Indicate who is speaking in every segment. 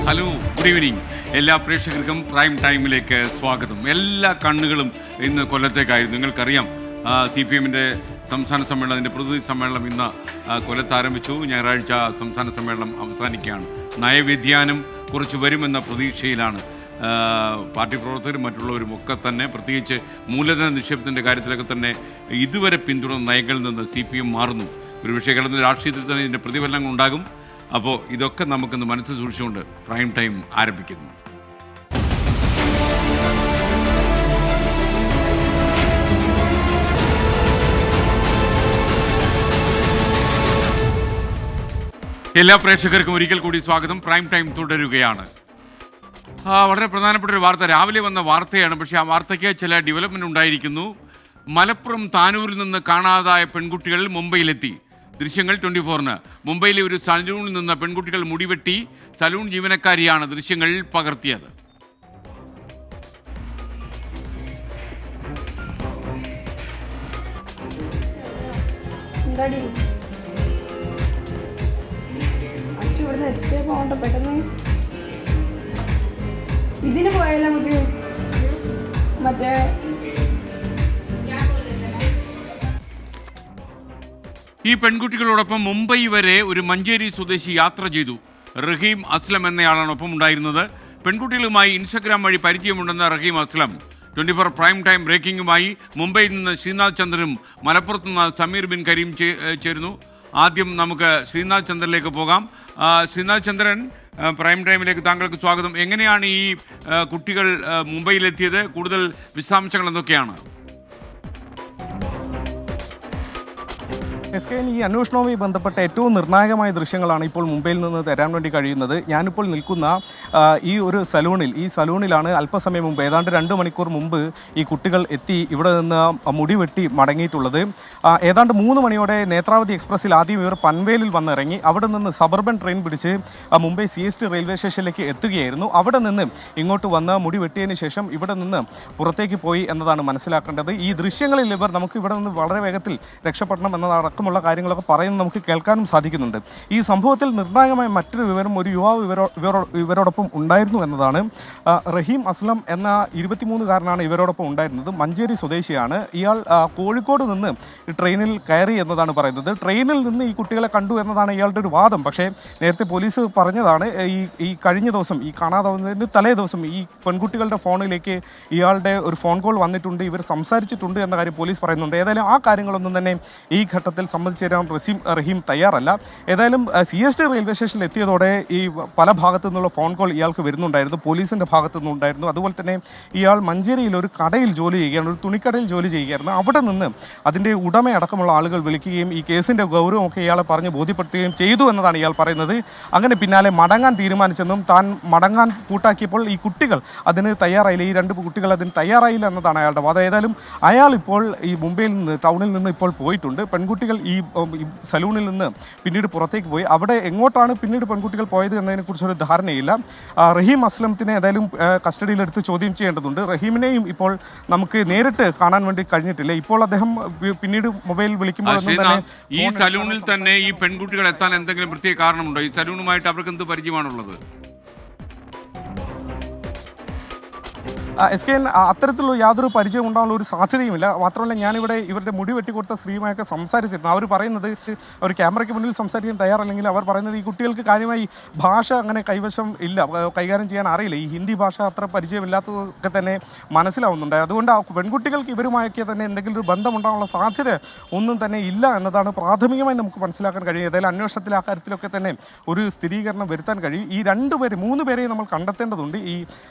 Speaker 1: Hello, good evening. എല്ലാ പ്രേക്ഷകർക്കും prime ടൈമിലേക്ക് സ്വാഗതം. എല്ലാ കണ്ണുകളും ഇന്ന് കൊല്ലത്തേക്കായിരുന്നു. നിങ്ങൾക്കറിയാം, CPM-ൻ്റെ സംസ്ഥാന സമ്മേളനം, അതിൻ്റെ പ്രതിനിധി സമ്മേളനം ഇന്ന് കൊല്ലത്ത് ആരംഭിച്ചു. ഞായറാഴ്ച സംസ്ഥാന സമ്മേളനം അവസാനിക്കുകയാണ്. നയവ്യതിയാനം കുറച്ച് വരുമെന്ന പ്രതീക്ഷയിലാണ് പാർട്ടി പ്രവർത്തകരും മറ്റുള്ളവരും ഒക്കെ തന്നെ. പ്രത്യേകിച്ച് മൂലധന നിക്ഷേപത്തിൻ്റെ കാര്യത്തിലൊക്കെ തന്നെ ഇതുവരെ പിന്തുടർന്ന നയങ്ങളിൽ നിന്ന് CPM മാറുന്നു. ഒരുപക്ഷേ കേരളത്തിൻ്റെ രാഷ്ട്രീയത്തിൽ തന്നെ ഇതിൻ്റെ പ്രതിഫലനങ്ങൾ ഉണ്ടാകും. അപ്പോൾ ഇതൊക്കെ നമുക്കിന്ന് മനസ്സിൽ സൂക്ഷിച്ചുകൊണ്ട് പ്രൈം ടൈം ആരംഭിക്കുന്നു. എല്ലാ പ്രേക്ഷകർക്കും ഒരിക്കൽ കൂടി സ്വാഗതം. പ്രൈം ടൈം തുടരുകയാണ്. വളരെ പ്രധാനപ്പെട്ട ഒരു വാർത്ത, രാവിലെ വന്ന വാർത്തയാണ്. പക്ഷേ ആ വാർത്തയ്ക്ക് ചില ഡെവലപ്മെൻ്റ് ഉണ്ടായിരിക്കുന്നു. മലപ്പുറം താനൂരിൽ നിന്ന് കാണാതായ പെൺകുട്ടികൾ മുംബൈയിലെത്തി. ദൃശ്യങ്ങൾ 24-ന്. മുംബൈയിലെ ഒരു സലൂണിൽ നിന്ന് പെൺകുട്ടികൾ മുടിവെട്ടി. സലൂൺ ജീവനക്കാരിയാണ് ദൃശ്യങ്ങൾ പകർത്തിയത്.
Speaker 2: ഇതിന് പോയാലോ നമുക്ക് മറ്റേ
Speaker 1: ഈ പെൺകുട്ടികളോടൊപ്പം മുംബൈ വരെ ഒരു മഞ്ചേരി സ്വദേശി യാത്ര ചെയ്തു. റഹീം അസ്ലം എന്നയാളാണ് ഒപ്പം ഉണ്ടായിരുന്നത്. പെൺകുട്ടികളുമായി ഇൻസ്റ്റഗ്രാം വഴി പരിചയമുണ്ടെന്ന റഹീം അസ്ലം 24 പ്രൈം ടൈം ബ്രേക്കിംഗുമായി മുംബൈയിൽ നിന്ന് ശ്രീനാഥ് ചന്ദ്രനും മലപ്പുറത്ത് നിന്ന് സമീർ ബിൻ കരീം ചേരുന്നു. ആദ്യം നമുക്ക് ശ്രീനാഥ് ചന്ദ്രനിലേക്ക് പോകാം. ശ്രീനാഥ് ചന്ദ്രൻ, പ്രൈം ടൈമിലേക്ക് താങ്കൾക്ക് സ്വാഗതം. എങ്ങനെയാണ് ഈ കുട്ടികൾ മുംബൈയിലെത്തിയത്? കൂടുതൽ വിശദാംശങ്ങൾ എന്തൊക്കെയാണ്?
Speaker 3: ഈ അന്വേഷണവുമായി ബന്ധപ്പെട്ട ഏറ്റവും നിർണായകമായ ദൃശ്യങ്ങളാണ് ഇപ്പോൾ മുംബൈയിൽ നിന്ന് തരാൻ വേണ്ടി കഴിയുന്നത്. ഞാനിപ്പോൾ നിൽക്കുന്ന ഈ ഒരു സലൂണിലാണ് അല്പസമയം മുമ്പ്, ഏതാണ്ട് 2 മണിക്കൂർ മുമ്പ് ഈ കുട്ടികൾ എത്തി ഇവിടെ നിന്ന് മുടി വെട്ടി മടങ്ങിയിട്ടുള്ളത്. ഏതാണ്ട് 3 മണിയോടെ നേത്രാവതി എക്സ്പ്രസ്സിൽ ആദ്യം ഇവർ പൻവേലിൽ വന്നിറങ്ങി. അവിടെ നിന്ന് സബർബൻ ട്രെയിൻ പിടിച്ച് മുംബൈ CST റെയിൽവേ സ്റ്റേഷനിലേക്ക് എത്തുകയായിരുന്നു. അവിടെ നിന്ന് ഇങ്ങോട്ട് വന്ന് മുടി വെട്ടിയതിന് ശേഷം ഇവിടെ നിന്ന് പുറത്തേക്ക് പോയി എന്നതാണ് മനസ്സിലാക്കേണ്ടത്. ഈ ദൃശ്യങ്ങളിൽ ഇവർ നമുക്ക് ഇവിടെ നിന്ന് വളരെ വേഗത്തിൽ രക്ഷപ്പെടണം എന്നതടക്കമുള്ള കാര്യങ്ങളൊക്കെ പറയുന്നത് നമുക്ക് കേൾക്കാനും സാധിക്കുന്നുണ്ട്. ഈ സംഭവത്തിൽ നിർണായകമായ മറ്റൊരു വിവരം, ഒരു യുവാവ് ഇവരോടൊപ്പം ഉണ്ടായിരുന്നു എന്നതാണ്. റഹീം അസ്ലം എന്ന 23-കാരനാണ് ഇവരോടൊപ്പം ഉണ്ടായിരുന്നത്. മഞ്ചേരി സ്വദേശിയാണ്. ഇയാൾ കോഴിക്കോട് നിന്ന് ട്രെയിനിൽ കയറി എന്നതാണ് പറയുന്നത്. ട്രെയിനിൽ നിന്ന് ഈ കുട്ടികളെ കണ്ടു എന്നതാണ് ഇയാളുടെ ഒരു വാദം. പക്ഷേ നേരത്തെ പോലീസ് പറഞ്ഞതാണ്, ഈ കഴിഞ്ഞ ദിവസം, ഈ കാണാതാവുന്നതിന് തലേ ദിവസം ഈ പെൺകുട്ടികളുടെ ഫോണിലേക്ക് ഇയാളുടെ ഒരു ഫോൺ കോൾ വന്നിട്ടുണ്ട്, ഇവർ സംസാരിച്ചിട്ടുണ്ട് എന്ന കാര്യം പോലീസ് പറയുന്നുണ്ട്. ഏതായാലും ആ കാര്യങ്ങളൊന്നും തന്നെ ഈ ഘട്ടത്തിൽ സമ്മതിച്ചു തരാൻ റഹീം തയ്യാറല്ല. ഏതായാലും CST റെയിൽവേ സ്റ്റേഷനിൽ എത്തിയതോടെ ഈ പല ഭാഗത്തു നിന്നുള്ള ഫോൺ കോൾ ഇയാൾക്ക് വരുന്നുണ്ടായിരുന്നു, പോലീസിൻ്റെ ഭാഗത്തു നിന്നുണ്ടായിരുന്നു. അതുപോലെ തന്നെ ഇയാൾ മഞ്ചേരിയിൽ ഒരു കടയിൽ ജോലി ചെയ്യുകയാണ്, ഒരു തുണിക്കടയിൽ ജോലി ചെയ്യുകയായിരുന്നു. അവിടെ നിന്ന് അതിൻ്റെ ഉടമയടക്കമുള്ള ആളുകൾ വിളിക്കുകയും ഈ കേസിൻ്റെ ഗൗരവമൊക്കെ ഇയാളെ പറഞ്ഞ് ബോധ്യപ്പെടുത്തുകയും ചെയ്തു എന്നതാണ് ഇയാൾ പറയുന്നത്. അങ്ങനെ പിന്നാലെ മടങ്ങാൻ തീരുമാനിച്ചെന്നും താൻ മടങ്ങാൻ കൂട്ടാക്കിയപ്പോൾ ഈ കുട്ടികൾ അതിന് തയ്യാറായില്ല, ഈ 2 കുട്ടികൾ അതിന് തയ്യാറായില്ല എന്നതാണ് അയാളുടെ വാദം. ഏതായാലും അയാൾ ഇപ്പോൾ ഈ മുംബൈയിൽ നിന്ന്, ടൗണിൽ നിന്ന് ഇപ്പോൾ പോയിട്ടുണ്ട്. പെൺകുട്ടികൾ ഈ സലൂണിൽ നിന്ന് പിന്നീട് പുറത്തേക്ക് പോയി. അവിടെ എങ്ങോട്ടാണ് പിന്നീട് പെൺകുട്ടികൾ പോയത് എന്നതിനെക്കുറിച്ചൊരു ധാരണയില്ല. റഹീം അസ്ലത്തിനെ ഏതായാലും കസ്റ്റഡിയിലെടുത്ത് ചോദ്യം ചെയ്യേണ്ടതുണ്ട്. റഹീമിനെയും ഇപ്പോൾ നമുക്ക് നേരിട്ട് കാണാൻ വേണ്ടി കഴിഞ്ഞിട്ടില്ല. ഇപ്പോൾ അദ്ദേഹം പിന്നീട് മൊബൈൽ വിളിക്കുമ്പോൾ
Speaker 1: ഈ സലൂണിൽ തന്നെ ഈ പെൺകുട്ടികൾ എത്താൻ എന്തെങ്കിലും പ്രത്യേക കാരണമുണ്ടോ? ഈ സലൂണുമായിട്ട് അവർക്ക് എന്ത് പരിചയമാണുള്ളത്?
Speaker 3: SKN അത്തരത്തിലുള്ള യാതൊരു പരിചയം ഉണ്ടാകാനുള്ള ഒരു സാധ്യതയുമില്ല. മാത്രമല്ല, ഞാനിവിടെ ഇവരുടെ മുടി വെട്ടിക്കൊടുത്ത സ്ത്രീയുമായൊക്കെ സംസാരിച്ചിരുന്നു. അവർ പറയുന്നത്, അവർ ക്യാമറയ്ക്ക് മുന്നിൽ സംസാരിക്കാൻ തയ്യാറല്ലെങ്കിൽ അവർ പറയുന്നത് ഈ കുട്ടികൾക്ക് കാര്യമായി ഭാഷ അങ്ങനെ കൈവശം ഇല്ല, കൈകാര്യം ചെയ്യാൻ അറിയില്ല. ഈ ഹിന്ദി ഭാഷ അത്ര പരിചയമില്ലാത്തതൊക്കെ തന്നെ മനസ്സിലാവുന്നുണ്ട്. അതുകൊണ്ട് ആ പെൺകുട്ടികൾക്ക് ഇവരുമായൊക്കെ തന്നെ എന്തെങ്കിലും ഒരു ബന്ധമുണ്ടാകാനുള്ള സാധ്യത ഒന്നും തന്നെ ഇല്ല എന്നതാണ് പ്രാഥമികമായി നമുക്ക് മനസ്സിലാക്കാൻ കഴിയും. ഏതായാലും അന്വേഷണത്തിൽ ആ കാര്യത്തിലൊക്കെ തന്നെ ഒരു സ്ഥിരീകരണം വരുത്താൻ കഴിയും. ഈ 3 പേരെയും നമ്മൾ കണ്ടെത്തേണ്ടതുണ്ട്. ഈ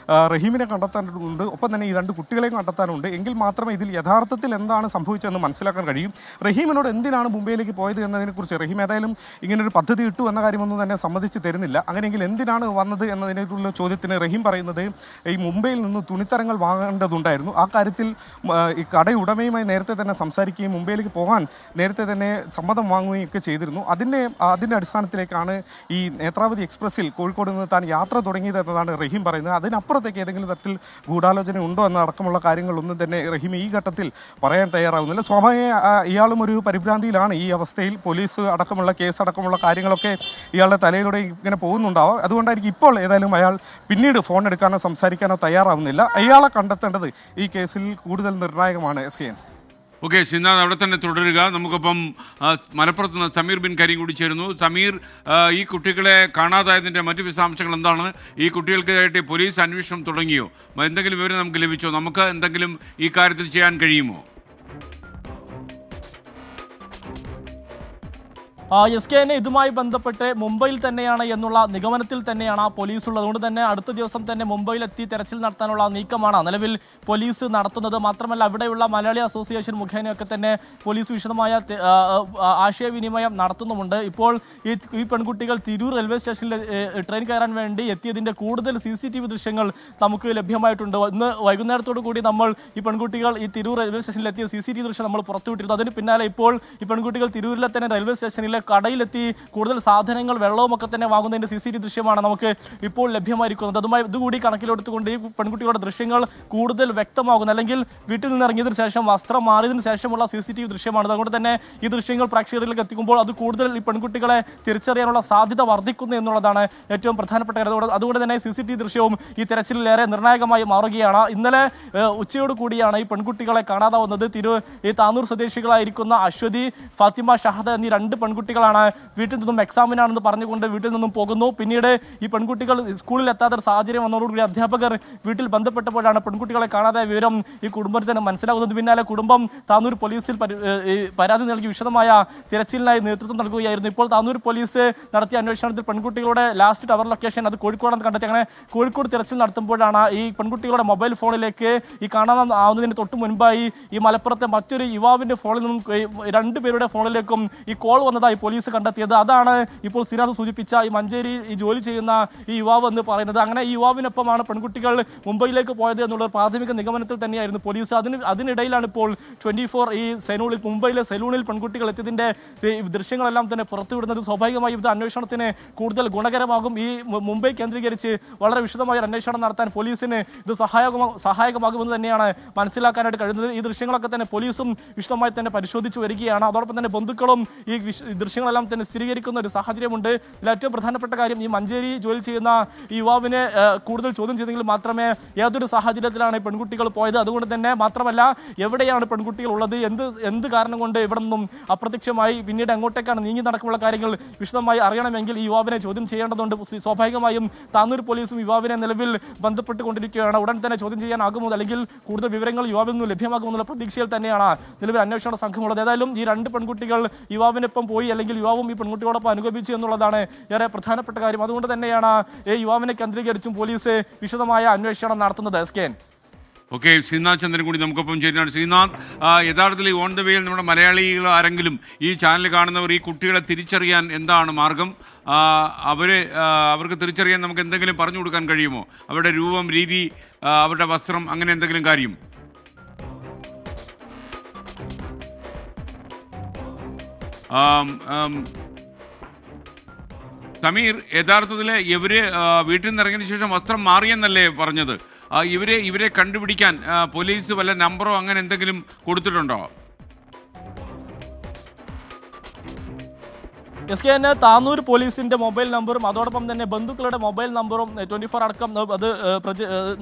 Speaker 3: റഹീമിനെ കണ്ടെത്തേണ്ടതുണ്ട്, ഒപ്പം തന്നെ ഈ 2 കുട്ടികളെയും കണ്ടെത്താനുണ്ട്. എങ്കിൽ മാത്രമേ ഇതിൽ യഥാർത്ഥത്തിൽ എന്താണ് സംഭവിച്ചതെന്ന് മനസ്സിലാക്കാൻ കഴിയും. റഹീമിനോട് എന്തിനാണ് മുംബൈയിലേക്ക് പോയത് എന്നതിനെക്കുറിച്ച് റഹീം ഏതായാലും ഇങ്ങനൊരു പദ്ധതി ഇട്ടു എന്ന കാര്യമൊന്നും തന്നെ സമ്മതിച്ച് തരുന്നില്ല. അങ്ങനെയെങ്കിൽ എന്തിനാണ് വന്നത് എന്നതിനുള്ള ചോദ്യത്തിന് റഹീം പറയുന്നത്, ഈ മുംബൈയിൽ നിന്ന് തുണിത്തരങ്ങൾ വാങ്ങേണ്ടതുണ്ടായിരുന്നു. ആ കാര്യത്തിൽ ഈ കടയുടമയുമായി നേരത്തെ തന്നെ സംസാരിക്കുകയും മുംബൈയിലേക്ക് പോകാൻ നേരത്തെ തന്നെ സമ്മതം വാങ്ങുകയും ഒക്കെ ചെയ്തിരുന്നു. അതിൻ്റെ അടിസ്ഥാനത്തിലേക്കാണ് ഈ നേത്രാവതി എക്സ്പ്രസ്സിൽ കോഴിക്കോട് നിന്ന് താൻ യാത്ര തുടങ്ങിയത് എന്നതാണ് റഹീം പറയുന്നത്. അതിനപ്പുറത്തേക്ക് ഏതെങ്കിലും തരത്തിൽ ഗൂഢാലോചന ഉണ്ടോ എന്നടക്കമുള്ള കാര്യങ്ങളൊന്നും തന്നെ റഹീം ഈ ഘട്ടത്തിൽ പറയാൻ തയ്യാറാവുന്നില്ല. സ്വാഭാവിക ഇയാളും ഒരു പരിഭ്രാന്തിയിലാണ്. ഈ അവസ്ഥയിൽ പോലീസ് അടക്കമുള്ള കേസ് അടക്കമുള്ള കാര്യങ്ങളൊക്കെ ഇയാളുടെ തലയിലൂടെ ഇങ്ങനെ പോകുന്നുണ്ടാവും. അതുകൊണ്ടായിരിക്കും ഇപ്പോൾ ഏതായാലും അയാൾ പിന്നീട് ഫോൺ എടുക്കാനോ സംസാരിക്കാനോ തയ്യാറാവുന്നില്ല. അയാളെ കണ്ടെത്തേണ്ടത് ഈ കേസിൽ കൂടുതൽ നിർണായകമാണ്. SKN.
Speaker 1: ഓക്കെ, ശ്രീനാഥ് അവിടെ തന്നെ തുടരുക. നമുക്കൊപ്പം മലപ്പുറത്ത് നിന്ന് സമീർ ബിൻ കരീം കൂടി ചേരുന്നു. സമീർ, ഈ കുട്ടികളെ കാണാതായതിൻ്റെ മറ്റു വിശദാംശങ്ങൾ എന്താണ്? ഈ കുട്ടികൾക്കായിട്ട് പോലീസ് അന്വേഷണം തുടങ്ങിയോ? എന്തെങ്കിലും വിവരം നമുക്ക് ലഭിച്ചോ? നമുക്ക് എന്തെങ്കിലും ഈ കാര്യത്തിൽ ചെയ്യാൻ കഴിയുമോ?
Speaker 4: SKN ഇതുമായി ബന്ധപ്പെട്ട് മുംബൈയിൽ തന്നെയാണ് എന്നുള്ള നിഗമനത്തിൽ തന്നെയാണ് പോലീസ് ഉള്ളത്. അതുകൊണ്ട് തന്നെ അടുത്ത ദിവസം തന്നെ മുംബൈയിലെത്തി തെരച്ചിൽ നടത്താനുള്ള നീക്കമാണ് നിലവിൽ പോലീസ് നടത്തുന്നത്. മാത്രമല്ല അവിടെയുള്ള മലയാളി അസോസിയേഷൻ മുഖേനയൊക്കെ തന്നെ പോലീസ് വിശദമായ ആശയവിനിമയം നടത്തുന്നുമുണ്ട്. ഇപ്പോൾ ഈ പെൺകുട്ടികൾ തിരൂർ റെയിൽവേ സ്റ്റേഷനിൽ ട്രെയിൻ കയറാൻ വേണ്ടി എത്തിയതിൻ്റെ കൂടുതൽ CCTV ദൃശ്യങ്ങൾ നമുക്ക് ലഭ്യമായിട്ടുണ്ട്. ഇന്ന് വൈകുന്നേരത്തോടു കൂടി നമ്മൾ ഈ പെൺകുട്ടികൾ ഈ തിരൂർ റെയിൽവേ സ്റ്റേഷനിൽ എത്തിയ CCTV ദൃശ്യം നമ്മൾ പുറത്തുവിട്ടിരുന്നു. അതിന് പിന്നാലെ ഇപ്പോൾ ഈ പെൺകുട്ടികൾ തിരൂരിലെ തന്നെ റെയിൽവേ സ്റ്റേഷനിലെ കടയിലെത്തി കൂടുതൽ സാധനങ്ങൾ വെള്ളവും ഒക്കെ തന്നെ വാങ്ങുന്നതിന്റെ CCTV ദൃശ്യമാണ് നമുക്ക് ഇപ്പോൾ ലഭ്യമായിരിക്കുന്നത്. ഇതുകൂടി കണക്കിലെടുത്തുകൊണ്ട് ഈ പെൺകുട്ടികളുടെ ദൃശ്യങ്ങൾ കൂടുതൽ വ്യക്തമാകുന്നു. അല്ലെങ്കിൽ വീട്ടിൽ നിന്ന് ഇറങ്ങിയതിനു ശേഷം വസ്ത്രം മാറിയതിനു ശേഷമുള്ള CCTV ദൃശ്യമാണ്. അതുകൊണ്ട് തന്നെ ഈ ദൃശ്യങ്ങൾ പ്രേക്ഷകരിലേക്ക് എത്തിക്കുമ്പോൾ അത് കൂടുതൽ ഈ പെൺകുട്ടികളെ തിരിച്ചറിയാനുള്ള സാധ്യത വർദ്ധിക്കുന്നു എന്നുള്ളതാണ് ഏറ്റവും പ്രധാനപ്പെട്ട കാര്യം. അതുകൊണ്ട് തന്നെ CCTV ദൃശ്യവും ഈ തെരച്ചിലേറെ നിർണായകമായി മാറുകയാണ്. ഇന്നലെ ഉച്ചയോട് കൂടിയാണ് ഈ പെൺകുട്ടികളെ കാണാതാവുന്നത്. ഈ താനൂർ സ്വദേശികളായിരിക്കുന്ന അശ്വതി, ഫാത്തിമ ഷഹദ എന്നീ 2 പെൺകുട്ടികളാണ് വീട്ടിൽ നിന്നും എക്സാമിനാണെന്ന് പറഞ്ഞുകൊണ്ട് വീട്ടിൽ നിന്നും പോകുന്നു. പിന്നീട് ഈ പെൺകുട്ടികൾ സ്കൂളിൽ എത്താത്ത സാഹചര്യം വന്നതോടുകൂടി അധ്യാപകർ വീട്ടിൽ ബന്ധപ്പെട്ടപ്പോഴാണ് പെൺകുട്ടികളെ കാണാതായ വിവരം ഈ കുടുംബത്തിന് മനസ്സിലാകുന്നത്. പിന്നാലെ കുടുംബം താനൂർ പോലീസിൽ പരാതി നൽകി വിശദമായ തിരച്ചിലിനായി നേതൃത്വം നൽകുകയായിരുന്നു. ഇപ്പോൾ താനൂർ പോലീസ് നടത്തിയ അന്വേഷണത്തിൽ പെൺകുട്ടികളുടെ ലാസ്റ്റ് ടവർ ലൊക്കേഷൻ അത് കോഴിക്കോടാണെന്ന് കണ്ടെത്തി. അങ്ങനെ കോഴിക്കോട് തിരച്ചിൽ നടത്തുമ്പോഴാണ് ഈ പെൺകുട്ടികളുടെ മൊബൈൽ ഫോണിലേക്ക് ഈ കാണാനാവുന്നതിന് തൊട്ട് മുൻപായി ഈ മലപ്പുറത്തെ മറ്റൊരു യുവാവിന്റെ ഫോണിൽ നിന്നും 2 പേരുടെ ഫോണിലേക്കും ഈ കോൾ വന്നതായി പോലീസ് കണ്ടെത്തിയത്. അതാണ് ഇപ്പോൾ ശ്രീനാഥ് സൂചിപ്പിച്ച ഈ മഞ്ചേരി ഈ ജോലി ചെയ്യുന്ന ഈ യുവാവ് എന്ന് പറയുന്നത്. അങ്ങനെ ഈ യുവാവിനൊപ്പമാണ് പെൺകുട്ടികൾ മുംബൈയിലേക്ക് പോയത് എന്നുള്ള പ്രാഥമിക നിഗമനത്തിൽ തന്നെയായിരുന്നു പോലീസ്. അതിനിടയിലാണ് ഇപ്പോൾ 24 ഈ സലൂണിൽ മുംബൈയിലെ സലൂണിൽ പെൺകുട്ടികൾ എത്തിയതിന്റെ ദൃശ്യങ്ങളെല്ലാം തന്നെ പുറത്തുവിടുന്നത്. സ്വാഭാവികമായും ഇത് അന്വേഷണത്തിന് കൂടുതൽ ഗുണകരമാകും. ഈ മുംബൈ കേന്ദ്രീകരിച്ച് വളരെ വിശദമായ അന്വേഷണം നടത്താൻ പോലീസിന് ഇത് സഹായകമാകുമെന്ന് തന്നെയാണ് മനസ്സിലാക്കാനായിട്ട് കഴിയുന്നത്. ഈ ദൃശ്യങ്ങളൊക്കെ തന്നെ പോലീസും വിശദമായി തന്നെ പരിശോധിച്ചു വരികയാണ്. അതോടൊപ്പം തന്നെ ബന്ധുക്കളും ഈ ദൃശ്യങ്ങളെല്ലാം തന്നെ സ്ഥിരീകരിക്കുന്ന ഒരു സാഹചര്യമുണ്ട്. ഇതിൽ ഏറ്റവും പ്രധാനപ്പെട്ട കാര്യം ഈ മഞ്ചേരി ജോലി ചെയ്യുന്ന ഈ യുവാവിനെ കൂടുതൽ ചോദ്യം ചെയ്തെങ്കിൽ മാത്രമേ ഏതൊരു സാഹചര്യത്തിലാണ് ഈ പെൺകുട്ടികൾ പോയത്, അതുകൊണ്ട് തന്നെ മാത്രമല്ല എവിടെയാണ് പെൺകുട്ടികൾ ഉള്ളത്, എന്ത് കാരണം കൊണ്ട് ഇവിടെ നിന്നും അപ്രത്യക്ഷമായി പിന്നീട് എങ്ങോട്ടേക്കാണ് നീങ്ങി നടക്കുമുള്ള കാര്യങ്ങൾ വിശദമായി അറിയണമെങ്കിൽ ഈ യുവാവിനെ ചോദ്യം ചെയ്യേണ്ടതുണ്ട്. സ്വാഭാവികമായും താനൂർ പോലീസും യുവാവിനെ നിലവിൽ ബന്ധപ്പെട്ടുകൊണ്ടിരിക്കുകയാണ്. ഉടൻ തന്നെ ചോദ്യം ചെയ്യാനാകുമോ അല്ലെങ്കിൽ കൂടുതൽ വിവരങ്ങൾ യുവാവിൽ നിന്ന് ലഭ്യമാകുമെന്നുള്ള പ്രതീക്ഷയിൽ തന്നെയാണ് നിലവിൽ അന്വേഷണ സംഘമുള്ളത്. ഏതായാലും ഈ 2 പെൺകുട്ടികൾ യുവാവിനൊപ്പം പോയി അല്ലെങ്കിൽ യുവാവും ഈ പെൺകുട്ടിയോടൊപ്പം അനുഗമിച്ചു എന്നുള്ളതാണ് ഏറെ പ്രധാനപ്പെട്ട കാര്യം. അതുകൊണ്ട് തന്നെയാണ് ഈ യുവാവിനെ കേന്ദ്രീകരിച്ചും പോലീസ് വിശദമായ അന്വേഷണം നടത്തുന്നത്. SKN.
Speaker 1: ഓക്കെ, ശ്രീനാഥ് ചന്ദ്രൻ കൂടി നമുക്കൊപ്പം ചേരുന്നതാണ്. ശ്രീനാഥ്, യഥാർത്ഥത്തിൽ ഓൺ ദ വേയിൽ നമ്മുടെ മലയാളികൾ ആരെങ്കിലും ഈ ചാനൽ കാണുന്നവർ ഈ കുട്ടികളെ തിരിച്ചറിയാൻ എന്താണ് മാർഗം? അവർക്ക് തിരിച്ചറിയാൻ നമുക്ക് എന്തെങ്കിലും പറഞ്ഞു കൊടുക്കാൻ കഴിയുമോ? അവരുടെ രൂപം, രീതി, അവരുടെ വസ്ത്രം, അങ്ങനെ എന്തെങ്കിലും കാര്യം? സമീർ, യഥാർത്ഥത്തിൽ ഇവര് വീട്ടിൽ നിന്ന് ഇറങ്ങിയതിനു ശേഷം വസ്ത്രം മാറിയെന്നല്ലേ പറഞ്ഞത്? ഇവരെ കണ്ടുപിടിക്കാൻ പോലീസ് വല്ല നമ്പറോ അങ്ങനെ എന്തെങ്കിലും കൊടുത്തിട്ടുണ്ടോ?
Speaker 4: SKN താനൂർ പോലീസിന്റെ മൊബൈൽ നമ്പറും അതോടൊപ്പം തന്നെ ബന്ധുക്കളുടെ മൊബൈൽ നമ്പറും 24 അടക്കം അത്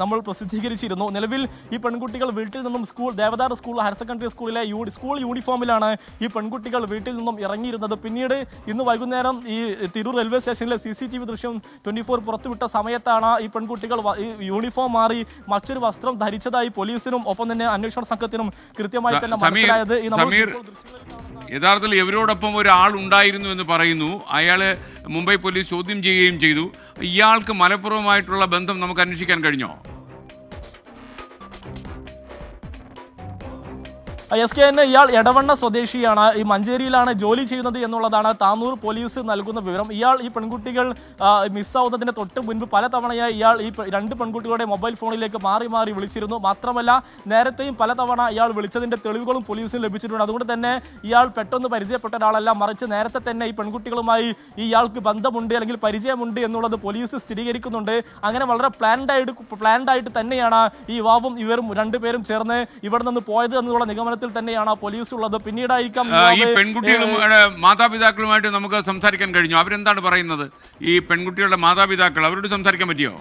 Speaker 4: നമ്മൾ പ്രസിദ്ധീകരിച്ചിരുന്നു. നിലവിൽ ഈ പെൺകുട്ടികൾ വീട്ടിൽ നിന്നും ദേവദാർ സ്കൂൾ ഹയർ സെക്കൻഡറി സ്കൂളിലെ സ്കൂൾ യൂണിഫോമിലാണ് ഈ പെൺകുട്ടികൾ വീട്ടിൽ നിന്നും ഇറങ്ങിയിരുന്നത്. പിന്നീട് ഇന്ന് വൈകുന്നേരം ഈ തിരൂർ റെയിൽവേ സ്റ്റേഷനിലെ CCTV ദൃശ്യം 24 പുറത്തുവിട്ട സമയത്താണ് ഈ പെൺകുട്ടികൾ യൂണിഫോം മാറി മറ്റൊരു വസ്ത്രം ധരിച്ചതായി പോലീസിനും ഒപ്പം തന്നെ അന്വേഷണ സംഘത്തിനും കൃത്യമായി തന്നെ മനസ്സിലായത്.
Speaker 1: യഥാർത്ഥത്തിൽ ഇവരോടൊപ്പം ഒരാൾ ഉണ്ടായിരുന്നു എന്ന് പറയുന്നു. അയാള് മുംബൈ പോലീസ് ചോദ്യം ചെയ്യുകയും ചെയ്തു. ഇയാൾക്ക് മലപ്പുറവുമായിട്ടുള്ള ബന്ധം നമുക്ക് അന്വേഷിക്കാൻ കഴിഞ്ഞോ?
Speaker 4: SKN ഇയാൾ എടവണ്ണ സ്വദേശിയാണ്. ഈ മഞ്ചേരിയിലാണ് ജോലി ചെയ്യുന്നത് എന്നുള്ളതാണ് താനൂർ പോലീസ് നൽകുന്ന വിവരം. ഇയാൾ ഈ പെൺകുട്ടികൾ മിസ്സാവുന്നതിന് തൊട്ട് മുൻപ് പലതവണയായി ഇയാൾ ഈ രണ്ട് പെൺകുട്ടികളുടെ മൊബൈൽ ഫോണിലേക്ക് മാറി മാറി വിളിച്ചിരുന്നു. മാത്രമല്ല നേരത്തെയും പലതവണ ഇയാൾ വിളിച്ചതിന്റെ തെളിവുകളും പോലീസിന് ലഭിച്ചിട്ടുണ്ട്. അതുകൊണ്ട് തന്നെ ഇയാൾ പെട്ടെന്ന് പരിചയപ്പെട്ട ഒരാളല്ല, മറിച്ച് നേരത്തെ തന്നെ ഈ പെൺകുട്ടികളുമായി ഇയാൾക്ക് ബന്ധമുണ്ട് അല്ലെങ്കിൽ പരിചയമുണ്ട് എന്നുള്ളത് പോലീസ് സ്ഥിരീകരിക്കുന്നുണ്ട്. അങ്ങനെ വളരെ പ്ലാൻഡ് ആയിട്ട് തന്നെയാണ് ഈ യുവാവും ഇവരും രണ്ടുപേരും ചേർന്ന് ഇവിടെ നിന്ന് പോയത് എന്നുള്ള നിഗമനത്തിൽ തന്നെയാണ് പോലീസ് ഉള്ളത്. പിന്നീടായിരിക്കാം
Speaker 1: ഈ പെൺകുട്ടികളും മാതാപിതാക്കളുമായിട്ട് നമുക്ക് സംസാരിക്കാൻ കഴിഞ്ഞു. അവരെന്താണ് പറയുന്നത്? ഈ പെൺകുട്ടികളുടെ മാതാപിതാക്കൾ, അവരോട് സംസാരിക്കാൻ പറ്റിയോ?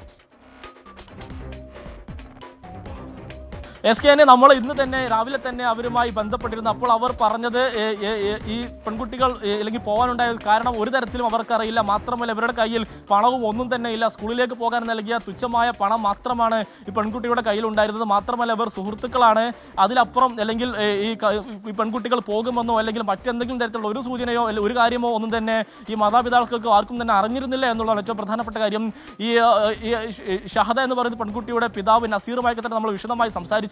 Speaker 4: SKN നമ്മൾ ഇന്ന് തന്നെ രാവിലെ തന്നെ അവരുമായി ബന്ധപ്പെട്ടിരുന്നു. അപ്പോൾ അവർ പറഞ്ഞത് ഈ പെൺകുട്ടികൾ അല്ലെങ്കിൽ പോകാനുണ്ടായ കാരണം ഒരു തരത്തിലും അവർക്കറിയില്ല. മാത്രമല്ല ഇവരുടെ കയ്യിൽ പണവും ഒന്നും തന്നെ ഇല്ല. സ്കൂളിലേക്ക് പോകാൻ നൽകിയ തുച്ഛമായ പണം മാത്രമാണ് ഈ പെൺകുട്ടിയുടെ കയ്യിൽ ഉണ്ടായിരുന്നത്. മാത്രമല്ല ഇവർ സുഹൃത്തുക്കളാണ്. അതിലപ്പുറം അല്ലെങ്കിൽ ഈ പെൺകുട്ടികൾ പോകുമെന്നോ അല്ലെങ്കിൽ മറ്റെന്തെങ്കിലും തരത്തിലുള്ള ഒരു സൂചനയോ അല്ലെങ്കിൽ ഒരു കാര്യമോ ഒന്നും തന്നെ ഈ മാതാപിതാക്കൾക്ക് ആർക്കും തന്നെ അറിഞ്ഞിരുന്നില്ല എന്നുള്ളതാണ് ഏറ്റവും പ്രധാനപ്പെട്ട കാര്യം. ഈ ഷഹദ എന്ന് പറയുന്ന പെൺകുട്ടിയുടെ പിതാവ് നസീറുമായി തന്നെ നമ്മൾ വിശദമായി സംസാരിച്ചു.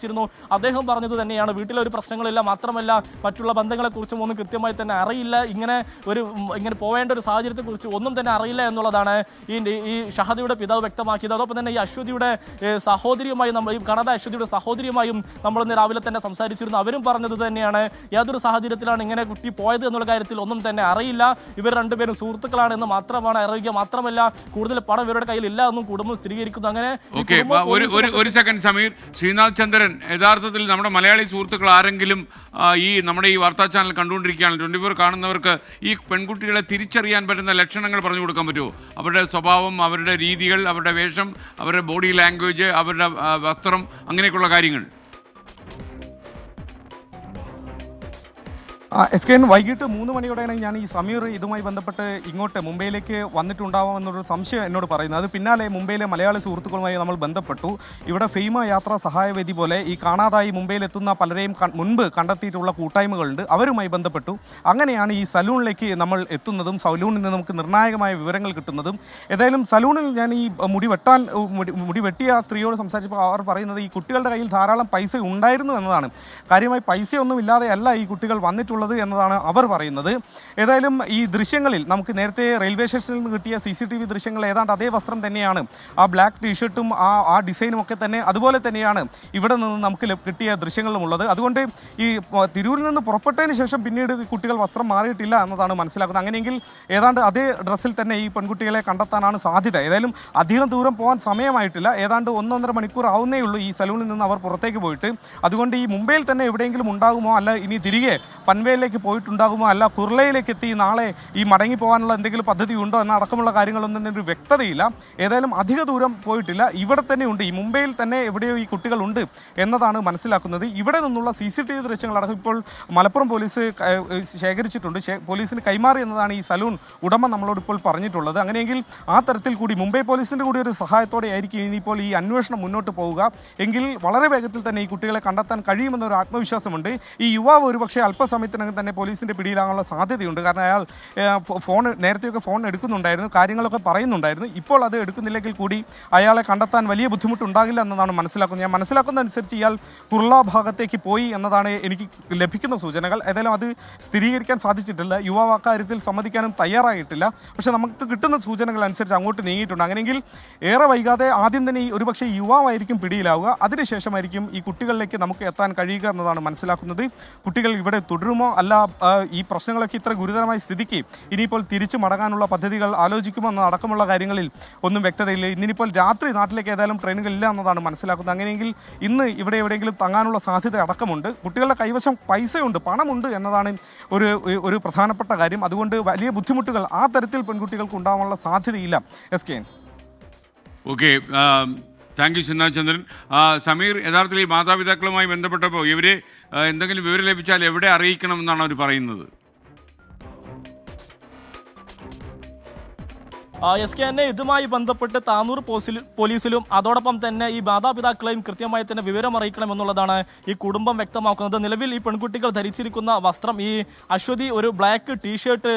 Speaker 4: അദ്ദേഹം പറഞ്ഞത് തന്നെയാണ് വീട്ടിലെ ഒരു പ്രശ്നങ്ങളില്ല, മാത്രമല്ല മറ്റുള്ള ബന്ധങ്ങളെ കുറിച്ചും ഒന്നും കൃത്യമായി തന്നെ അറിയില്ല. ഇങ്ങനെ പോവേണ്ട ഒരു സാഹചര്യത്തെ കുറിച്ച് ഒന്നും തന്നെ അറിയില്ല എന്നുള്ളതാണ് ഈ ഷഹദയുടെ പിതാവ് വ്യക്തമാക്കിയത്. അതോടൊപ്പം തന്നെ ഈ അശ്വതിയുടെ സഹോദരിയുമായി ഈ കണത അശ്വതിയുടെ സഹോദരിയുമായും നമ്മൾ ഇന്ന് രാവിലെ തന്നെ സംസാരിച്ചിരുന്നു. അവരും പറഞ്ഞത് തന്നെയാണ് യാതൊരു സാഹചര്യത്തിലാണ് ഇങ്ങനെ കുട്ടി പോയത് എന്നുള്ള കാര്യത്തിൽ ഒന്നും തന്നെ അറിയില്ല. ഇവർ രണ്ടുപേരും സുഹൃത്തുക്കളാണെന്ന് മാത്രമാണ് അറിയുക. മാത്രമല്ല കൂടുതൽ പണം ഇവരുടെ കയ്യിൽ ഇല്ല എന്നും കുടുംബം സ്ഥിരീകരിക്കുന്നു. അങ്ങനെ
Speaker 1: ഒരു സെക്കൻഡ് സമീർ, ശ്രീനാഥ് ചന്ദ്രൻ, യഥാർത്ഥത്തിൽ നമ്മുടെ മലയാളി സുഹൃത്തുക്കൾ ആരെങ്കിലും നമ്മുടെ ഈ വാർത്താ ചാനൽ കണ്ടുകൊണ്ടിരിക്കുകയാണ്, 24 കാണുന്നവർക്ക് ഈ പെൺകുട്ടികളെ തിരിച്ചറിയാൻ പറ്റുന്ന ലക്ഷണങ്ങൾ പറഞ്ഞു കൊടുക്കാൻ പറ്റുമോ? അവരുടെ സ്വഭാവം, അവരുടെ രീതികൾ, അവരുടെ വേഷം, അവരുടെ ബോഡി ലാംഗ്വേജ്, അവരുടെ വസ്ത്രം, അങ്ങനെയൊക്കെയുള്ള കാര്യങ്ങൾ?
Speaker 3: SKN വൈകിട്ട് 3 മണിയോടെയാണ് ഞാൻ ഈ സമീർ ഇതുമായി ബന്ധപ്പെട്ട് ഇങ്ങോട്ട് മുംബൈയിലേക്ക് വന്നിട്ടുണ്ടാവാമെന്നൊരു സംശയം എന്നോട് പറയുന്നത്. അത് പിന്നാലെ മുംബൈയിലെ മലയാളി സുഹൃത്തുക്കളുമായി നമ്മൾ ബന്ധപ്പെട്ടു. ഇവിടെ ഫെയ്മ യാത്രാ സഹായവേദി പോലെ ഈ കാണാതായി മുംബൈയിലെത്തുന്ന പലരെയും മുൻപ് കണ്ടെത്തിയിട്ടുള്ള കൂട്ടായ്മകളുണ്ട്, അവരുമായി ബന്ധപ്പെട്ടു. അങ്ങനെയാണ് ഈ സലൂണിലേക്ക് നമ്മൾ എത്തുന്നതും സലൂണിൽ നിന്ന് നമുക്ക് നിർണായകമായ വിവരങ്ങൾ കിട്ടുന്നതും. ഏതായാലും സലൂണിൽ ഞാൻ ഈ മുടി വെട്ടിയ സ്ത്രീയോട് സംസാരിച്ചപ്പോൾ അവർ പറയുന്നത് ഈ കുട്ടികളുടെ കയ്യിൽ ധാരാളം പൈസ ഉണ്ടായിരുന്നു എന്നതാണ്. കാര്യമായി പൈസയൊന്നും ഇല്ലാതെയല്ല ഈ കുട്ടികൾ വന്നിട്ടുള്ളത് എന്നതാണ് അവർ പറയുന്നത്. ഏതായാലും ഈ ദൃശ്യങ്ങളിൽ നമുക്ക് നേരത്തെ റെയിൽവേ സ്റ്റേഷനിൽ നിന്ന് കിട്ടിയ CCTV ദൃശ്യങ്ങൾ ഏതാണ്ട് അതേ വസ്ത്രം തന്നെയാണ്. ആ ബ്ലാക്ക് ടീഷർട്ടും ആ ഡിസൈനും ഒക്കെ തന്നെ അതുപോലെ തന്നെയാണ് ഇവിടെ നിന്ന് നമുക്ക് കിട്ടിയ ദൃശ്യങ്ങളിലുമുള്ളത്. അതുകൊണ്ട് ഈ തിരൂരിൽ നിന്ന് പുറപ്പെട്ടതിന് ശേഷം പിന്നീട് കുട്ടികൾ വസ്ത്രം മാറിയിട്ടില്ല എന്നതാണ് മനസ്സിലാക്കുന്നത്. അങ്ങനെയെങ്കിൽ ഏതാണ്ട് അതേ ഡ്രസ്സിൽ തന്നെ ഈ പെൺകുട്ടികളെ കണ്ടെത്താനാണ് സാധ്യത. ഏതായാലും അധികം ദൂരം പോകാൻ സമയമായിട്ടില്ല, ഏതാണ്ട് 1-1.5 മണിക്കൂർ ആവുന്നേ ഉള്ളൂ ഈ സലൂണിൽ നിന്ന് അവർ പുറത്തേക്ക് പോയിട്ട്. അതുകൊണ്ട് ഈ മുംബൈയിൽ തന്നെ എവിടെയെങ്കിലും ഉണ്ടാകുമോ, അല്ല ഇനി തിരികെ പൻവേലിലേക്ക് പോയിട്ടുണ്ടാകുമോ, അല്ല കുർളയിലേക്ക് എത്തി നാളെ ഈ മടങ്ങി പോകാനുള്ള എന്തെങ്കിലും പദ്ധതി ഉണ്ടോ എന്നടക്കമുള്ള കാര്യങ്ങളൊന്നും തന്നെ ഒരു വ്യക്തതയില്ല. ഏതായാലും അധിക ദൂരം പോയിട്ടില്ല, ഇവിടെ തന്നെ ഉണ്ട്, ഈ മുംബൈയിൽ തന്നെ എവിടെയോ ഈ കുട്ടികളുണ്ട് എന്നതാണ് മനസ്സിലാക്കുന്നത്. ഇവിടെ നിന്നുള്ള CCTV ദൃശ്യങ്ങളടക്കം ഇപ്പോൾ മലപ്പുറം പോലീസ് ശേഖരിച്ചിട്ടുണ്ട്, പോലീസിന് കൈമാറി എന്നതാണ് ഈ സലൂൺ ഉടമ നമ്മളോട് ഇപ്പോൾ പറഞ്ഞിട്ടുള്ളത്. അങ്ങനെയെങ്കിൽ ആ തരത്തിൽ കൂടി മുംബൈ പോലീസിൻ്റെ കൂടി ഒരു സഹായത്തോടെ ആയിരിക്കും ഇനിയിപ്പോൾ ഈ അന്വേഷണം മുന്നോട്ട് പോവുക. എങ്കിൽ വളരെ വേഗത്തിൽ തന്നെ ഈ കുട്ടികളെ കണ്ടെത്താൻ കഴിയുമെന്നൊരു ആത്മവിശ്വാസമുണ്ട്. ഈ യുവാവ് ഒരുപക്ഷെ അല്പസമയത്തിനകം തന്നെ പോലീസിൻ്റെ പിടിയിലാകാനുള്ള സാധ്യതയുണ്ട്. കാരണം അയാൾ നേരത്തെയൊക്കെ ഫോൺ എടുക്കുന്നുണ്ടായിരുന്നു, കാര്യങ്ങളൊക്കെ പറയുന്നുണ്ടായിരുന്നു. ഇപ്പോൾ അത് എടുക്കുന്നില്ലെങ്കിൽ കൂടി അയാളെ കണ്ടെത്താൻ വലിയ ബുദ്ധിമുട്ടുണ്ടാകില്ല എന്നതാണ് മനസ്സിലാക്കുന്നത്. ഞാൻ മനസ്സിലാക്കുന്നതനുസരിച്ച് ഇയാൾ കുർള ഭാഗത്തേക്ക് പോയി എന്നതാണ് എനിക്ക് ലഭിക്കുന്ന സൂചനകൾ. ഏതായാലും അത് സ്ഥിരീകരിക്കാൻ സാധിച്ചിട്ടില്ല. യുവാവ് അക്കാര്യത്തിൽ സമ്മതിക്കാനും തയ്യാറായിട്ടില്ല. പക്ഷേ നമുക്ക് കിട്ടുന്ന സൂചനകൾ അനുസരിച്ച് അങ്ങോട്ട് നീങ്ങിയിട്ടുണ്ട്. അങ്ങനെയെങ്കിൽ ഏറെ വൈകാതെ ആദ്യം തന്നെ ഒരുപക്ഷെ യുവാവായിരിക്കും പിടിയിലാവുക, അതിനുശേഷമായിരിക്കും ഈ കുട്ടികളിലേക്ക് നമുക്ക് എത്താൻ കഴിയുക എന്നതാണ് മനസ്സിലാക്കുന്നത്. കുട്ടികൾ ഇവിടെ തുടരുമോ, അല്ല ഈ പ്രശ്നങ്ങളൊക്കെ ഇത്ര ഗുരുതരമായ സ്ഥിതിക്ക് ഇനിയിപ്പോൾ തിരിച്ചു മടങ്ങാനുള്ള പദ്ധതികൾ ആലോചിക്കുമോ എന്നടക്കമുള്ള കാര്യങ്ങളിൽ ഒന്നും വ്യക്തതയില്ല. ഇന്നിപ്പോൾ രാത്രി നാട്ടിലേക്ക് ഏതായാലും ട്രെയിനുകളില്ല എന്നതാണ് മനസ്സിലാക്കുന്നത്. അങ്ങനെയെങ്കിൽ ഇന്ന് ഇവിടെ എവിടെയെങ്കിലും തങ്ങാനുള്ള സാധ്യത അടക്കമുണ്ട്. കുട്ടികളുടെ കൈവശം പൈസയുണ്ട്, പണമുണ്ട് എന്നതാണ് ഒരു പ്രധാനപ്പെട്ട കാര്യം. അതുകൊണ്ട് വലിയ ബുദ്ധിമുട്ടുകൾ ആ തരത്തിൽ പെൺകുട്ടികൾക്ക് ഉണ്ടാകാനുള്ള സാധ്യതയില്ല. SKN.
Speaker 1: Okay, thank you Sreenath Chandran. Sameer, യഥാർത്ഥത്തിൽ ഈ മാതാപിതാക്കളുമായി ബന്ധപ്പെട്ടപ്പോൾ ഇവരെ എന്തെങ്കിലും വിവരം ലഭിച്ചാൽ എവിടെ അറിയിക്കണമെന്നാണ് അവർ പറയുന്നത്?
Speaker 4: SKN ഇതുമായി ബന്ധപ്പെട്ട് താനൂർ പോലീസിലും അതോടൊപ്പം തന്നെ ഈ മാതാപിതാക്കളെയും കൃത്യമായി തന്നെ വിവരം അറിയിക്കണമെന്നുള്ളതാണ് ഈ കുടുംബം വ്യക്തമാക്കുന്നത്. നിലവിൽ ഈ പെൺകുട്ടികൾ ധരിച്ചിരിക്കുന്ന വസ്ത്രം ഈ അശ്വതി ഒരു ബ്ലാക്ക് ടീഷർട്ട്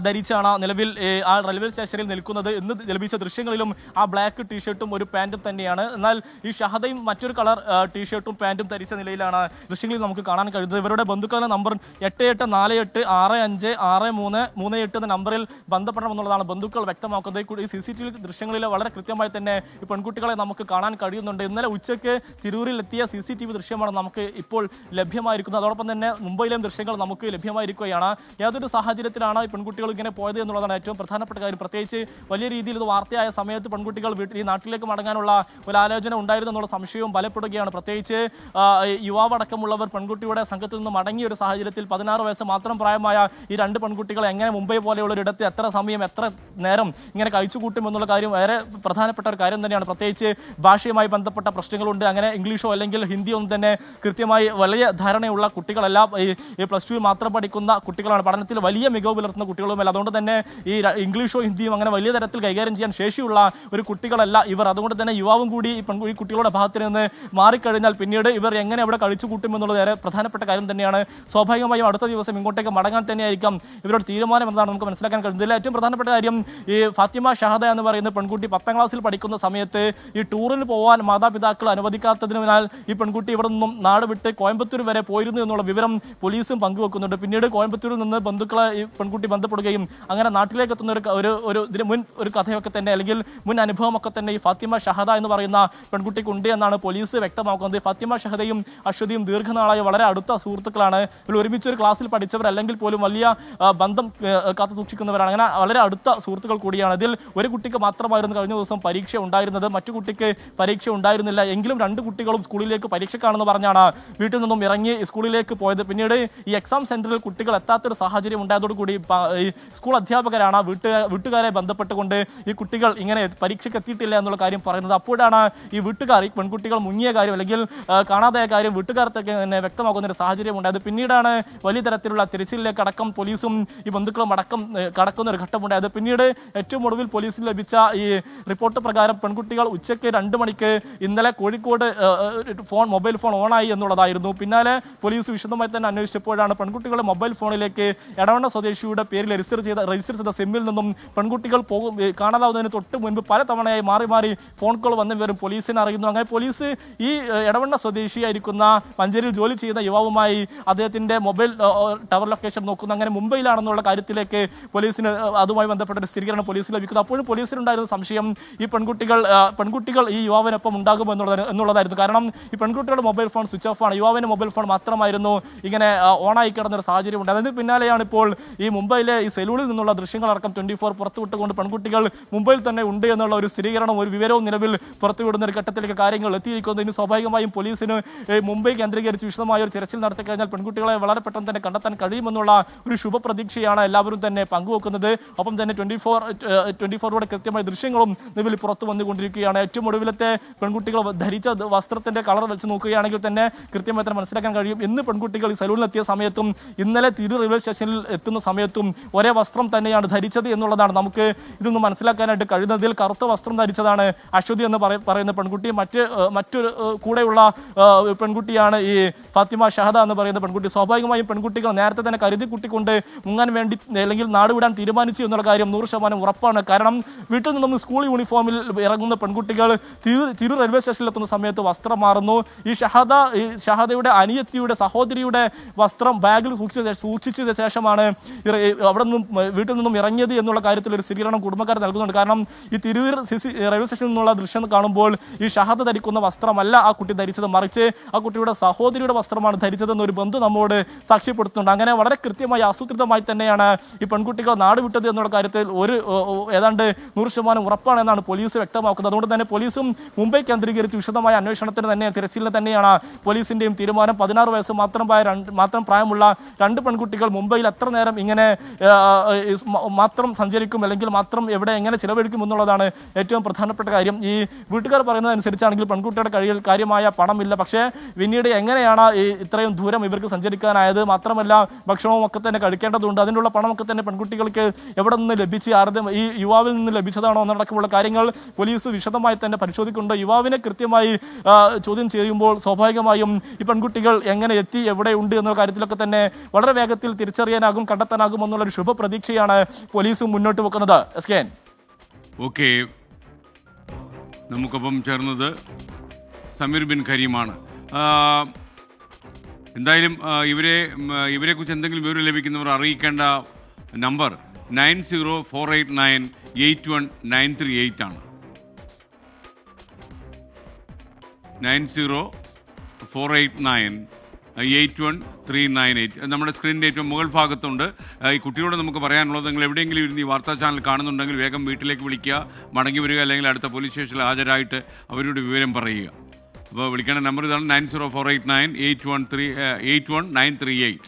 Speaker 4: ധരിച്ചാണ് നിലവിൽ ആ റെയിൽവേ സ്റ്റേഷനിൽ നിൽക്കുന്നത്. ഇന്ന് ലഭിച്ച ദൃശ്യങ്ങളിലും ആ ബ്ലാക്ക് ടീഷർട്ടും ഒരു പാൻറ്റും തന്നെയാണ്. എന്നാൽ ഈ ഷഹദയും മറ്റൊരു കളർ ടീഷർട്ടും പാൻറ്റും ധരിച്ച നിലയിലാണ് ദൃശ്യങ്ങളിൽ നമുക്ക് കാണാൻ കഴിയുന്നത്. ഇവരുടെ ബന്ധുക്കളുടെ നമ്പർ 8848656338 എന്ന നമ്പറിൽ ബന്ധപ്പെടണമെന്നുള്ളതാണ് ബന്ധുക്കൾ വ്യക്തമാക്കുന്നത്. ഈ CCTV ദൃശ്യങ്ങളിൽ വളരെ കൃത്യമായി തന്നെ ഈ പെൺകുട്ടികളെ നമുക്ക് കാണാൻ കഴിയുന്നുണ്ട്. ഇന്നലെ ഉച്ചയ്ക്ക് തിരൂരിൽ എത്തിയ CCTV ദൃശ്യമാണ് നമുക്ക് ഇപ്പോൾ ലഭ്യമായിരിക്കുന്നത്. അതോടൊപ്പം തന്നെ മുംബൈയിലെയും ദൃശ്യങ്ങൾ നമുക്ക് ലഭ്യമായിരിക്കുകയാണ്. ഏതൊരു സാഹചര്യത്തിലാണ് ഈ പെൺകുട്ടികൾ ഇങ്ങനെ പോയത് എന്നുള്ളതാണ് ഏറ്റവും പ്രധാനപ്പെട്ട കാര്യം. പ്രത്യേകിച്ച് വലിയ രീതിയിൽ ഇത് വാർത്തയായ സമയത്ത് പെൺകുട്ടികൾ ഈ നാട്ടിലേക്ക് മടങ്ങാനുള്ള ഒരു ആലോചന ഉണ്ടായിരുന്നു എന്നുള്ള സംശയവും ബലപ്പെടുകയാണ്. പ്രത്യേകിച്ച് യുവാവടക്കമുള്ളവർ പെൺകുട്ടിയുടെ സംഘത്തിൽ നിന്ന് മടങ്ങിയ ഒരു സാഹചര്യത്തിൽ 16 വയസ്സ് മാത്രം പ്രായമായ ഈ 2 പെൺകുട്ടികൾ എങ്ങനെ മുംബൈ പോലെയുള്ള ഒരിടത്ത് എത്ര സമയം എത്ര നേരം ഇങ്ങനെ കഴിച്ചുകൂട്ടും എന്നുള്ള കാര്യം വളരെ പ്രധാനപ്പെട്ട ഒരു കാര്യം തന്നെയാണ്. പ്രത്യേകിച്ച് ഭാഷയുമായി ബന്ധപ്പെട്ട പ്രശ്നങ്ങളുണ്ട്. അങ്ങനെ ഇംഗ്ലീഷോ അല്ലെങ്കിൽ ഹിന്ദിയോ ഒന്നും തന്നെ കൃത്യമായി വലിയ ധാരണയുള്ള കുട്ടികളെല്ലാം ഈ +2 മാത്രം പഠിക്കുന്ന കുട്ടികളാണ്. പഠനത്തിൽ വലിയ മികവ് പുലർത്തുന്ന കുട്ടികളുമല്ല. അതുകൊണ്ട് തന്നെ ഈ ഇംഗ്ലീഷോ ഹിന്ദിയും അങ്ങനെ വലിയ തരത്തിൽ കൈകാര്യം ചെയ്യാൻ ശേഷിയുള്ള ഒരു കുട്ടികളല്ല ഇവർ. അതുകൊണ്ട് തന്നെ യുവാവും കൂടി ഈ കുട്ടികളുടെ ഭാഗത്ത് നിന്ന് മാറിക്കഴിഞ്ഞാൽ പിന്നീട് ഇവർ എങ്ങനെ അവിടെ കഴിച്ചു കൂട്ടും എന്നുള്ളത് വളരെ പ്രധാനപ്പെട്ട കാര്യം തന്നെയാണ്. സ്വാഭാവികമായും അടുത്ത ദിവസം ഇങ്ങോട്ടേക്ക് മടങ്ങാൻ തന്നെയായിരിക്കും ഇവരുടെ തീരുമാനം എന്നാണ് നമുക്ക് മനസ്സിലാക്കാൻ കഴിയുന്നത്. ഇതിൽ ഏറ്റവും പ്രധാനപ്പെട്ട കാര്യം ഈ ഫാത്തിമ ഷഹദ എന്ന് പറയുന്ന പെൺകുട്ടി 10ാം ക്ലാസ്സിൽ പഠിക്കുന്ന സമയത്ത് ഈ ടൂറിന് പോകാൻ മാതാപിതാക്കൾ അനുവദിക്കാത്തതിനാൽ ഈ പെൺകുട്ടി ഇവിടെ നിന്നും നാട് വിട്ട് കോയമ്പത്തൂർ വരെ പോയിരുന്നു എന്നുള്ള വിവരം പോലീസും പങ്കുവെക്കുന്നുണ്ട്. പിന്നീട് കോയമ്പത്തൂരിൽ നിന്ന് ബന്ധുക്കളെ ഈ പെൺകുട്ടി ബന്ധപ്പെടുകയും അങ്ങനെ നാട്ടിലേക്ക് എത്തുന്ന ഇതിന് മുൻ ഒരു കഥയൊക്കെ തന്നെ അല്ലെങ്കിൽ മുൻ അനുഭവമൊക്കെ തന്നെ ഈ ഫാത്തിമ ഷഹദ എന്ന് പറയുന്ന പെൺകുട്ടിക്ക് ഉണ്ട് എന്നാണ് പോലീസ് വ്യക്തമാക്കുന്നത്. ഫാത്തിമ ഷഹദയും അശ്വതിയും ദീർഘനാളായി വളരെ അടുത്ത സുഹൃത്തുക്കളാണ്. ഇവർ ഒരുമിച്ച് ഒരു ക്ലാസ്സിൽ പഠിച്ചവർ അല്ലെങ്കിൽ പോലും വലിയ ബന്ധം കാത്തു സൂക്ഷിക്കുന്നവരാണ്. അങ്ങനെ വളരെ അടുത്ത സുഹൃത്തുക്കൾ കൂടിയാണ്. ഇതിൽ ഒരു കുട്ടിക്ക് മാത്രമായിരുന്നു കഴിഞ്ഞ ദിവസം പരീക്ഷ ഉണ്ടായിരുന്നത്, മറ്റു കുട്ടിക്ക് പരീക്ഷ ഉണ്ടായിരുന്നില്ല. എങ്കിലും 2 കുട്ടികളും സ്കൂളിലേക്ക് പരീക്ഷക്കാണെന്ന് പറഞ്ഞാണ് വീട്ടിൽ നിന്നും ഇറങ്ങി സ്കൂളിലേക്ക് പോയത്. പിന്നീട് ഈ എക്സാം സെന്ററിൽ കുട്ടികൾ എത്താത്തൊരു സാഹചര്യം ഉണ്ടായതോടുകൂടി ഈ സ്കൂൾ അധ്യാപകരാണ് വീട്ടുകാരെ ബന്ധപ്പെട്ടുകൊണ്ട് ഈ കുട്ടികൾ ഇങ്ങനെ പരീക്ഷയ്ക്ക് എത്തിയിട്ടില്ല എന്നുള്ള കാര്യം പറയുന്നത്. അപ്പോഴാണ് ഈ വീട്ടുകാർ ഈ പെൺകുട്ടികൾ മുങ്ങിയ കാര്യം അല്ലെങ്കിൽ കാണാതായ കാര്യം വീട്ടുകാർക്കൊക്കെ തന്നെ വ്യക്തമാക്കുന്ന ഒരു സാഹചര്യം ഉണ്ടായത്. പിന്നീടാണ് വലിയ തരത്തിലുള്ള തിരച്ചിലിലേക്ക് അടക്കം പോലീസും ഈ ബന്ധുക്കളും അടക്കം കടക്കുന്ന ഒരു ഘട്ടമുണ്ടായത്. പിന്നീട് ഏറ്റവും ഒടുവിൽ പോലീസിന് ലഭിച്ച ഈ റിപ്പോർട്ട് പ്രകാരം പെൺകുട്ടികൾ ഉച്ചയ്ക്ക് 2 മണിക്ക് ഇന്നലെ കോഴിക്കോട് മൊബൈൽ ഫോൺ ഓണായി എന്നുള്ളതായിരുന്നു. പിന്നാലെ പോലീസ് വിശദമായി തന്നെ അന്വേഷിച്ചപ്പോഴാണ് പെൺകുട്ടികളുടെ മൊബൈൽ ഫോണിലേക്ക് എടവണ്ണ സ്വദേശിയുടെ പേരിൽ രജിസ്റ്റർ ചെയ്ത സിമ്മിൽ നിന്നും പെൺകുട്ടികൾ കാണാതാവുന്നതിന് തൊട്ട് മുൻപ് പല തവണയായി മാറി ഫോൺ കോൾ വന്നു വരും പോലീസിനെ അറിയുന്നു. അങ്ങനെ പോലീസ് ഈ എടവണ്ണ സ്വദേശിയായിരിക്കുന്ന മഞ്ചേരിയിൽ ജോലി ചെയ്യുന്ന യുവാവുമായി അദ്ദേഹത്തിന്റെ മൊബൈൽ ടവർ ലൊക്കേഷൻ നോക്കുന്നു. അങ്ങനെ മുംബൈയിലാണെന്നുള്ള കാര്യത്തിലേക്ക് പോലീസിന് അതുമായി ബന്ധപ്പെട്ട ഒരു സ്ഥിരീകരണം പോലീസിൽ ലഭിക്കുന്നു. അപ്പോഴും പോലീസിനുണ്ടായിരുന്ന സംശയം ഈ പെൺകുട്ടികൾ ഈ യുവാവിനൊപ്പം ഉണ്ടാകും എന്നുള്ളതായിരുന്നു. കാരണം ഈ പെൺകുട്ടികളുടെ മൊബൈൽ ഫോൺ സ്വിച്ച് ഓഫ് ആണ്, യുവാവിന്റെ മൊബൈൽ ഫോൺ മാത്രമായിരുന്നു ഇങ്ങനെ ഓണായി കിടന്നൊരു സാഹചര്യം ഉണ്ട്. അതിന് പിന്നാലെയാണ് ഇപ്പോൾ ഈ മുംബൈയിലെ ഈ സെലൂണിൽ നിന്നുള്ള ദൃശ്യങ്ങളടക്കം 24 പുറത്തുവിട്ടുകൊണ്ട് പെൺകുട്ടികൾ മുംബൈയിൽ തന്നെ ഉണ്ട് എന്നുള്ള ഒരു സ്ഥിരീകരണവും ഒരു വിവരവും നിലവിൽ പുറത്തുവിടുന്ന ഒരു ഘട്ടത്തിലേക്ക് കാര്യങ്ങൾ എത്തിയിരിക്കുന്നു. ഇനി സ്വാഭാവികമായും പോലീസിന് മുംബൈ കേന്ദ്രീകരിച്ച് വിശദമായ ഒരു തിരച്ചിൽ നടത്തി കഴിഞ്ഞാൽ പെൺകുട്ടികളെ വളരെ പെട്ടെന്ന് തന്നെ കണ്ടെത്താൻ കഴിയുമെന്നുള്ള ഒരു ശുഭപ്രതീക്ഷയാണ് എല്ലാവരും തന്നെ പങ്കുവെക്കുന്നത്. ഒപ്പം തന്നെ 24 കൃത്യമായ ദൃശ്യങ്ങളും നിലവിൽ പുറത്തു വന്നുകൊണ്ടിരിക്കുകയാണ്. ഏറ്റവും ഒടുവിലത്തെ പെൺകുട്ടികൾ ധരിച്ച വസ്ത്രത്തിന്റെ കളർ വെച്ച് നോക്കുകയാണെങ്കിൽ തന്നെ കൃത്യമായി തന്നെ മനസ്സിലാക്കാൻ കഴിയും. ഇന്ന് പെൺകുട്ടികൾ ഈ സലൂണിലെത്തിയ സമയത്തും ഇന്നലെ തിരൂർ റെയിൽവേ സ്റ്റേഷനിൽ എത്തുന്ന സമയത്തും ഒരേ വസ്ത്രം തന്നെയാണ് ധരിച്ചത് എന്നുള്ളതാണ് നമുക്ക് ഇതൊന്നും മനസ്സിലാക്കാനായിട്ട് കഴിയുന്നതിൽ. കറുത്ത വസ്ത്രം ധരിച്ചതാണ് അശ്വതി എന്ന് പറയുന്ന പെൺകുട്ടി. മറ്റൊരു കൂടെയുള്ള പെൺകുട്ടിയാണ് ഈ ഫാത്തിമ ഷഹദ എന്ന് പറയുന്ന പെൺകുട്ടി. സ്വാഭാവികമായും പെൺകുട്ടികൾ നേരത്തെ തന്നെ കരുതി കുട്ടിക്കൊണ്ട് മുങ്ങാൻ വേണ്ടി അല്ലെങ്കിൽ നാട് വിടാൻ തീരുമാനിച്ചു എന്നുള്ള കാര്യം 100% ഉറപ്പാണ്. കാരണം വീട്ടിൽ നിന്നും സ്കൂൾ യൂണിഫോമിൽ ഇറങ്ങുന്ന പെൺകുട്ടികൾ തിരൂർ റെയിൽവേ സ്റ്റേഷനിൽ എത്തുന്ന സമയത്ത് വസ്ത്രം മാറുന്നു. ഈ ഷഹദയുടെ അനിയത്തിയുടെ സഹോദരിയുടെ വസ്ത്രം ബാഗിൽ സൂക്ഷിച്ചതിന് ശേഷമാണ് അവിടെ നിന്നും വീട്ടിൽ നിന്നും ഇറങ്ങിയത് എന്നുള്ള കാര്യത്തിൽ ഒരു സ്ഥിരീകരണം കുടുംബക്കാർ നൽകുന്നുണ്ട്. കാരണം ഈ തിരൂർ റെയിൽവേ സ്റ്റേഷനിൽ നിന്നുള്ള ദൃശ്യം കാണുമ്പോൾ ഈ ഷഹദ ധരിക്കുന്ന വസ്ത്രമല്ല ആ കുട്ടി ധരിച്ചത്, മറിച്ച് ആ കുട്ടിയുടെ സഹോദരിയുടെ വസ്ത്രമാണ് ധരിച്ചതെന്ന് ഒരു ബന്ധു നമ്മോട് സാക്ഷ്യപ്പെടുത്തുന്നുണ്ട്. അങ്ങനെ വളരെ കൃത്യമായി ആസൂത്രിതമായി തന്നെയാണ് ഈ പെൺകുട്ടികൾ നാട് വിട്ടത് എന്നുള്ള കാര്യത്തിൽ ഏതാണ്ട് 100% ഉറപ്പാണ് എന്നാണ് പോലീസ് വ്യക്തമാക്കുന്നത്. അതുകൊണ്ട് തന്നെ പോലീസും മുംബൈ കേന്ദ്രീകരിച്ച് വിശദമായ അന്വേഷണത്തിന് തന്നെ തിരച്ചിലിന് തന്നെയാണ് പോലീസിന്റെയും തീരുമാനം. 16 വയസ്സ് മാത്രം പ്രായമുള്ള 2 പെൺകുട്ടികൾ മുംബൈയിൽ എത്ര നേരം ഇങ്ങനെ മാത്രം സഞ്ചരിക്കും അല്ലെങ്കിൽ മാത്രം എവിടെ എങ്ങനെ ചിലവഴിക്കും എന്നുള്ളതാണ് ഏറ്റവും പ്രധാനപ്പെട്ട കാര്യം. ഈ വീട്ടുകാർ പറയുന്നത് അനുസരിച്ചാണെങ്കിൽ പെൺകുട്ടിയുടെ കയ്യിൽ കാര്യമായ പണമില്ല. പക്ഷേ പിന്നീട് എങ്ങനെയാണ് ഇത്രയും ദൂരം ഇവർക്ക് സഞ്ചരിക്കാനായത്? മാത്രമല്ല ഭക്ഷണവും ഒക്കെ തന്നെ കഴിക്കേണ്ടതുണ്ട്. അതിനുള്ള പണമൊക്കെ തന്നെ പെൺകുട്ടികൾക്ക് എവിടെ നിന്ന് ലഭിച്ച് ഈ യുവാവിൽ നിന്ന് ലഭിച്ചതാണോ എന്നടക്കമുള്ള കാര്യങ്ങൾ പോലീസ് വിശദമായി തന്നെ പരിശോധിക്കുന്നുണ്ട്. യുവാവിനെ കൃത്യമായി ചോദ്യം ചെയ്യുമ്പോൾ സ്വാഭാവികമായും ഈ പെൺകുട്ടികൾ എങ്ങനെ എത്തി, എവിടെയുണ്ട് എന്നുള്ള കാര്യത്തിലൊക്കെ തന്നെ വളരെ വേഗത്തിൽ തിരിച്ചറിയാനാകും, കണ്ടെത്താനാകും എന്നുള്ളൊരു ശുഭപ്രതീക്ഷയാണ് പോലീസ് മുന്നോട്ട് വെക്കുന്നത്. SKN.
Speaker 1: ഓക്കെ, നമുക്കൊപ്പം ചേർന്നത് സമീർ ബിൻ കരീമാണ്. എന്തായാലും ഇവരെക്കുറിച്ച് എന്തെങ്കിലും വിവരം ലഭിക്കുന്നവർ അറിയിക്കേണ്ട നമ്പർ 9048981938 ആണ്. 9048981398. നമ്മുടെ സ്ക്രീനിൻ്റെ ഏറ്റവും മുകൾ ഭാഗത്തുണ്ട്. ഈ കുട്ടിയോട് നമുക്ക് പറയാനുള്ളത്, നിങ്ങൾ എവിടെയെങ്കിലും ഇരുന്ന് ഈ വാർത്താ ചാനൽ കാണുന്നുണ്ടെങ്കിൽ വേഗം വീട്ടിലേക്ക് വിളിക്കുക, മടങ്ങി വരിക, അല്ലെങ്കിൽ അടുത്ത പോലീസ് സ്റ്റേഷനിൽ ഹാജരായിട്ട് അവരോട് വിവരം പറയുക. അപ്പോൾ വിളിക്കേണ്ട നമ്പർ ഇതാണ് 9048981938.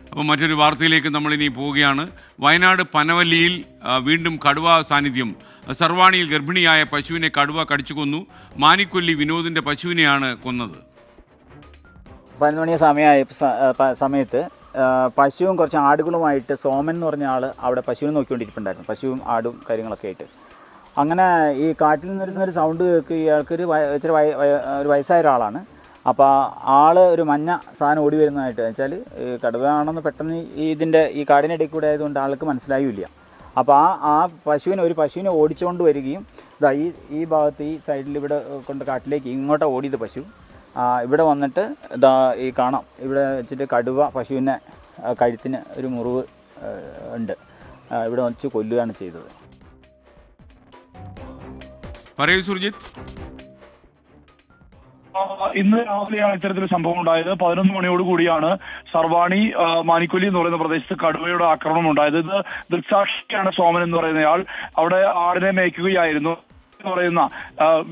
Speaker 1: അപ്പോൾ മറ്റൊരു വാർത്തയിലേക്ക് നമ്മളിനി പോവുകയാണ്. വയനാട് പനവല്ലിയിൽ വീണ്ടും കടുവ സാന്നിധ്യം. സർവാണിയിൽ ഗർഭിണിയായ പശുവിനെ കടുവ കടിച്ചു കൊന്നു. മാനിക്കൊല്ലി വിനോദിൻ്റെ പശുവിനെയാണ് കൊന്നത്.
Speaker 5: 11 മണി സമയത്ത് പശുവും കുറച്ച് ആടുകളുമായിട്ട് സോമൻ എന്ന് പറഞ്ഞ ആൾ അവിടെ പശുവിനെ നോക്കിക്കൊണ്ടിരിപ്പുണ്ടായിരുന്നു, പശുവും ആടും കാര്യങ്ങളൊക്കെ ആയിട്ട്. അങ്ങനെ ഈ കാട്ടിൽ നിന്നൊരു സൗണ്ട് കേൾക്കുക. ഇയാൾക്കൊരു ഇച്ചിരി ഒരു വയസ്സായ ഒരാളാണ്. അപ്പോൾ ആൾ ഒരു മഞ്ഞ സാധനം ഓടി വരുന്നതായിട്ട് വെച്ചാൽ കടുവയാണെന്ന് പെട്ടെന്ന് ഈ കാടിനിടയിൽ കൂടെ ആയതുകൊണ്ട് ആൾക്ക് മനസ്സിലായില്ല. അപ്പോൾ ആ ഒരു പശുവിനെ ഓടിച്ചുകൊണ്ട് വരികയും ഇതാ ഈ ഭാഗത്ത് ഈ സൈഡിൽ ഇവിടെ കൊണ്ട് കാട്ടിലേക്ക് ഇങ്ങോട്ടാണ് ഓടിയത് പശു. ഇവിടെ വന്നിട്ട് ഇതാ ഈ കാണാം, ഇവിടെ വെച്ചിട്ട് കടുവ പശുവിനെ കഴുത്തിന് ഒരു മുറിവ് ഉണ്ട്, ഇവിടെ വെച്ച് കൊല്ലുകയാണ് ചെയ്തത്.
Speaker 1: പറയൂ സുർജിത്ത്.
Speaker 6: ഇന്ന് രാവിലെയാണ് ഇത്തരത്തിലൊരു സംഭവം ഉണ്ടായത്. 11 മണിയോട് കൂടിയാണ് സർവാണി മാനിക്കൊല്ലി എന്ന് പറയുന്ന പ്രദേശത്ത് കടുവയുടെ ആക്രമണം ഉണ്ടായത്. ഇത് ദൃക്സാക്ഷിയാണ് സോമൻ എന്ന് പറയുന്നയാൾ. അവിടെ ആടിനെ മേയ്ക്കുകയായിരുന്നു. പറയുന്ന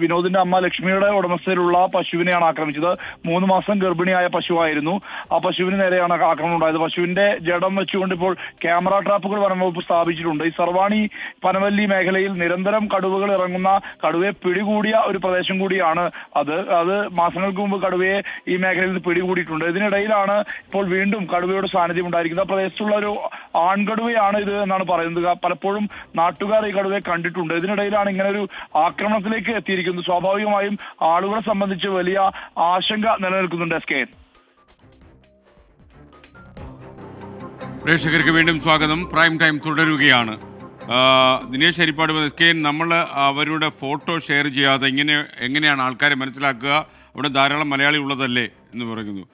Speaker 6: വിനോദിന്റെ അമ്മ ലക്ഷ്മിയുടെ ഉടമസ്ഥയിലുള്ള പശുവിനെയാണ് ആക്രമിച്ചത്. 3 മാസം ഗർഭിണിയായ പശുവായിരുന്നു. ആ പശുവിന് നേരെയാണ് ആക്രമണം ഉണ്ടായത്. പശുവിന്റെ ജഡം വെച്ചുകൊണ്ട് ഇപ്പോൾ ക്യാമറ ട്രാപ്പുകൾ വനംവകുപ്പ് സ്ഥാപിച്ചിട്ടുണ്ട്. ഈ സർവാണി പനവല്ലി മേഖലയിൽ നിരന്തരം കടുവകൾ ഇറങ്ങുന്ന, കടുവയെ പിടികൂടിയ ഒരു പ്രദേശം കൂടിയാണ് അത് മാസങ്ങൾക്ക് മുമ്പ് കടുവയെ ഈ മേഖലയിൽ നിന്ന് പിടികൂടിയിട്ടുണ്ട്. ഇതിനിടയിലാണ് ഇപ്പോൾ വീണ്ടും കടുവയുടെ സാന്നിധ്യം ഉണ്ടായിരിക്കുന്നത്. ആ പ്രദേശത്തുള്ള ഒരു ആൺകടുവയാണ് ഇത് എന്നാണ് പറയുന്നത്. പലപ്പോഴും നാട്ടുകാർ ഈ കടുവയെ കണ്ടിട്ടുണ്ട്. ഇതിനിടയിലാണ് ഇങ്ങനെ ഒരു ആക്രമണത്തിലേക്ക് എത്തിയിരിക്കുന്നത്. സ്വാഭാവികമായും ആളുകളെ സംബന്ധിച്ച് വലിയ ആശങ്ക നിലനിൽക്കുന്നുണ്ട്. SKN.
Speaker 1: പ്രേക്ഷകർക്ക് വീണ്ടും സ്വാഗതം. പ്രൈം ടൈം തുടരുകയാണ്. ദിനേശ് ഹരിപ്പാട്, SKN, നമ്മൾ അവരുടെ ഫോട്ടോ ഷെയർ ചെയ്യാതെ എങ്ങനെയാണ് ആൾക്കാരെ മനസ്സിലാക്കുക? അവിടെ ധാരാളം മലയാളി ഉള്ളതല്ലേ എന്ന് പറയുന്നു.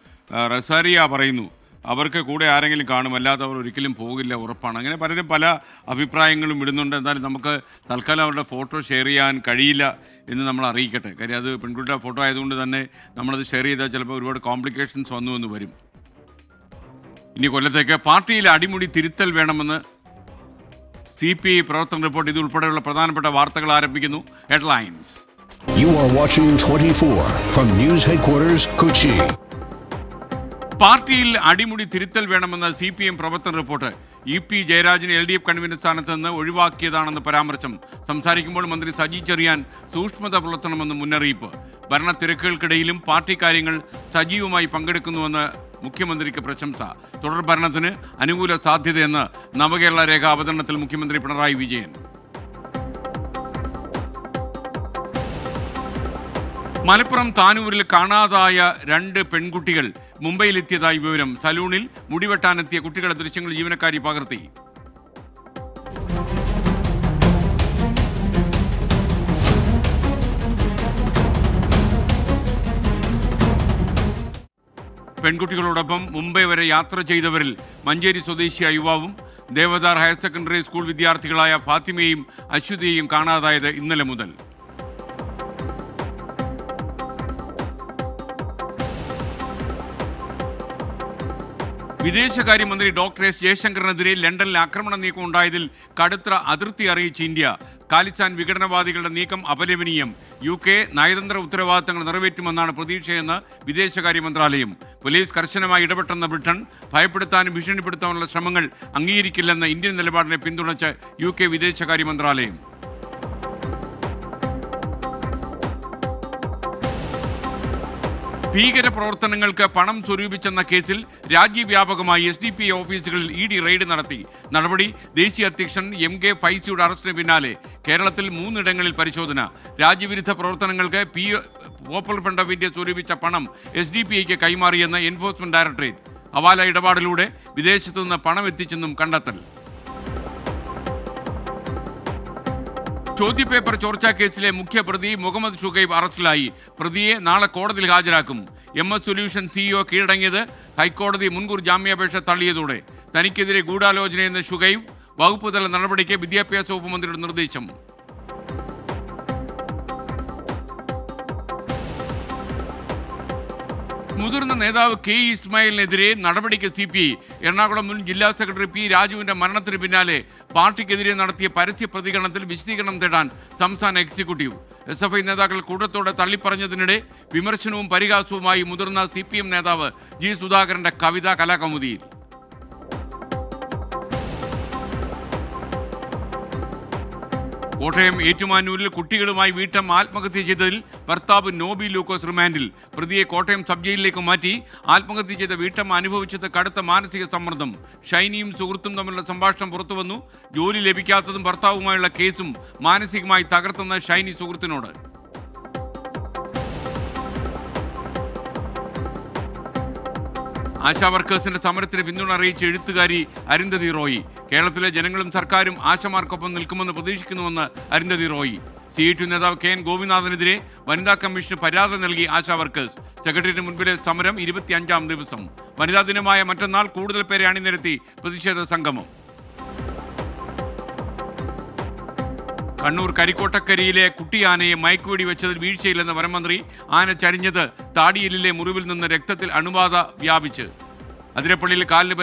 Speaker 1: റസാരിയ പറയുന്നു അവർക്ക് കൂടെ ആരെങ്കിലും കാണും, അല്ലാതെ അവർ ഒരിക്കലും പോകില്ല, ഉറപ്പാണ്. അങ്ങനെ പലരും പല അഭിപ്രായങ്ങളും ഇടുന്നുണ്ട്. എന്തായാലും നമുക്ക് തൽക്കാലം അവരുടെ ഫോട്ടോ ഷെയർ ചെയ്യാൻ കഴിയില്ല എന്ന് നമ്മൾ അറിയിക്കട്ടെ. കാര്യം അത് പെൺകുട്ടിയുടെ ഫോട്ടോ ആയതുകൊണ്ട് തന്നെ നമ്മളത് ഷെയർ ചെയ്താൽ ചിലപ്പോൾ ഒരുപാട് കോംപ്ലിക്കേഷൻസ് വന്നു എന്ന് വരും. ഇനി കൊല്ലത്തേക്ക് പാർട്ടിയിൽ അടിമുടി തിരുത്തൽ വേണമെന്ന് CPI പ്രവർത്തന റിപ്പോർട്ട്. ഇത് ഉൾപ്പെടെയുള്ള പ്രധാനപ്പെട്ട വാർത്തകൾ ആരംഭിക്കുന്നു. Headlines.
Speaker 7: You are watching 24 from News Headquarters, Kochi.
Speaker 1: പാർട്ടിയിൽ അടിമുടി തിരുത്തൽ വേണമെന്ന CPM പ്രവർത്തന റിപ്പോർട്ട്. EP ജയരാജനെ LDF കൺവീനർ സ്ഥാനത്ത് നിന്ന് ഒഴിവാക്കിയതാണെന്ന് പരാമർശം. സംസാരിക്കുമ്പോൾ മന്ത്രി സജി ചെറിയാൻ സൂക്ഷ്മത പുലർത്തണമെന്ന് മുന്നറിയിപ്പ്. ഭരണ തിരക്കുകൾക്കിടയിലും പാർട്ടി കാര്യങ്ങൾ സജീവമായി പങ്കെടുക്കുന്നുവെന്ന് മുഖ്യമന്ത്രിക്ക് പ്രശംസ. തുടർ ഭരണത്തിന് അനുകൂല സാധ്യതയെന്ന് നവകേരള രേഖ അവതരണത്തിൽ മുഖ്യമന്ത്രി പിണറായി വിജയൻ. മലപ്പുറം താനൂരിൽ കാണാതായ 2 പെൺകുട്ടികൾ മുംബൈയിലെത്തിയതായി വിവരം. സലൂണിൽ മുടിവെട്ടാനെത്തിയ കുട്ടികളുടെ ദൃശ്യങ്ങൾ ജീവനക്കാരി പകർത്തി. പെൺകുട്ടികളോടൊപ്പം മുംബൈ വരെ യാത്ര ചെയ്തവരിൽ മഞ്ചേരി സ്വദേശിയായ യുവാവും ദേവദാർ ഹയർ സെക്കൻഡറി സ്കൂൾ വിദ്യാർത്ഥികളായ ഫാത്തിമയും അശ്വതിയെയും കാണാതായത് ഇന്നലെ മുതൽ. വിദേശകാര്യമന്ത്രി ഡോക്ടർ S ജയശങ്കറിനെതിരെ ലണ്ടനിൽ ആക്രമണ നീക്കം ഉണ്ടായതിൽ കടുത്ത അതൃപ്തി അറിയിച്ച് ഇന്ത്യ. ഖാലിസ്ഥാൻ വിഘടനവാദികളുടെ നീക്കം അപലപനീയം. UK നയതന്ത്ര ഉത്തരവാദിത്തങ്ങൾ നിറവേറ്റുമെന്നാണ് പ്രതീക്ഷയെന്ന് വിദേശകാര്യ മന്ത്രാലയം. പോലീസ് കർശനമായി ഇടപെട്ടെന്ന ബ്രിട്ടൻ ഭയപ്പെടുത്താനും ഭീഷണിപ്പെടുത്താനുള്ള ശ്രമങ്ങൾ അംഗീകരിക്കില്ലെന്ന ഇന്ത്യൻ നിലപാടിനെ പിന്തുണച്ച് UK വിദേശകാര്യ മന്ത്രാലയം. ഭീകര പ്രവർത്തനങ്ങൾക്ക് പണം സ്വരൂപിച്ചെന്ന കേസിൽ രാജ്യവ്യാപകമായി SDPI ഓഫീസുകളിൽ ED റെയ്ഡ് നടത്തി. നടപടി ദേശീയ അധ്യക്ഷൻ MK ഫൈസിയുടെ അറസ്റ്റിന് പിന്നാലെ കേരളത്തിൽ 3 ഇടങ്ങളിൽ പരിശോധന. രാജ്യവിരുദ്ധ പ്രവർത്തനങ്ങൾക്ക് പോപ്പുലർ ഫ്രണ്ട് ഓഫ് ഇന്ത്യ സ്വരൂപിച്ച പണം SDPIക്ക് കൈമാറിയെന്ന് എൻഫോഴ്സ്മെന്റ് ഡയറക്ടറേറ്റ്. ഹവാല ഇടപാടിലൂടെ വിദേശത്തു നിന്ന് പണം എത്തിച്ചെന്നും കണ്ടെത്തൽ. ചോദ്യപേപ്പർ ചോർച്ചാ കേസിലെ മുഖ്യപ്രതി മുഹമ്മദ് ഷുഹൈബ് അറസ്റ്റിലായി. പ്രതിയെ നാളെ കോടതിയിൽ ഹാജരാക്കും. MS സൊല്യൂഷൻ CEO കീഴടങ്ങിയത് ഹൈക്കോടതി മുൻകൂർ ജാമ്യാപേക്ഷ തള്ളിയതോടെ. തനിക്കെതിരെ ഗൂഢാലോചനയെന്ന ഷുഹൈബ് വകുപ്പുതല നടപടിക്ക് വിദ്യാഭ്യാസ വകുപ്പ് മന്ത്രിയുടെ നിർദ്ദേശം. മുതിർന്ന നേതാവ് K. ഇസ്മായിലിനെതിരെ നടപടിക്ക് CPI. എറണാകുളം മുൻ ജില്ലാ സെക്രട്ടറി P. രാജുവിന്റെ മരണത്തിന് പിന്നാലെ പാർട്ടിക്കെതിരെ നടത്തിയ പരസ്യ പ്രതികരണത്തിൽ വിശദീകരണം തേടാൻ സംസ്ഥാന എക്സിക്യൂട്ടീവ്. SFI നേതാക്കൾ കൂട്ടത്തോടെ തള്ളിപ്പറഞ്ഞതിനിടെ വിമർശനവും പരിഹാസവുമായി മുതിർന്ന CPM നേതാവ് G. സുധാകരന്റെ കവിത കലാകൗമുദിയിൽ. കോട്ടയം ഏറ്റുമാനൂരിൽ കുട്ടികളുമായി വീട്ടമ്മ ആത്മഹത്യ ചെയ്തതിൽ ഭർത്താവ് നോബി ലൂക്കോസ് റിമാൻഡിൽ. പ്രതിയെ കോട്ടയം സബ് ജയിലിലേക്ക് മാറ്റി. ആത്മഹത്യ ചെയ്ത വീട്ടമ്മ അനുഭവിച്ചത് കടുത്ത മാനസിക സമ്മർദ്ദം. ഷൈനിയും സുഹൃത്തും തമ്മിലുള്ള സംഭാഷണം പുറത്തുവന്നു. ജോലി ലഭിക്കാത്തതും ഭർത്താവുമായുള്ള കേസും മാനസികമായി തകർത്തെന്ന് ഷൈനി സുഹൃത്തിനോട്. ആശാ വർക്കേഴ്സിന്റെ സമരത്തിന് പിന്തുണ അറിയിച്ച് എഴുത്തുകാരി അരുന്ധതി റോയി. കേരളത്തിലെ ജനങ്ങളും സർക്കാരും ആശമാർക്കൊപ്പം നിൽക്കുമെന്ന് പ്രതീക്ഷിക്കുന്നുവെന്ന് അരുന്ധതി റോയി. CITU നേതാവ് KN ഗോപിനാഥനെതിരെ വനിതാ കമ്മീഷന് പരാതി നൽകി ആശാ വർക്കേഴ്സ്. സെക്രട്ടറിയേറ്റിന് മുൻപിലെ സമരം 25ാം ദിവസം. വനിതാ ദിനമായ മറ്റന്നാൾ കൂടുതൽ പേരെ അണിനിരത്തി പ്രതിഷേധ സംഗമം. കണ്ണൂർ കരിക്കോട്ടക്കരിയിലെ കുട്ടിയാനയെ മയക്കുവെടി വെച്ചതിൽ വീഴ്ചയില്ലെന്ന വനമന്ത്രി. ആന ചരിഞ്ഞത് താടിയലിലെ മുറിവിൽ നിന്ന് രക്തത്തിൽ അണുബാധ വ്യാപിച്ച്. അതിരപ്പള്ളിയിൽ കാലിന്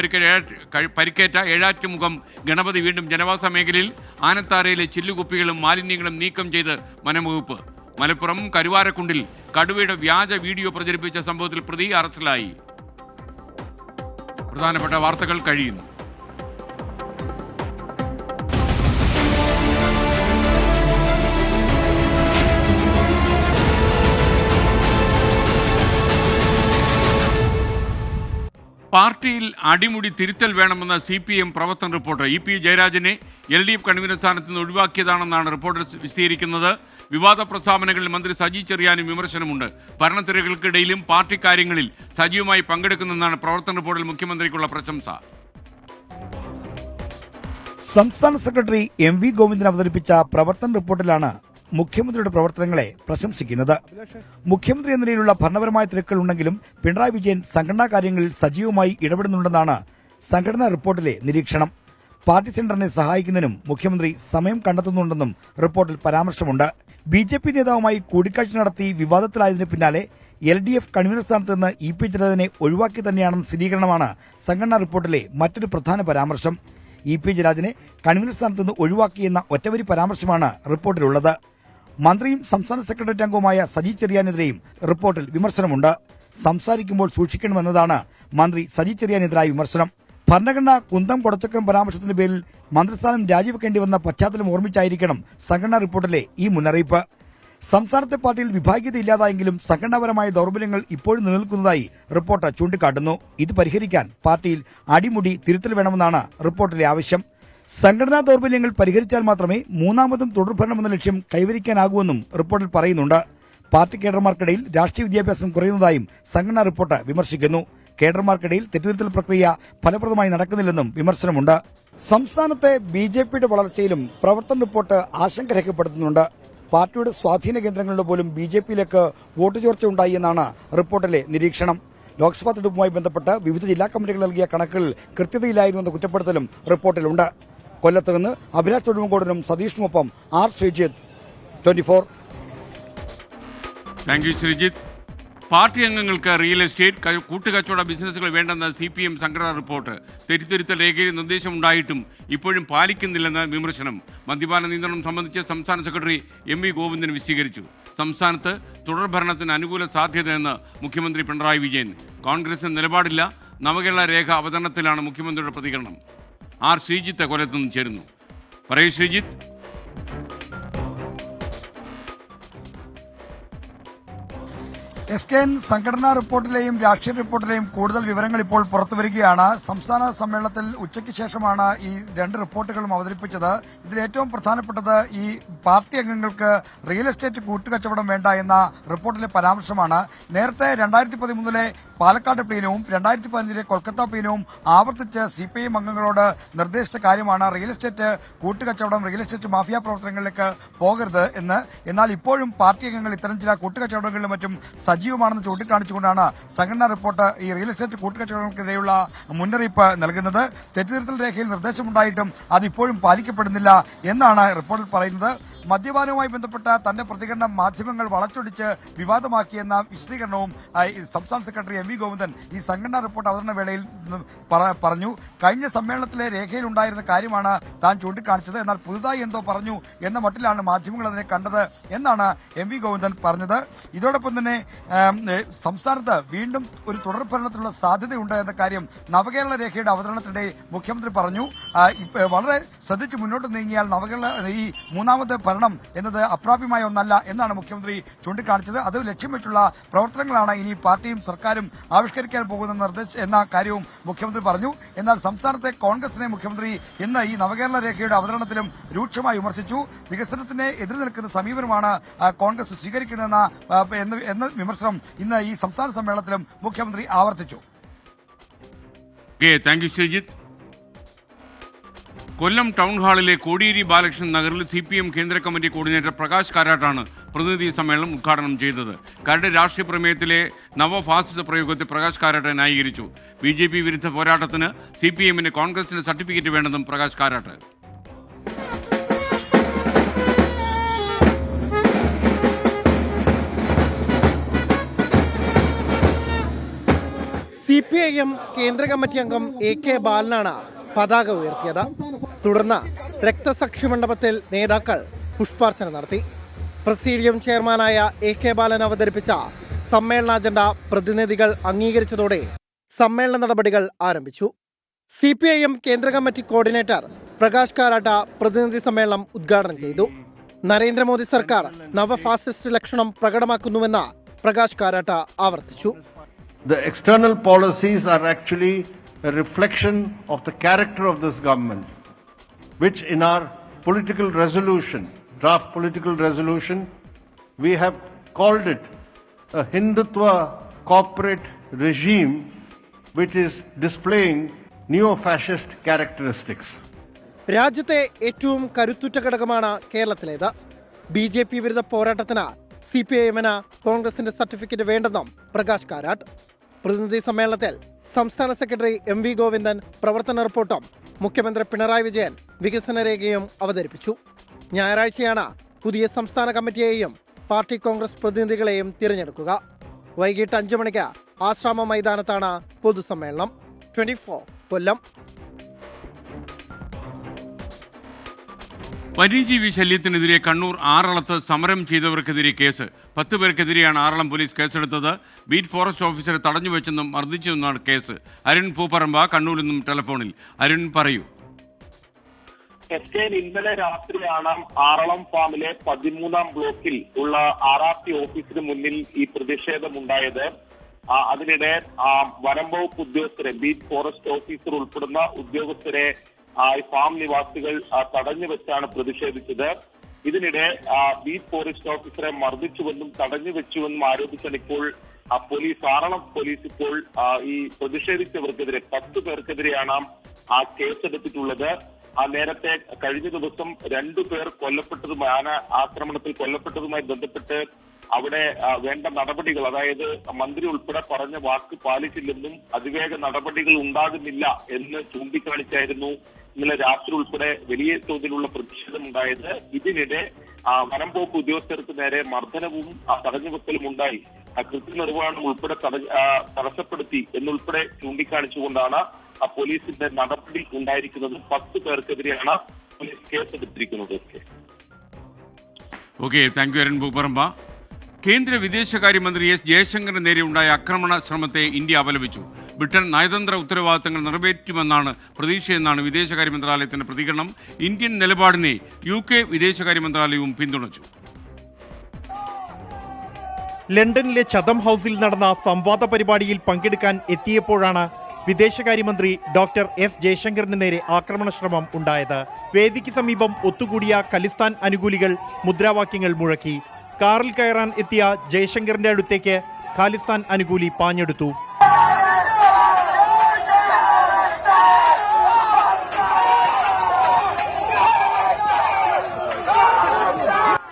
Speaker 1: പരിക്കേറ്റ ഏഴാറ്റുമുഖം ഗണപതി വീണ്ടും ജനവാസ മേഖലയിൽ. ആനത്താരയിലെ ചില്ലുകുപ്പികളും മാലിന്യങ്ങളും നീക്കം ചെയ്ത് വനംവകുപ്പ്. മലപ്പുറം കരുവാരക്കുണ്ടിൽ കടുവയുടെ വ്യാജ വീഡിയോ പ്രചരിപ്പിച്ച സംഭവത്തിൽ പ്രതി അറസ്റ്റിലായി. പ്രധാനപ്പെട്ട വാർത്തകൾ കഴിയുന്നു. പാർട്ടിയിൽ അടിമുടി തിരുത്തൽ വേണമെന്ന CPM പ്രവർത്തന റിപ്പോർട്ട്. EP ജയരാജനെ LDF കൺവീനർ സ്ഥാനത്ത് നിന്ന് ഒഴിവാക്കിയതാണെന്നാണ് റിപ്പോർട്ട് വിശദീകരിക്കുന്നത്. വിവാദ പ്രസ്താവനകളിൽ മന്ത്രി സജി ചെറിയാനും വിമർശനമുണ്ട്. ഭരണത്തിരകൾക്കിടയിലും പാർട്ടി കാര്യങ്ങളിൽ സജീവമായി പങ്കെടുക്കുന്നെന്നാണ് പ്രവർത്തന റിപ്പോർട്ടിൽ മുഖ്യമന്ത്രിക്കുള്ള പ്രശംസ.
Speaker 8: സംസ്ഥാന സെക്രട്ടറി MV ഗോവിന്ദൻ അവതരിപ്പിച്ച പ്രവർത്തന റിപ്പോർട്ടിലാണ് മുഖ്യമന്ത്രിയുടെ പ്രവർത്തനങ്ങളെ പ്രശംസിക്കുന്നത്. മുഖ്യമന്ത്രി എന്ന നിലയിലുള്ള ഭരണപരമായ തിരക്കുകൾ ഉണ്ടെങ്കിലും പിണറായി വിജയൻ സംഘടനാ കാര്യങ്ങളിൽ സജീവമായി ഇടപെടുന്നുണ്ടെന്നാണ് സംഘടനാ റിപ്പോർട്ടിലെ നിരീക്ഷണം. പാർട്ടി സെന്ററിനെ സഹായിക്കുന്നതിനും മുഖ്യമന്ത്രി സമയം കണ്ടെത്തുന്നുണ്ടെന്നും റിപ്പോർട്ടിൽ പരാമർശമുണ്ട്. BJP നേതാവുമായി കൂടിക്കാഴ്ച നടത്തി വിവാദത്തിലായതിനു പിന്നാലെ LDF കൺവീനർ സ്ഥാനത്ത് നിന്ന് EP ജയരാജനെ ഒഴിവാക്കി തന്നെയാണെന്ന സ്ഥിരീകരണമാണ് സംഘടനാ റിപ്പോർട്ടിലെ മറ്റൊരു പ്രധാന പരാമർശം. EP ജയരാജനെ കൺവീനർ സ്ഥാനത്ത് നിന്ന് ഒഴിവാക്കിയെന്ന ഒറ്റവരി പരാമർശമാണ് റിപ്പോർട്ടിലുള്ളത്. മന്ത്രിയും സംസ്ഥാന സെക്രട്ടേറിയറ്റ് അംഗവുമായ സജി ചെറിയാനെതിരെയും റിപ്പോർട്ടിൽ വിമർശനമുണ്ട്. സംസാരിക്കുമ്പോൾ സൂക്ഷിക്കണമെന്നതാണ് മന്ത്രി സജി ചെറിയാനെതിരായ വിമർശനം. ഭരണഘടന കുന്തം കൊടച്ചക്രം പരാമർശത്തിന്റെ പേരിൽ മന്ത്രിസ്ഥാനം രാജിവെക്കേണ്ടി വന്ന പശ്ചാത്തലം ഓർമ്മിച്ചായിരിക്കണം സംഘടനാ റിപ്പോർട്ടിലെ ഈ മുന്നറിയിപ്പ്. സംസ്ഥാനത്തെ പാർട്ടിയിൽ വിഭാഗീയതയില്ലാതായെങ്കിലും സംഘടനാപരമായ ദൌർബല്യങ്ങൾ ഇപ്പോഴും നിലനിൽക്കുന്നതായി റിപ്പോർട്ട് ചൂണ്ടിക്കാട്ടുന്നു. ഇത് പരിഹരിക്കാൻ പാർട്ടിയിൽ അടിമുടി തിരുത്തൽ വേണമെന്നാണ് റിപ്പോർട്ടിലെ ആവശ്യം. സംഘടനാ ദൌർബല്യങ്ങൾ പരിഹരിച്ചാൽ മാത്രമേ മൂന്നാമതും തുടർഭരണമെന്ന ലക്ഷ്യം കൈവരിക്കാനാകൂവെന്നും റിപ്പോർട്ടിൽ പറയുന്നുണ്ട്. പാർട്ടി കേഡർമാർക്കിടയിൽ രാഷ്ട്രീയ വിദ്യാഭ്യാസം കുറയുന്നതായും സംഘടനാ റിപ്പോർട്ട് വിമർശിക്കുന്നു. കേഡർമാർക്കിടയിൽ തെറ്റുതിരുത്തൽ പ്രക്രിയ ഫലപ്രദമായി നടക്കുന്നില്ലെന്നും വിമർശനമുണ്ട്. സംസ്ഥാനത്തെ BJPയുടെ വളർച്ചയിലും പ്രവർത്തന റിപ്പോർട്ട് ആശങ്ക രേഖപ്പെടുത്തുന്നുണ്ട്. പാർട്ടിയുടെ സ്വാധീന കേന്ദ്രങ്ങളുടെ പോലും BJPയിലേക്ക് വോട്ട് ചോർച്ച ഉണ്ടായി എന്നാണ് റിപ്പോർട്ടിലെ നിരീക്ഷണം. ലോക്സഭാ തെരഞ്ഞെടുപ്പുമായി ബന്ധപ്പെട്ട് വിവിധ ജില്ലാ കമ്മിറ്റികൾ നൽകിയ കണക്കുകൾ കൃത്യതയിലായിരുന്നെന്ന കുറ്റപ്പെടുത്തലും റിപ്പോർട്ടിലുണ്ട്. കൊല്ലത്ത് നിന്ന് അഭിലാഷ് തൊടുമങ്കോടിനും സതീഷിനുമൊപ്പം R. Sreejith, 24.
Speaker 1: Thank you Sreejith. Party അംഗങ്ങൾക്ക് റിയൽ എസ്റ്റേറ്റ് കൂട്ടുകച്ചവട ബിസിനസ്സുകൾ വേണ്ടെന്ന CPM സംഘടനാ റിപ്പോർട്ട്. തെറ്റിദ്ധരുത്തൽ രേഖയിൽ നിർദ്ദേശമുണ്ടായിട്ടും ഇപ്പോഴും പാലിക്കുന്നില്ലെന്ന വിമർശനം. മദ്യപാന നിയന്ത്രണം സംബന്ധിച്ച് സംസ്ഥാന സെക്രട്ടറി MV ഗോവിന്ദൻ വിശദീകരിച്ചു. സംസ്ഥാനത്ത് തുടർഭരണത്തിന് അനുകൂല സാധ്യതയെന്ന് മുഖ്യമന്ത്രി പിണറായി വിജയൻ. കോൺഗ്രസിന് നിലപാടില്ല. നവകേരള രേഖ അവതരണത്തിലാണ് മുഖ്യമന്ത്രിയുടെ പ്രതികരണം. R. ശ്രീജിത്ത് കൊല്ലത്ത് നിന്ന് ചേരുന്നു. പറയൂ ശ്രീജിത്ത്.
Speaker 8: SKN സംഘടനാ റിപ്പോർട്ടിലെയും രാഷ്ട്രീയ റിപ്പോർട്ടിലെയും കൂടുതൽ വിവരങ്ങൾ ഇപ്പോൾ പുറത്തുവരികയാണ്. സംസ്ഥാന സമ്മേളനത്തിൽ ഉച്ചയ്ക്ക് ശേഷമാണ് ഈ രണ്ട് റിപ്പോർട്ടുകളും അവതരിപ്പിച്ചത്. ഇതിൽ ഏറ്റവും പ്രധാനപ്പെട്ടത് ഈ പാർട്ടി അംഗങ്ങൾക്ക് റിയൽ എസ്റ്റേറ്റ് കൂട്ടുകച്ചവടം വേണ്ട എന്ന റിപ്പോർട്ടിലെ പരാമർശമാണ്. നേരത്തെ 2013 പാലക്കാട് പ്ലീനവും 2015 കൊൽക്കത്ത പ്ലീനവും ആവർത്തിച്ച് CPIM അംഗങ്ങളോട് നിർദ്ദേശിച്ച കാര്യമാണ് റിയൽ എസ്റ്റേറ്റ് കൂട്ടുകച്ചവടം, റിയൽ എസ്റ്റേറ്റ് മാഫിയ പ്രവർത്തനങ്ങളിലേക്ക് പോകരുത് എന്ന്. എന്നാൽ ഇപ്പോഴും പാർട്ടി അംഗങ്ങൾ ഇത്തരം ചില കൂട്ടുകച്ചവടങ്ങളിലും മറ്റും സജീവമാണെന്ന് ചൂണ്ടിക്കാണിച്ചുകൊണ്ടാണ് സംഘടനാ റിപ്പോർട്ട് ഈ റിയൽ എസ്റ്റേറ്റ് കൂട്ടുകച്ചവടങ്ങൾക്കെതിരെയുള്ള മുന്നറിയിപ്പ് നൽകുന്നത്. തെറ്റുതിരുത്തൽ രേഖയിൽ നിർദ്ദേശമുണ്ടായിട്ടും അതിപ്പോഴും പാലിക്കപ്പെടുന്നില്ല എന്നാണ് റിപ്പോർട്ടിൽ പറയുന്നത്. മദ്യപാനവുമായി ബന്ധപ്പെട്ട തന്റെ പ്രതികരണം മാധ്യമങ്ങൾ വളച്ചൊടിച്ച് വിവാദമാക്കിയെന്ന വിശദീകരണവും സംസ്ഥാന സെക്രട്ടറി MV ഗോവിന്ദൻ ഈ സംഘടനാ റിപ്പോർട്ട് അവതരണ വേളയിൽ പറഞ്ഞു. കഴിഞ്ഞ സമ്മേളനത്തിലെ രേഖയിലുണ്ടായിരുന്ന കാര്യമാണ് താൻ ചൂണ്ടിക്കാണിച്ചത്, എന്നാൽ പുതുതായി എന്തോ പറഞ്ഞു എന്ന മട്ടിലാണ് മാധ്യമങ്ങൾ അതിനെ കണ്ടത് എന്നാണ് MV ഗോവിന്ദൻ പറഞ്ഞത്. ഇതോടൊപ്പം തന്നെ സംസ്ഥാനത്ത് വീണ്ടും ഒരു തുടർ ഭരണത്തിലുള്ള സാധ്യതയുണ്ട് എന്ന കാര്യം നവകേരള രേഖയുടെ അവതരണത്തിനിടെ മുഖ്യമന്ത്രി പറഞ്ഞു. വളരെ ശ്രദ്ധിച്ച് മുന്നോട്ട് നീങ്ങിയാൽ നവകേരള ഈ മൂന്നാമത്തെ ഭരണം എന്നത് അപ്രാപ്യമായ ഒന്നല്ല എന്നാണ് മുഖ്യമന്ത്രി ചൂണ്ടിക്കാണിച്ചത്. അത് ലക്ഷ്യം വെച്ചുള്ള പ്രവർത്തനങ്ങളാണ് ഇനി പാർട്ടിയും സർക്കാരും ആവിഷ്കരിക്കാൻ പോകുന്ന എന്ന കാര്യവും മുഖ്യമന്ത്രി പറഞ്ഞു. എന്നാൽ സംസ്ഥാനത്തെ കോൺഗ്രസിനെ മുഖ്യമന്ത്രി ഇന്ന് ഈ നവകേരള രേഖയുടെ അവതരണത്തിലും രൂക്ഷമായി വിമർശിച്ചു. വികസനത്തിന് എതിർ നിൽക്കുന്ന സമീപനമാണ് കോൺഗ്രസ് സ്വീകരിക്കുന്നതെന്ന വിമർശനം ഇന്ന് ഈ സംസ്ഥാന സമ്മേളനത്തിലും മുഖ്യമന്ത്രി ആവർത്തിച്ചു.
Speaker 1: Thank you Sreejith. Kollam town ഹാളിലെ കോടിയേരി ബാലകൃഷ്ണൻ നഗറിൽ CPM കേന്ദ്ര കമ്മിറ്റി കോർഡിനേറ്റർ പ്രകാശ് കാരാട്ടാണ് പ്രതിനിധി സമ്മേളനം ഉദ്ഘാടനം ചെയ്തത്. കരട് രാഷ്ട്രീയ പ്രമേയത്തിലെ നവഫാസിസ പ്രയോഗത്തെ പ്രകാശ് കാരാട്ട് ന്യായീകരിച്ചു. BJP വിരുദ്ധ പോരാട്ടത്തിന് CPMന് കോൺഗ്രസിന് സർട്ടിഫിക്കറ്റ് വേണ്ടെന്നും പ്രകാശ് കാരാട്ട്.
Speaker 9: CPIM കേന്ദ്ര കമ്മിറ്റി അംഗം AK ബാലനാണ് പതാക ഉയർത്തിയത്. തുടർന്ന് രക്തസാക്ഷി മണ്ഡപത്തിൽ നേതാക്കൾ പുഷ്പാർച്ചന നടത്തി. പ്രസിഡിയം ചെയർമാനായ AK ബാലൻ അവതരിപ്പിച്ച സമ്മേളന അജണ്ട പ്രതിനിധികൾ അംഗീകരിച്ചതോടെ സമ്മേളന നടപടികൾ ആരംഭിച്ചു. CPIM കേന്ദ്ര കമ്മിറ്റി കോർഡിനേറ്റർ പ്രകാശ് കാരാട്ട പ്രതിനിധി സമ്മേളനം ഉദ്ഘാടനം ചെയ്തു. നരേന്ദ്രമോദി സർക്കാർ നവഫാസിസ്റ്റ് ലക്ഷണം പ്രകടമാക്കുന്നുവെന്ന് പ്രകാശ് കാരാട്ട ആവർത്തിച്ചു.
Speaker 10: The external policies are actually a reflection of the character of this government, which in our political resolution, draft political resolution, we have called it a Hindutva corporate regime which is displaying neo-fascist characteristics.
Speaker 9: രാജ്യത്തെ ഏറ്റവും കരുത്തുറ്റ ഘടകമാണ് കേരളത്തിലേത്. BJP വിരുദ്ധ പോരാട്ടത്തിന് CPIMന് കോൺഗ്രസിന്റെ certificate വേണ്ടെന്നും പ്രകാശ് കാരാട്ട്. പ്രതിനിധി സമ്മേളനത്തിൽ സംസ്ഥാന സെക്രട്ടറി MV ഗോവിന്ദൻ പ്രവർത്തന റിപ്പോർട്ടും മുഖ്യമന്ത്രി പിണറായി വിജയൻ വികസന രേഖയും അവതരിപ്പിച്ചു. ഞായറാഴ്ചയാണ് പുതിയ സംസ്ഥാന കമ്മിറ്റിയെയും പാർട്ടി കോൺഗ്രസ് പ്രതിനിധികളെയും തിരഞ്ഞെടുക്കുക. വൈകിട്ട് 5 മണിക്ക് ആശ്രാമ മൈതാനത്താണ് പൊതുസമ്മേളനം. 24 കൊല്ലം.
Speaker 1: വന്യജീവി ശല്യത്തിനെതിരെ കണ്ണൂർ ആറളത്ത് സമരം ചെയ്തവർക്കെതിരെ കേസ്. 10 പേർക്കെതിരെയാണ് ആറളം പോലീസ് കേസെടുത്തത്. ബീറ്റ് ഫോറസ്റ്റ് ഓഫീസറെ തടഞ്ഞുവെച്ചെന്നും മർദ്ദിച്ചെന്നാണ് കേസ്. അരുൺ പൂപ്പറമ്പ കണ്ണൂരിൽ നിന്നും ടെലിഫോണിൽ. അരുൺ പറയൂ.
Speaker 11: ഇന്നലെ രാത്രിയാണ് ആറളം ഫാമിലെ 13ാം ബ്ലോക്കിൽ ഉള്ള RRT ഓഫീസിന് മുന്നിൽ ഈ പ്രതിഷേധമുണ്ടായത്. അതിനിടെ വനം വകുപ്പ് ഉദ്യോഗസ്ഥരെ, ബീറ്റ് ഫോറസ്റ്റ് ഓഫീസർ ഉൾപ്പെടുന്ന ഉദ്യോഗസ്ഥരെ ഫാം നിവാസികൾ തടഞ്ഞു വെച്ചാണ് പ്രതിഷേധിച്ചത്. ഇതിനിടെ ബീറ്റ് ഫോറസ്റ്റ് ഓഫീസറെ മർദ്ദിച്ചുവെന്നും തടഞ്ഞു വെച്ചുവെന്നും ആരോപിച്ചാണ് ഇപ്പോൾ ആറളം പോലീസ് ഇപ്പോൾ ഈ പ്രതിഷേധിച്ചവർക്കെതിരെ 10 പേർക്കെതിരെയാണ് കേസെടുത്തിട്ടുള്ളത്. നേരത്തെ കഴിഞ്ഞ ദിവസം 2 പേർ കൊല്ലപ്പെട്ടതുമായി, ആന ആക്രമണത്തിൽ കൊല്ലപ്പെട്ടതുമായി ബന്ധപ്പെട്ട് അവിടെ വേണ്ട നടപടികൾ, അതായത് മന്ത്രി ഉൾപ്പെടെ പറഞ്ഞ വാക്ക് പാലിച്ചില്ലെന്നും അതിവേഗ നടപടികൾ ഉണ്ടാകുന്നില്ല എന്ന് ചൂണ്ടിക്കാണിച്ചായിരുന്നു ഇന്നലെ രാത്രി ഉൾപ്പെടെ വലിയ തോതിലുള്ള പ്രതിഷേധമുണ്ടായത്. ഇതിനിടെ വനം വകുപ്പ് ഉദ്യോഗസ്ഥർക്ക് നേരെ മർദ്ദനവും തടഞ്ഞുവെക്കലും ഉണ്ടായി. കൃത്യനിർവഹണം ഉൾപ്പെടെ തടസ്സപ്പെടുത്തി എന്നുൾപ്പെടെ ചൂണ്ടിക്കാണിച്ചുകൊണ്ടാണ് പോലീസിന്റെ നടപടി ഉണ്ടായിരിക്കുന്നത്. 10 പേർക്കെതിരെയാണ് പോലീസ് കേസെടുത്തിരിക്കുന്നത്.
Speaker 1: Okay, thank you Arun Pooparamba. കേന്ദ്ര വിദേശകാര്യമന്ത്രി S ജയശങ്കറിന് നേരെ ഉണ്ടായ ആക്രമണ ശ്രമത്തെ ഇന്ത്യ അപലപിച്ചു. ബ്രിട്ടൻ നയതന്ത്ര ഉത്തരവാദിത്തങ്ങൾ നിറവേറ്റുമെന്നാണ് പ്രതീക്ഷയെന്നാണ് വിദേശകാര്യ മന്ത്രാലയത്തിന്റെ പ്രതികരണം. ഇന്ത്യൻ നിലപാടിനെ UK വിദേശകാര്യ മന്ത്രാലയവും പിന്തുണച്ചു.
Speaker 12: ലണ്ടനിലെ ചതം ഹൗസിൽ നടന്ന സംവാദ പരിപാടിയിൽ പങ്കെടുക്കാൻ എത്തിയപ്പോഴാണ് വിദേശകാര്യമന്ത്രി ഡോക്ടർ എസ് ജയശങ്കറിന് നേരെ ആക്രമണശ്രമം ഉണ്ടായത്. വേദിക്ക് സമീപം ഒത്തുകൂടിയ ഖലിസ്ഥാൻ അനുകൂലികൾ മുദ്രാവാക്യങ്ങൾ മുഴക്കി. കാറിൽ കയറാൻ എത്തിയ ജയശങ്കറിന്റെ അടുത്തേക്ക് ഖാലിസ്ഥാൻ അനുകൂലി പാഞ്ഞെടുത്തു.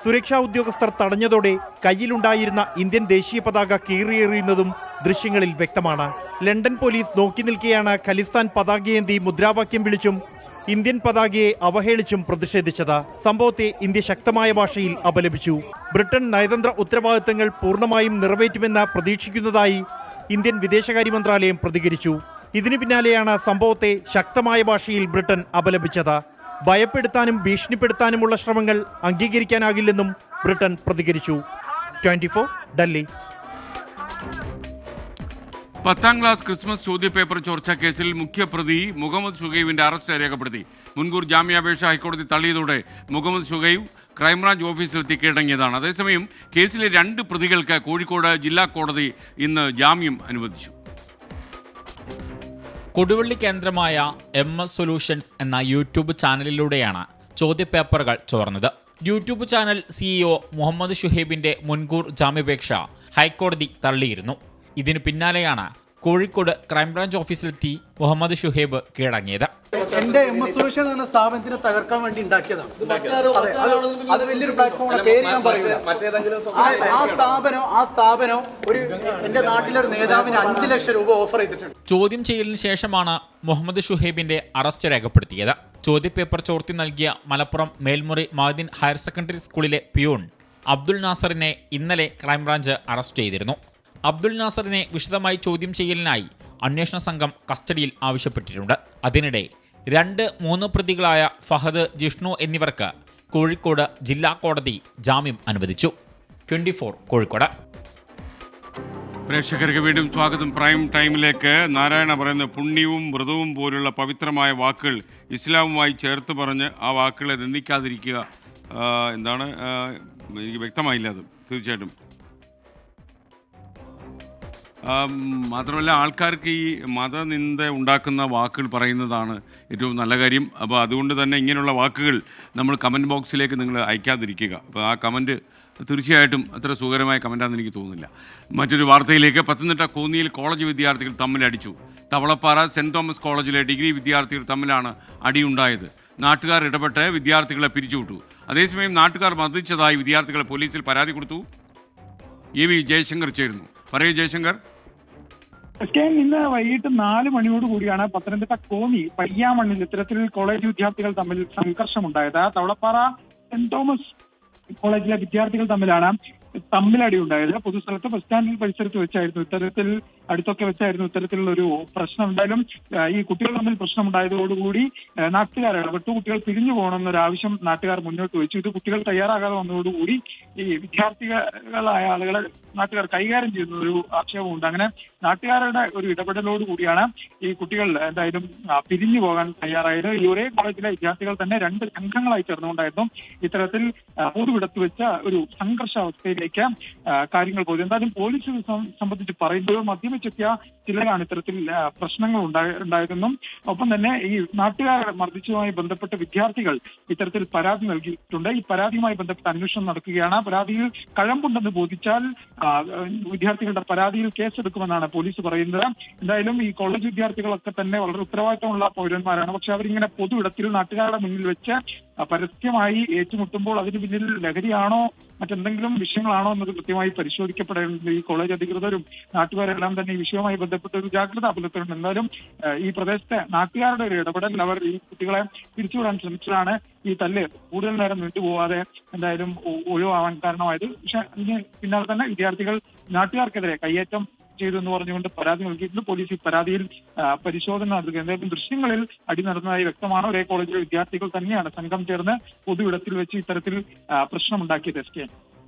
Speaker 12: സുരക്ഷാ ഉദ്യോഗസ്ഥർ തടഞ്ഞതോടെ കയ്യിലുണ്ടായിരുന്ന ഇന്ത്യൻ ദേശീയ പതാക കീറിയെറിയുന്നതും ദൃശ്യങ്ങളിൽ വ്യക്തമാണ്. ലണ്ടൻ പോലീസ് നോക്കി നിൽക്കെയാണ് ഖലിസ്ഥാൻ പതാകയേന്തി മുദ്രാവാക്യം വിളിച്ചും ഇന്ത്യൻ പതാകയെ അവഹേളിച്ചും പ്രതിഷേധിച്ചത്. സംഭവത്തെ ഇന്ത്യ ശക്തമായ ഭാഷയിൽ അപലപിച്ചു. ബ്രിട്ടൻ നയതന്ത്ര ഉത്തരവാദിത്തങ്ങൾ പൂർണ്ണമായും നിറവേറ്റുമെന്ന് പ്രതീക്ഷിക്കുന്നതായി ഇന്ത്യൻ വിദേശകാര്യ മന്ത്രാലയം പ്രതികരിച്ചു. ഇതിനു പിന്നാലെയാണ് സംഭവത്തെ ശക്തമായ ഭാഷയിൽ ബ്രിട്ടൻ അപലപിച്ചത്. ഭയപ്പെടുത്താനും ഭീഷണിപ്പെടുത്താനുമുള്ള ശ്രമങ്ങൾ അംഗീകരിക്കാനാകില്ലെന്നും ബ്രിട്ടൻ പ്രതികരിച്ചു. 24 ഡൽഹി.
Speaker 1: 10ാം ക്ലാസ് ക്രിസ്മസ് ചോദ്യപേപ്പർ ചോർച്ച കേസിൽ മുഖ്യപ്രതി മുഹമ്മദ് ഷുഹൈബിന്റെ അറസ്റ്റ് രേഖപ്പെടുത്തി. മുൻകൂർ ജാമ്യാപേക്ഷ ഹൈക്കോടതി തള്ളിയതോടെ മുഹമ്മദ് ഷുഹൈബ് ക്രൈംബ്രാഞ്ച് ഓഫീസിലെത്തി കീഴടങ്ങിയതാണ്. അതേസമയം കേസിലെ 2 പ്രതികൾക്ക് കോഴിക്കോട് ജില്ലാ കോടതി ഇന്ന് ജാമ്യം അനുവദിച്ചു.
Speaker 13: കൊടുവള്ളി കേന്ദ്രമായ MS സൊല്യൂഷൻസ് എന്ന യൂട്യൂബ് ചാനലിലൂടെയാണ് ചോദ്യപേപ്പറുകൾ ചോർന്നത്. യൂട്യൂബ് ചാനൽ CEO മുഹമ്മദ് ഷുഹൈബിന്റെ മുൻകൂർ ജാമ്യാപേക്ഷ ഹൈക്കോടതി തള്ളിയിരുന്നു. ഇതിനു പിന്നാലെയാണ് കോഴിക്കോട് ക്രൈംബ്രാഞ്ച് ഓഫീസിലെത്തി മുഹമ്മദ് ഷുഹൈബ് കീഴടങ്ങിയത്.
Speaker 14: എന്റെ MS സൊല്യൂഷൻ എന്ന സ്ഥാപനത്തിനെ തകർക്കാൻ വേണ്ടി ഉണ്ടാക്കിയതാണ്. അത് വലിയൊരു പ്ലാറ്റ്ഫോമാണ്, പേര് ഞാൻ പറയൂല. ആ സ്ഥാപനം ഒരു എന്റെ നാട്ടിലൊരു നേതാവിന് 5 ലക്ഷം രൂപ ഓഫർ ചെയ്തിട്ടുണ്ട്.
Speaker 13: ചോദ്യം ചെയ്യലിന് ശേഷമാണ് മുഹമ്മദ് ഷുഹൈബിന്റെ അറസ്റ്റ് രേഖപ്പെടുത്തിയത്. ചോദ്യപേപ്പർ ചോർത്തി നൽകിയ മലപ്പുറം മേൽമുറി മഅദിൻ ഹയർ സെക്കൻഡറി സ്കൂളിലെ പിയൂൺ അബ്ദുൽ നാസറിനെ ഇന്നലെ ക്രൈംബ്രാഞ്ച് അറസ്റ്റ് ചെയ്തിരുന്നു. അബ്ദുൽ നാസറിനെ വിശദമായി ചോദ്യം ചെയ്യലിനായി അന്വേഷണ സംഘം കസ്റ്റഡിയിൽ ആവശ്യപ്പെട്ടിട്ടുണ്ട്. അതിനിടെ 2-3 പ്രതികളായ ഫഹദ്, ജിഷ്ണു എന്നിവർക്ക് കോഴിക്കോട് ജില്ലാ കോടതി ജാമ്യം അനുവദിച്ചു. 24 കോഴിക്കോട്.
Speaker 1: പ്രേക്ഷകർക്ക് വീണ്ടും സ്വാഗതം. പ്രൈം ടൈമിലേക്ക്. നാരായണ പറയുന്ന പുണ്യവും വ്രതവും പോലുള്ള പവിത്രമായ വാക്കുകൾ ഇസ്ലാമുമായി ചേർത്ത് പറഞ്ഞ് ആ വാക്കുകളെ നിന്ദിക്കാതിരിക്കുക. എന്താണ് എനിക്ക് വ്യക്തമായില്ല അത്. തീർച്ചയായിട്ടും മാത്രമല്ല ആൾക്കാർക്ക് ഈ മതനിന്ദ ഉണ്ടാക്കുന്ന വാക്കുകൾ പറയുന്നതാണ് ഏറ്റവും നല്ല കാര്യം. അപ്പോൾ അതുകൊണ്ട് തന്നെ ഇങ്ങനെയുള്ള വാക്കുകൾ നമ്മൾ കമൻറ്റ് ബോക്സിലേക്ക് നിങ്ങൾ അയക്കാതിരിക്കുക. അപ്പോൾ ആ കമൻറ്റ് തീർച്ചയായിട്ടും അത്ര സുഖകരമായ കമൻറ്റാണെന്ന് എനിക്ക് തോന്നുന്നില്ല. മറ്റൊരു വാർത്തയിലേക്ക്. പത്തനംതിട്ട കോന്നിയിൽ കോളേജ് വിദ്യാർത്ഥികൾ തമ്മിലടിച്ചു. തവളപ്പാറ സെൻറ് തോമസ് കോളേജിലെ ഡിഗ്രി വിദ്യാർത്ഥികൾ തമ്മിലാണ് അടിയുണ്ടായത്. നാട്ടുകാർ ഇടപെട്ട് വിദ്യാർത്ഥികളെ പിരിച്ചുവിട്ടു. അതേസമയം നാട്ടുകാർ മർദ്ദിച്ചതായി വിദ്യാർത്ഥികളെ പോലീസിൽ പരാതി കൊടുത്തു. AV ജയശങ്കർ ചേരുന്നു. പറയൂ ജയശങ്കർ.
Speaker 15: ഇന്ന് വൈകിട്ട് 4 മണിയോട് കൂടിയാണ് പത്തനംതിട്ട കോന്നി പയ്യാമണ്ണിൽ ഇത്തരത്തിൽ കോളേജ് വിദ്യാർത്ഥികൾ തമ്മിൽ സംഘർഷമുണ്ടായത്. തവളപ്പാറ സെന്റ് തോമസ് കോളേജിലെ വിദ്യാർത്ഥികൾ തമ്മിലാണ് തമ്മിലടി ഉണ്ടായത്. പൊതുസ്ഥലത്ത് ബസ് സ്റ്റാൻഡിൽ പരിസരത്ത് വെച്ചായിരുന്നു അടുത്തൊക്കെ വെച്ചായിരുന്നു ഇത്തരത്തിലുള്ള ഒരു പ്രശ്നം. എന്തായാലും ഈ കുട്ടികൾ തമ്മിൽ പ്രശ്നമുണ്ടായതോടുകൂടി നാട്ടുകാർ ഇടപെട്ടു. കുട്ടികൾ പിരിഞ്ഞു പോകണമെന്നൊരു ആവശ്യം നാട്ടുകാർ മുന്നോട്ട് വെച്ചു. ഇത് കുട്ടികൾ തയ്യാറാകാതെ വന്നതോടുകൂടി ഈ വിദ്യാർത്ഥികളായ ആളുകളെ നാട്ടുകാർ കൈകാര്യം ചെയ്യുന്ന ഒരു ആക്ഷേപമുണ്ട്. അങ്ങനെ നാട്ടുകാരുടെ ഒരു ഇടപെടലോടുകൂടിയാണ് ഈ കുട്ടികൾ എന്തായാലും പിരിഞ്ഞു പോകാൻ തയ്യാറായത്. ഈ ഒരേ കോളേജിലെ വിദ്യാർത്ഥികൾ തന്നെ 2 സംഘങ്ങളായി ചേർന്നുകൊണ്ടായിരുന്നു ഇത്തരത്തിൽ പൊതുവിടത്ത് വെച്ച ഒരു സംഘർഷാവസ്ഥയിലേക്ക് കാര്യങ്ങൾ പോയത്. എന്തായാലും പോലീസ് സംബന്ധിച്ച് പറയുമ്പോൾ മദ്യപിച്ചെത്തിയ ചിലരാണ് ഇത്തരത്തിൽ പ്രശ്നങ്ങൾ ഉണ്ടായതെന്നും ഒപ്പം തന്നെ ഈ നാട്ടുകാരെ മർദ്ദിച്ചതുമായി ബന്ധപ്പെട്ട വിദ്യാർത്ഥികൾ ഇത്തരത്തിൽ പരാതി നൽകിയിട്ടുണ്ട്. ഈ പരാതിയുമായി ബന്ധപ്പെട്ട അന്വേഷണം നടക്കുകയാണ്. പരാതിയിൽ കഴമ്പുണ്ടെന്ന് ബോധിച്ചാൽ വിദ്യാർത്ഥികളുടെ പരാതിയിൽ കേസെടുക്കുമെന്നാണ് പോലീസ് പറയുന്നത്. എന്തായാലും ഈ കോളേജ് വിദ്യാർത്ഥികളൊക്കെ തന്നെ വളരെ ഉത്തരവാദിത്തമുള്ള പൗരന്മാരാണ്. പക്ഷെ അവരിങ്ങനെ പൊതുവിടത്തിൽ നാട്ടുകാരുടെ മുന്നിൽ വെച്ച് പരസ്യമായി ഏറ്റുമുട്ടുമ്പോൾ അതിന് പിന്നിൽ ലഹരിയാണോ മറ്റെന്തെങ്കിലും വിഷയങ്ങളാണോ എന്നത് കൃത്യമായി പരിശോധിക്കപ്പെടേണ്ടത്. ഈ കോളേജ് അധികൃതരും നാട്ടുകാരെല്ലാം തന്നെ ഈ വിഷയവുമായി ബന്ധപ്പെട്ട ഒരു ജാഗ്രത പുലർത്തുന്നുണ്ട്. എന്തായാലും ഈ പ്രദേശത്തെ നാട്ടുകാരുടെ ഒരു ഇടപെടൽ അവർ ഈ കുട്ടികളെ പിരിച്ചുവിടാൻ ശ്രമിച്ചതാണ് ഈ തല്ല് കൂടുതൽ നേരം നീണ്ടുപോകാതെ എന്തായാലും ഒഴിവാവാൻ കാരണമായത്. പക്ഷെ അതിന് പിന്നാലെ തന്നെ വിദ്യാർത്ഥികൾ നാട്ടുകാർക്കെതിരെ കയ്യേറ്റം ചെയ്തു എന്ന് പറഞ്ഞുകൊണ്ട് പരാതി നൽകിയിട്ടുണ്ട്. പോലീസ് ഈ പരാതിയിൽ പരിശോധന നടത്തുക. എന്തായാലും ദൃശ്യങ്ങളിൽ അടി നടന്നതായി വ്യക്തമാണ്. ഒരേ കോളേജിലെ വിദ്യാർത്ഥികൾ തന്നെയാണ് സംഘം ചേർന്ന് പൊതുവിടത്തിൽ വെച്ച് ഇത്തരത്തിൽ പ്രശ്നമുണ്ടാക്കിയത്.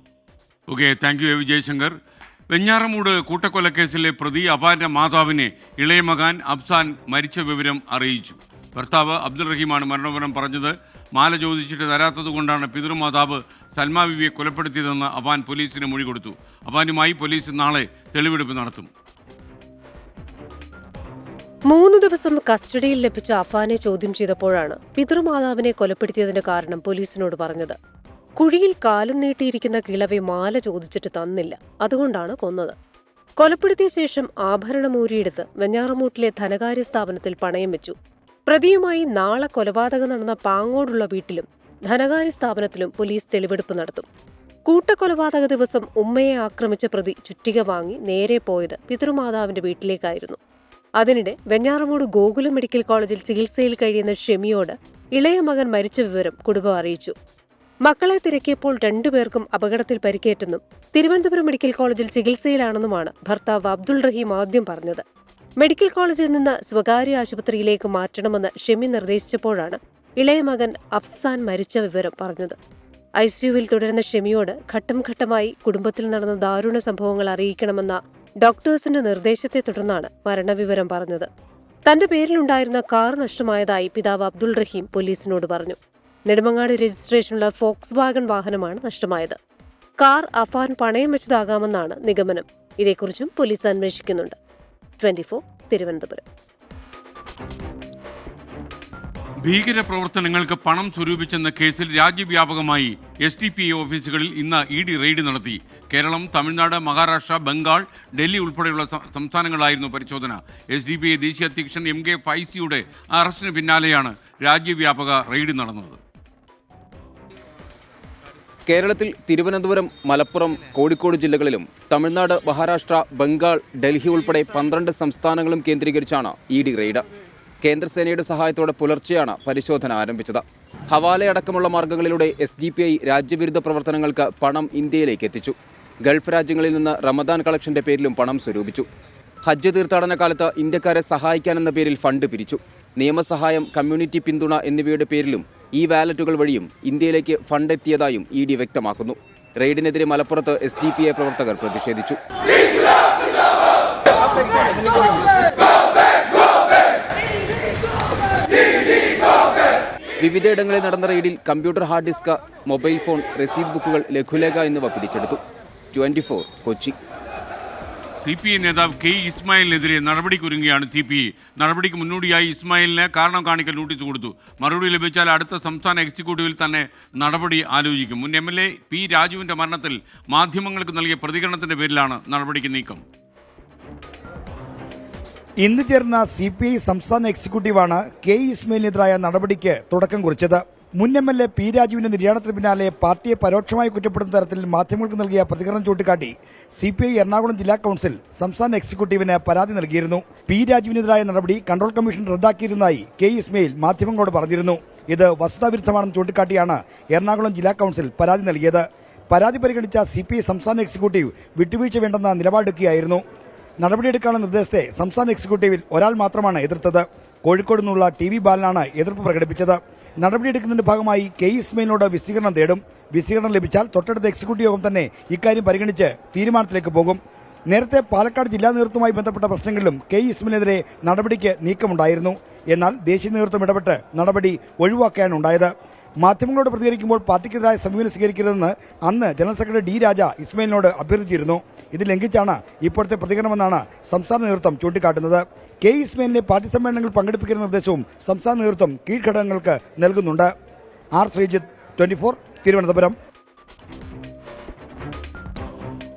Speaker 1: Okay, thank you AV Jayashankar. Venjaramoodu കൂട്ടക്കൊലക്കേസിലെ പ്രതി അപാന്റെ മാതാവിനെ ഇളയ മകൻ അഫ്സാൻ മരിച്ച വിവരം അറിയിച്ചു. ഭർത്താവ് അബ്ദുൾ റഹീമാണ് മരണവിവരം പറഞ്ഞത്. മാല ചോദിച്ചിട്ട് തരാത്തത് കൊണ്ടാണ് പിതൃമാതാവ് സൽമാ ബീവിയെ കൊലപ്പെടുത്തിയതെന്ന് അഫാൻ പോലീസിന് മൊഴി കൊടുത്തു. അഫാനുമായി പോലീസ് നാളെ തെളിവെടുപ്പ് നടത്തും.
Speaker 16: 3 ദിവസം കസ്റ്റഡിയിൽ ലഭിച്ച അഫാനെ ചോദ്യം ചെയ്തപ്പോഴാണ് പിതൃമാതാവിനെ കൊലപ്പെടുത്തിയതിന്റെ കാരണം പോലീസിനോട് പറഞ്ഞത്. കുഴിയിൽ കാലും നീട്ടിയിരിക്കുന്ന കിളവെ മാല ചോദിച്ചിട്ട് തന്നില്ല, അതുകൊണ്ടാണ് കൊന്നത്. കൊലപ്പെടുത്തിയ ശേഷം ആഭരണമൂരിയെടുത്ത് വെഞ്ഞാറമൂട്ടിലെ ധനകാര്യ സ്ഥാപനത്തിൽ പണയം വെച്ചു. പ്രതിയുമായി നാളെ കൊലപാതകം നടന്ന പാങ്ങോടുള്ള വീട്ടിലും ധനകാര്യ സ്ഥാപനത്തിലും പോലീസ് തെളിവെടുപ്പ് നടത്തും. കൂട്ടക്കൊലപാതക ദിവസം ഉമ്മയെ ആക്രമിച്ച പ്രതി ചുറ്റിക വാങ്ങി നേരെ പോയത് പിതൃമാതാവിന്റെ വീട്ടിലേക്കായിരുന്നു. അതിനിടെ വെഞ്ഞാറമൂട് ഗോകുലം മെഡിക്കൽ കോളേജിൽ ചികിത്സയിൽ കഴിയുന്ന ഷെമിയോട് ഇളയ മകൻ മരിച്ച വിവരം കുടുംബം അറിയിച്ചു. മക്കളെ തിരക്കിയപ്പോൾ 2 പേർക്കും അപകടത്തിൽ പരിക്കേറ്റെന്നും തിരുവനന്തപുരം മെഡിക്കൽ കോളേജിൽ ചികിത്സയിലാണെന്നുമാണ് ഭർത്താവ് അബ്ദുൾ റഹീം ആദ്യം പറഞ്ഞത്. മെഡിക്കൽ കോളേജിൽ നിന്ന് സ്വകാര്യ ആശുപത്രിയിലേക്ക് മാറ്റണമെന്ന് ഷെമി നിർദ്ദേശിച്ചപ്പോഴാണ് ഇളയ മകൻ അഫ്സാൻ മരിച്ച വിവരം പറഞ്ഞത്. ഐസിയുവിൽ തുടരുന്ന ഷെമിയോട് ഘട്ടം ഘട്ടമായി കുടുംബത്തിൽ നടന്ന ദാരുണ സംഭവങ്ങൾ അറിയിക്കണമെന്ന ഡോക്ടേഴ്സിന്റെ നിർദ്ദേശത്തെ തുടർന്നാണ് മരണവിവരം പറഞ്ഞത്. തന്റെ പേരിലുണ്ടായിരുന്ന കാർ നഷ്ടമായതായി പിതാവ് അബ്ദുൾ റഹീം പോലീസിനോട് പറഞ്ഞു. നെടുമങ്ങാട് രജിസ്ട്രേഷനുള്ള ഫോക്സ് വാഗൺ വാഹനമാണ് നഷ്ടമായത്. കാർ അഫാൻ പണയം വെച്ചതാകാമെന്നാണ് നിഗമനം. ഇതേക്കുറിച്ചും പോലീസ് അന്വേഷിക്കുന്നുണ്ട്. 24 തിരുവനന്തപുരം.
Speaker 1: ഭീകരപ്രവർത്തനങ്ങൾക്ക് പണം സ്വരൂപിച്ചെന്ന കേസിൽ രാജ്യവ്യാപകമായി SDPI ഓഫീസുകളിൽ ഇന്ന് ED റെയ്ഡ് നടത്തി. കേരളം, തമിഴ്നാട്, മഹാരാഷ്ട്ര, ബംഗാൾ, ഡൽഹി ഉൾപ്പെടെയുള്ള സംസ്ഥാനങ്ങളായിരുന്നു പരിശോധന. SDPI ദേശീയ അധ്യക്ഷൻ MK ഫൈസിയുടെ അറസ്റ്റിന് പിന്നാലെയാണ് രാജ്യവ്യാപക റെയ്ഡ് നടന്നത്.
Speaker 17: കേരളത്തിൽ തിരുവനന്തപുരം, മലപ്പുറം, കോഴിക്കോട് ജില്ലകളിലും തമിഴ്നാട്, മഹാരാഷ്ട്ര, ബംഗാൾ, ഡൽഹി ഉൾപ്പെടെ 12 സംസ്ഥാനങ്ങളും കേന്ദ്രീകരിച്ചാണ് ED റെയ്ഡ്. കേന്ദ്രസേനയുടെ സഹായത്തോടെ പുലർച്ചെയാണ് പരിശോധന ആരംഭിച്ചത്. ഹവാലയടക്കമുള്ള മാർഗങ്ങളിലൂടെ SDPI രാജ്യവിരുദ്ധ പ്രവർത്തനങ്ങൾക്ക് പണം ഇന്ത്യയിലേക്ക് എത്തിച്ചു. ഗൾഫ് രാജ്യങ്ങളിൽ നിന്ന് റമദാൻ കളക്ഷന്റെ പേരിലും പണം സ്വരൂപിച്ചു. ഹജ്ജ് തീർത്ഥാടന കാലത്ത് ഇന്ത്യക്കാരെ സഹായിക്കാനെന്ന പേരിൽ ഫണ്ട് പിരിച്ചു. നിയമസഹായം, കമ്മ്യൂണിറ്റി പിന്തുണ എന്നിവയുടെ പേരിലും ഈ വാലറ്റുകൾ വഴിയും ഇന്ത്യയിലേക്ക് ഫണ്ട് എത്തിയതായും ED വ്യക്തമാക്കുന്നു. റെയ്ഡിനെതിരെ മലപ്പുറത്ത് SDPI പ്രവർത്തകർ പ്രതിഷേധിച്ചു. വിവിധയിടങ്ങളിൽ നടന്ന റെയ്ഡിൽ computer, hard disk, mobile phone, രസീത് ബുക്കുകൾ, ലഘുലേഖ എന്നിവ പിടിച്ചെടുത്തു. 24 കൊച്ചി.
Speaker 1: CPI നേതാവ് K. ഇസ്മായിലിനെതിരെ നടപടിക്കൊരുങ്ങുകയാണ് CPI. നടപടിക്ക് മുന്നോടിയായി ഇസ്മായിലിന് കാരണം കാണിക്കൽ നോട്ടീസ് കൊടുത്തു. മറുപടി ലഭിച്ചാൽ അടുത്ത സംസ്ഥാന എക്സിക്യൂട്ടീവിൽ തന്നെ നടപടി ആലോചിക്കും. മുൻ MLA P. രാജുവിൻ്റെ മരണത്തിൽ മാധ്യമങ്ങൾക്ക് നൽകിയ പ്രതികരണത്തിൻ്റെ പേരിലാണ് നടപടിക്ക് നീക്കം.
Speaker 8: ഇന്ന് ചേർന്ന CPI സംസ്ഥാന എക്സിക്യൂട്ടീവാണ് K. ഇസ്മായിലിനെതിരായ നടപടിക്ക് തുടക്കം കുറിച്ചത്. മുൻ MLA P. രാജുവിന്റെ നിര്യാണത്തിന് പിന്നാലെ പാർട്ടിയെ പരോക്ഷമായി കുറ്റപ്പെടുന്ന തരത്തിൽ മാധ്യമങ്ങൾക്ക് നൽകിയ പ്രതികരണം ചൂണ്ടിക്കാട്ടി CPI എറണാകുളം ജില്ലാ കൌൺസിൽ സംസ്ഥാന എക്സിക്യൂട്ടീവിന് പരാതി നൽകിയിരുന്നു. P. രാജുവിനെതിരായ നടപടി കൺട്രോൾ കമ്മീഷൻ റദ്ദാക്കിയിരുന്നതായി K. ഇസ്മായിൽ മാധ്യമങ്ങളോട് പറഞ്ഞിരുന്നു. ഇത് വസ്തുതാവിരുദ്ധമാണെന്ന് ചൂണ്ടിക്കാട്ടിയാണ് എറണാകുളം ജില്ലാ കൌൺസിൽ പരാതി നൽകിയത്. പരാതി പരിഗണിച്ച CPI സംസ്ഥാന എക്സിക്യൂട്ടീവ് വിട്ടുവീഴ്ച വേണ്ടെന്ന നിലപാടെടുക്കുകയായിരുന്നു. നടപടിയെടുക്കാനുള്ള നിർദ്ദേശത്തെ സംസ്ഥാന എക്സിക്യൂട്ടീവിൽ ഒരാൾ മാത്രമാണ് എതിർത്തത്. കോഴിക്കോട് നിന്നുള്ള TV ബാലനാണ് എതിർപ്പ് പ്രകടിപ്പിച്ചത്. നടപടിയെടുക്കുന്നതിന്റെ ഭാഗമായി K. ഇസ്മായിലിനോട് വിശദീകരണം തേടും. വിശദീകരണം ലഭിച്ചാൽ തൊട്ടടുത്ത എക്സിക്യൂട്ടീവ് യോഗം തന്നെ ഇക്കാര്യം പരിഗണിച്ച് തീരുമാനത്തിലേക്ക് പോകും. നേരത്തെ പാലക്കാട് ജില്ലാ നേതൃത്വവുമായി ബന്ധപ്പെട്ട പ്രശ്നങ്ങളിലും K. ഇസ്മായിലിനെതിരെ നടപടിക്ക് നീക്കമുണ്ടായിരുന്നു. എന്നാൽ ദേശീയ നേതൃത്വം ഇടപെട്ട് നടപടി ഒഴിവാക്കുകയാണ് ഉണ്ടായത്. മാധ്യമങ്ങളോട് പ്രതികരിക്കുമ്പോൾ പാർട്ടിക്കെതിരായ സമീപനം സ്വീകരിക്കരുതെന്ന് അന്ന് ജനറൽ സെക്രട്ടറി D. രാജ ഇസ്മായിലിനോട് അഭ്യർത്ഥിച്ചിരുന്നു. ഇത് ലംഘിച്ചാണ് ഇപ്പോഴത്തെ പ്രതികരണമെന്നാണ് സംസ്ഥാന നേതൃത്വം ചൂണ്ടിക്കാട്ടുന്നത്. K. ഇസ്മായിലിനെ പാർട്ടി സമ്മേളനങ്ങളിൽ പങ്കെടുപ്പിക്കുന്ന നിർദ്ദേശവും സംസ്ഥാന നേതൃത്വം കീഴ്ഘടകങ്ങൾക്ക് നൽകുന്നുണ്ട്. R. ശ്രീജിത്ത്, 24 തിരുവനന്തപുരം.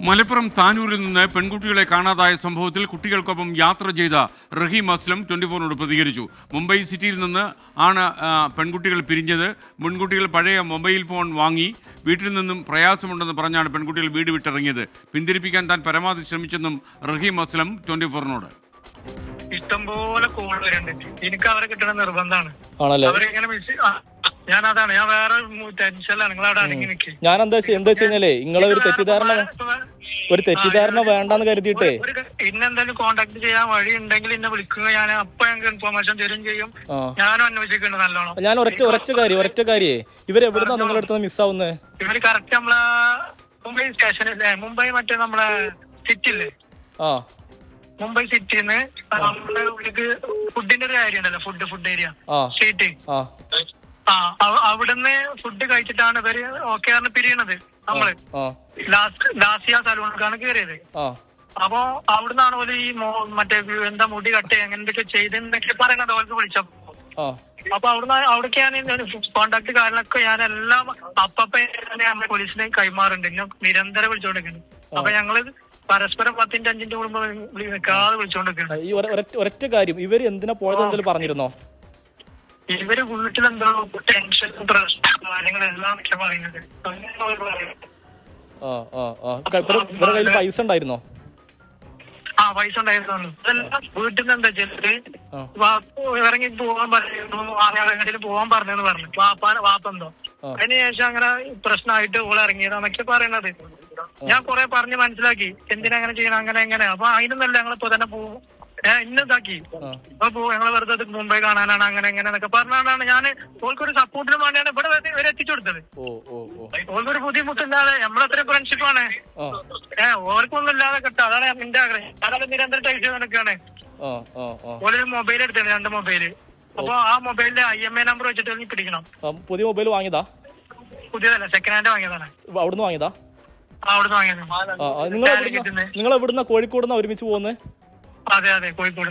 Speaker 1: മലപ്പുറം താനൂരിൽ നിന്ന് പെൺകുട്ടികളെ കാണാതായ സംഭവത്തിൽ കുട്ടികൾക്കൊപ്പം യാത്ര ചെയ്ത റഹീം അസ്ലം 24നോട് പ്രതികരിച്ചു. മുംബൈ സിറ്റിയിൽ നിന്ന് ആണ് പെൺകുട്ടികൾ പിരിഞ്ഞത്. പെൺകുട്ടികൾ പഴയ മൊബൈൽ ഫോൺ വാങ്ങി വീട്ടിൽ നിന്നും പ്രയാസമുണ്ടെന്ന് പറഞ്ഞാണ് പെൺകുട്ടികൾ വീട് വിട്ടിറങ്ങിയത്. പിന്തിരിപ്പിക്കാൻ താൻ പരമാവധി ശ്രമിച്ചെന്നും റഹീം അസ്ലം 24നോട്.
Speaker 18: ഇഷ്ടംപോലെ കോൾ വരുന്നുണ്ട്. എനിക്ക് അവരെ കിട്ടണ നിർബന്ധമാണ്. അവരെങ്ങനെ ഞാൻ വേറെ ടെൻഷനിലാണ്. നിങ്ങളവിടെ അടങ്ങി നിൽക്കി.
Speaker 4: ഞാൻ എന്താ കഴിഞ്ഞാലേ നിങ്ങളെ ഒരു തെറ്റിദ്ധാരണ വേണ്ടെന്ന് കരുതിയിട്ടേ
Speaker 18: ഇന്നെന്തായാലും കോണ്ടാക്ട് ചെയ്യാൻ വഴി ഉണ്ടെങ്കിൽ എന്നെ വിളിക്കുക. ഞാൻ അപ്പൊ ഞങ്ങൾക്ക് ഇൻഫോർമേഷൻ തരും ചെയ്യും. ഞാനും അന്വേഷിക്കുന്നുണ്ട് നല്ലോണം.
Speaker 4: ഞാൻ ഒരൊറ്റ കാര്യേ ഇവരെവിടുന്നാ നിങ്ങളെടുത്ത് മിസ്സാവുന്നത്?
Speaker 18: ഇവര് കറക്റ്റ് നമ്മളെ മുംബൈ സ്റ്റേഷനില്ലേ, മുംബൈ മറ്റേ നമ്മളെ സിറ്റി ഇല്ലേ, മുംബൈ സിറ്റിന്ന് നമ്മുടെ ഉള്ളിലേക്ക് ഫുഡിന്റെ ഒരു ഏരിയ ഉണ്ടല്ലോ, ഫുഡ് ഏരിയ സ്ട്രീറ്റ് അവിടുന്ന് ഫുഡ് കഴിച്ചിട്ടാണ് ഇവര് ഓക്കെ ആണ് പിരിയണത്. നമ്മള് ലാസിയ സലൂണിലേക്കാണ് കയറിയത്. അപ്പൊ അവിടുന്നാണ് പോലെ ഈ മറ്റേ എന്താ മുടി കട്ട് അങ്ങനെയൊക്കെ ചെയ്തെന്നൊക്കെ പറയണത് ഓർക്ക് വിളിച്ചപ്പോ. അപ്പൊ അവിടേക്കാണ് കോണ്ടാക്ട് കാര്യങ്ങളൊക്കെ ഞാനെല്ലാം അപ്പപ്പ നമ്മളെ പോലീസിനെ കൈമാറുന്നുണ്ട്. എന്നെ നിരന്തരം വിളിച്ചോണ്ടിരിക്കുന്നു. അപ്പൊ ഞങ്ങള് പരസ്പരം 10-5 കൂടുമ്പോ നിൽക്കാതെ വിളിച്ചോണ്ടിരിക്കുന്നു.
Speaker 4: ഈ ഒരൊറ്റ കാര്യം, ഇവര് എന്തിനാ പോയത് എന്തെങ്കിലും പറഞ്ഞിരുന്നോ?
Speaker 18: ഇവര് വീട്ടിലെന്തോ ടെൻഷൻ പ്രശ്നം കാര്യങ്ങളെല്ലാം പറയുന്നത്.
Speaker 4: ഇവരുടെ കയ്യിൽ പൈസ ഉണ്ടായിരുന്നോ?
Speaker 18: പൈസ ഉണ്ടായിരുന്നു. അതെല്ലാം വീട്ടിൽ നിന്ന് എന്താ വെച്ചാല് ഇറങ്ങി പോവാൻ പറഞ്ഞു, എങ്ങനെയും പോവാൻ പറഞ്ഞെന്ന് പറഞ്ഞു. വാപ്പെന്തോ അതിനുശേഷം അങ്ങനെ പ്രശ്നമായിട്ട് ഓള് ഇറങ്ങിയതാന്നൊക്കെ പറയണത്. ഞാൻ കുറെ പറഞ്ഞ് മനസ്സിലാക്കി എന്തിനാ അങ്ങനെ ചെയ്യണം അങ്ങനെ എങ്ങനെ. അപ്പൊ അതിനൊന്നല്ല ഞങ്ങളിപ്പോ തന്നെ പോകും ഇന്നതാക്കി അപ്പൊ ഞങ്ങള് വെറുതെ മുംബൈ കാണാനാണ് അങ്ങനെ എങ്ങനെ എന്നൊക്കെ പറഞ്ഞാണ് ഞാൻ ഓൾക്കൊരു സപ്പോർട്ടിന് വേണ്ടിയാണ് ഇവിടെ ഇവരെ എത്തിച്ചു കൊടുത്തത്. ഓൾക്കൊരു ബുദ്ധിമുട്ടില്ലാതെ നമ്മളത്രയും ഫ്രണ്ട്ഷിപ്പാണ്. ഓർക്കൊന്നും ഇല്ലാതെ കിട്ടും. അതാണ് എന്റെ ആഗ്രഹം. അതാണ് നിരന്തരം ടൈപ്പ് ചെയ്ത് നടക്കുകയാണ്. ഓരോ മൊബൈൽ എടുത്തത് 2 മൊബൈല്. അപ്പൊ ആ മൊബൈലിന്റെ IMA നമ്പർ വെച്ചിട്ട് പിടിക്കണം.
Speaker 4: പുതിയ മൊബൈൽ വാങ്ങിയതാ?
Speaker 18: പുതിയതല്ല, സെക്കൻഡ് ഹാൻഡ് വാങ്ങിയതാണ്.
Speaker 4: അവിടുന്ന് വാങ്ങിയതാ?
Speaker 18: അവിടുന്ന് വാങ്ങിയത്.
Speaker 4: നിങ്ങൾ എവിടുന്ന? കോഴിക്കോട് നിന്ന് ഒരുമിച്ച് പോകുന്നത്?
Speaker 18: അതെ അതെ, കോഴിക്കോട്.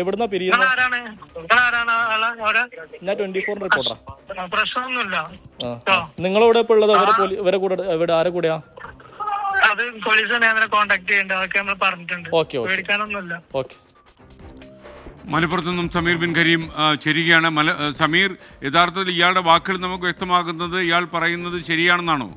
Speaker 4: എവിടുന്നാ പിരിയുന്നത്?
Speaker 18: ഞാൻ
Speaker 4: 24 റിപ്പോർട്ടറാ.
Speaker 18: പ്രശ്നമൊന്നുമില്ല.
Speaker 4: നിങ്ങളെവിടെ ഇപ്പൊ ഉള്ളത്? ഇവരെ കൂടെ എവിടെ? ആരെ കൂടെയാ?
Speaker 18: അത് പോലീസിനെ കോണ്ടാക്ട് ചെയ്യണ്ട, അതൊക്കെ നമ്മൾ പറഞ്ഞിട്ടുണ്ട്. പേടിക്കാനൊന്നുമില്ല.
Speaker 1: മലപ്പുറത്ത് നിന്നും സമീർ ബിൻ കരീം ചേരുകയാണ്. സമീർ, യഥാർത്ഥത്തിൽ ഇയാളുടെ വാക്കുകൾ നമുക്ക് വ്യക്തമാകുന്നത് ഇയാൾ പറയുന്നത് ശരിയാണെന്നാണോ?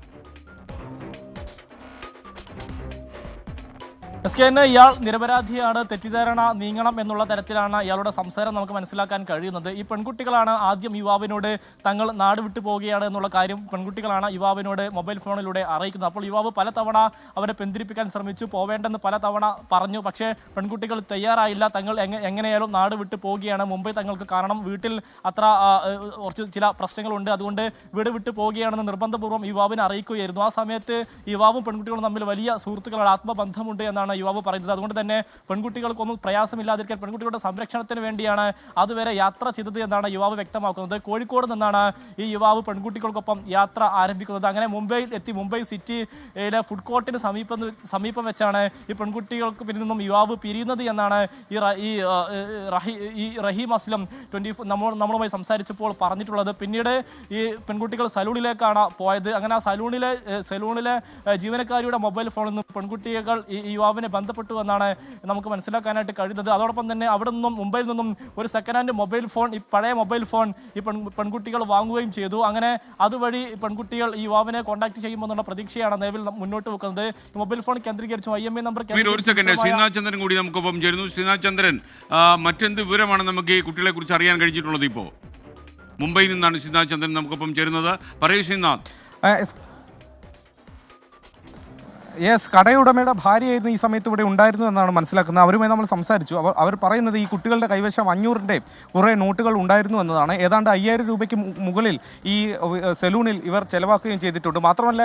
Speaker 4: ഇയാൾ നിരപരാധിയാണ്, തെറ്റിദ്ധാരണ നീങ്ങണം എന്നുള്ള തരത്തിലാണ് ഇയാളുടെ സംസാരം നമുക്ക് മനസ്സിലാക്കാൻ കഴിയുന്നത്. ഈ പെൺകുട്ടികളാണ് ആദ്യം യുവാവിനോട് തങ്ങൾ നാട് വിട്ടു പോവുകയാണ് എന്നുള്ള കാര്യം പെൺകുട്ടികളാണ് യുവാവിനോട് മൊബൈൽ ഫോണിലൂടെ അറിയിക്കുന്നത്. അപ്പോൾ യുവാവ് പലതവണ അവരെ പിന്തിരിപ്പിക്കാൻ ശ്രമിച്ചു, പോവേണ്ടെന്ന് പലതവണ പറഞ്ഞു. പക്ഷേ പെൺകുട്ടികൾ തയ്യാറായില്ല. തങ്ങൾ എങ്ങനെയായാലും നാട് വിട്ടു പോവുകയാണ്, മുംബൈ തങ്ങൾക്ക് കാരണം വീട്ടിൽ അത്ര കുറച്ച് ചില പ്രശ്നങ്ങളുണ്ട്, അതുകൊണ്ട് വീട് വിട്ടു പോവുകയാണെന്ന് നിർബന്ധപൂർവ്വം യുവാവിനെ അറിയിക്കുകയായിരുന്നു. ആ സമയത്ത് യുവാവും പെൺകുട്ടികളും തമ്മിൽ വലിയ സുഹൃത്തുക്കളാണ്, ആത്മബന്ധമുണ്ട് എന്നാണ് യുവാവ് പറയുന്നത്. അതുകൊണ്ട് തന്നെ പെൺകുട്ടികൾക്കൊന്നും പ്രയാസമില്ലാതിരിക്കാൻ പെൺകുട്ടികളുടെ സംരക്ഷണത്തിന് വേണ്ടിയാണ് അതുവരെ യാത്ര ചെയ്തത് എന്നാണ് യുവാവ് വ്യക്തമാക്കുന്നത്. കോഴിക്കോട് നിന്നാണ് ഈ യുവാവ് പെൺകുട്ടികൾക്കൊപ്പം യാത്ര ആരംഭിക്കുന്നത്. അങ്ങനെ മുംബൈയിൽ എത്തി മുംബൈ സിറ്റിയിലെ ഫുഡ് കോർട്ടിന് സമീപം വെച്ചാണ് ഈ പെൺകുട്ടികൾക്ക് പിന്നിൽ നിന്നും യുവാവ് പിരിയുന്നത് എന്നാണ് ഈ റഹീം അസ്ലം 24 നമ്മളുമായി സംസാരിച്ചപ്പോൾ പറഞ്ഞിട്ടുള്ളത്. പിന്നീട് ഈ പെൺകുട്ടികൾ സലൂണിലേക്കാണ് പോയത്. അങ്ങനെ ആ സലൂണിലെ ജീവനക്കാരിയുടെ മൊബൈൽ ഫോണിൽ നിന്ന് പെൺകുട്ടികൾ ഈ യുവാവിനെ ബന്ധപ്പെട്ടു എന്നാണ് നമുക്ക് മനസ്സിലാക്കാനായിട്ട് കഴിയുന്നത്. അതോടൊപ്പം തന്നെ അവിടെ നിന്നും മുംബൈയിൽ നിന്നും ഒരു സെക്കൻഡ് ഹാൻഡ് മൊബൈൽ ഫോൺ, ഈ പഴയ മൊബൈൽ ഫോൺ ഈ പെൺകുട്ടികൾ വാങ്ങുകയും ചെയ്തു. അങ്ങനെ അതുവഴി പെൺകുട്ടികൾ ഈ യുവാവിനെ കോൺടാക്ട് ചെയ്യുമെന്നുള്ള പ്രതീക്ഷയാണ് നിലവിൽ മുന്നോട്ട് വെക്കുന്നത്. മൊബൈൽ ഫോൺ കേന്ദ്രീകരിച്ചും IMA നമ്പർ
Speaker 1: ശ്രീനാഥ് ചന്ദ്രൻ കൂടി നമുക്കൊപ്പം ചേരുന്നു. ശ്രീനാഥ് ചന്ദ്രൻ, മറ്റെന്ത് വിവരമാണ് നമുക്ക് ഈ കുട്ടികളെ കുറിച്ച് അറിയാൻ കഴിഞ്ഞിട്ടുള്ളത്? ഇപ്പോൾ മുംബൈയിൽ നിന്നാണ് ശ്രീനാഥ് ചന്ദ്രൻ നമുക്കൊപ്പം ചേരുന്നത്. പറയൂ ശ്രീനാഥ്.
Speaker 3: കടയുടമയുടെ ഭാര്യയായിരുന്നു ഈ സമയത്ത് ഇവിടെ ഉണ്ടായിരുന്നു എന്നാണ് മനസ്സിലാക്കുന്നത്. അവരുമായി നമ്മൾ സംസാരിച്ചു. അവർ പറയുന്നത് ഈ കുട്ടികളുടെ കൈവശം 500-ന്റെ കുറേ നോട്ടുകൾ ഉണ്ടായിരുന്നു എന്നതാണ്. ഏതാണ്ട് 5000 രൂപയ്ക്ക് മുകളിൽ ഈ സലൂണിൽ ഇവർ ചെലവാക്കുകയും ചെയ്തിട്ടുണ്ട്. മാത്രമല്ല,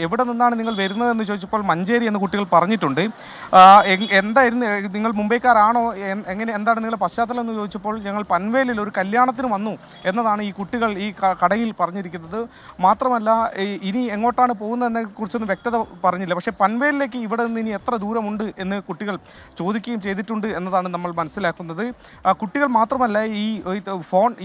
Speaker 3: എവിടെ നിന്നാണ് നിങ്ങൾ വരുന്നതെന്ന് ചോദിച്ചപ്പോൾ മഞ്ചേരി എന്ന് കുട്ടികൾ പറഞ്ഞിട്ടുണ്ട്. എന്തായിരുന്നു, നിങ്ങൾ മുംബൈക്കാരാണോ, എന്താണ് നിങ്ങളുടെ പശ്ചാത്തലം എന്ന് ചോദിച്ചപ്പോൾ ഞങ്ങൾ പൻവേലിൽ ഒരു കല്യാണത്തിന് വന്നു എന്നതാണ് ഈ കുട്ടികൾ ഈ കടയിൽ പറഞ്ഞിരിക്കുന്നത്. മാത്രമല്ല, ഇനി എങ്ങോട്ടാണ് പോകുന്നതെന്നെ കുറിച്ചൊന്നും വ്യക്തത പറഞ്ഞില്ല. പക്ഷേ പൻവേലിലേക്ക് ഇവിടെ നിന്ന് ഇനി എത്ര ദൂരമുണ്ട് എന്ന് കുട്ടികൾ ചോദിക്കുകയും ചെയ്തിട്ടുണ്ട് എന്നതാണ് നമ്മൾ മനസ്സിലാക്കുന്നത്. കുട്ടികൾ മാത്രമല്ല,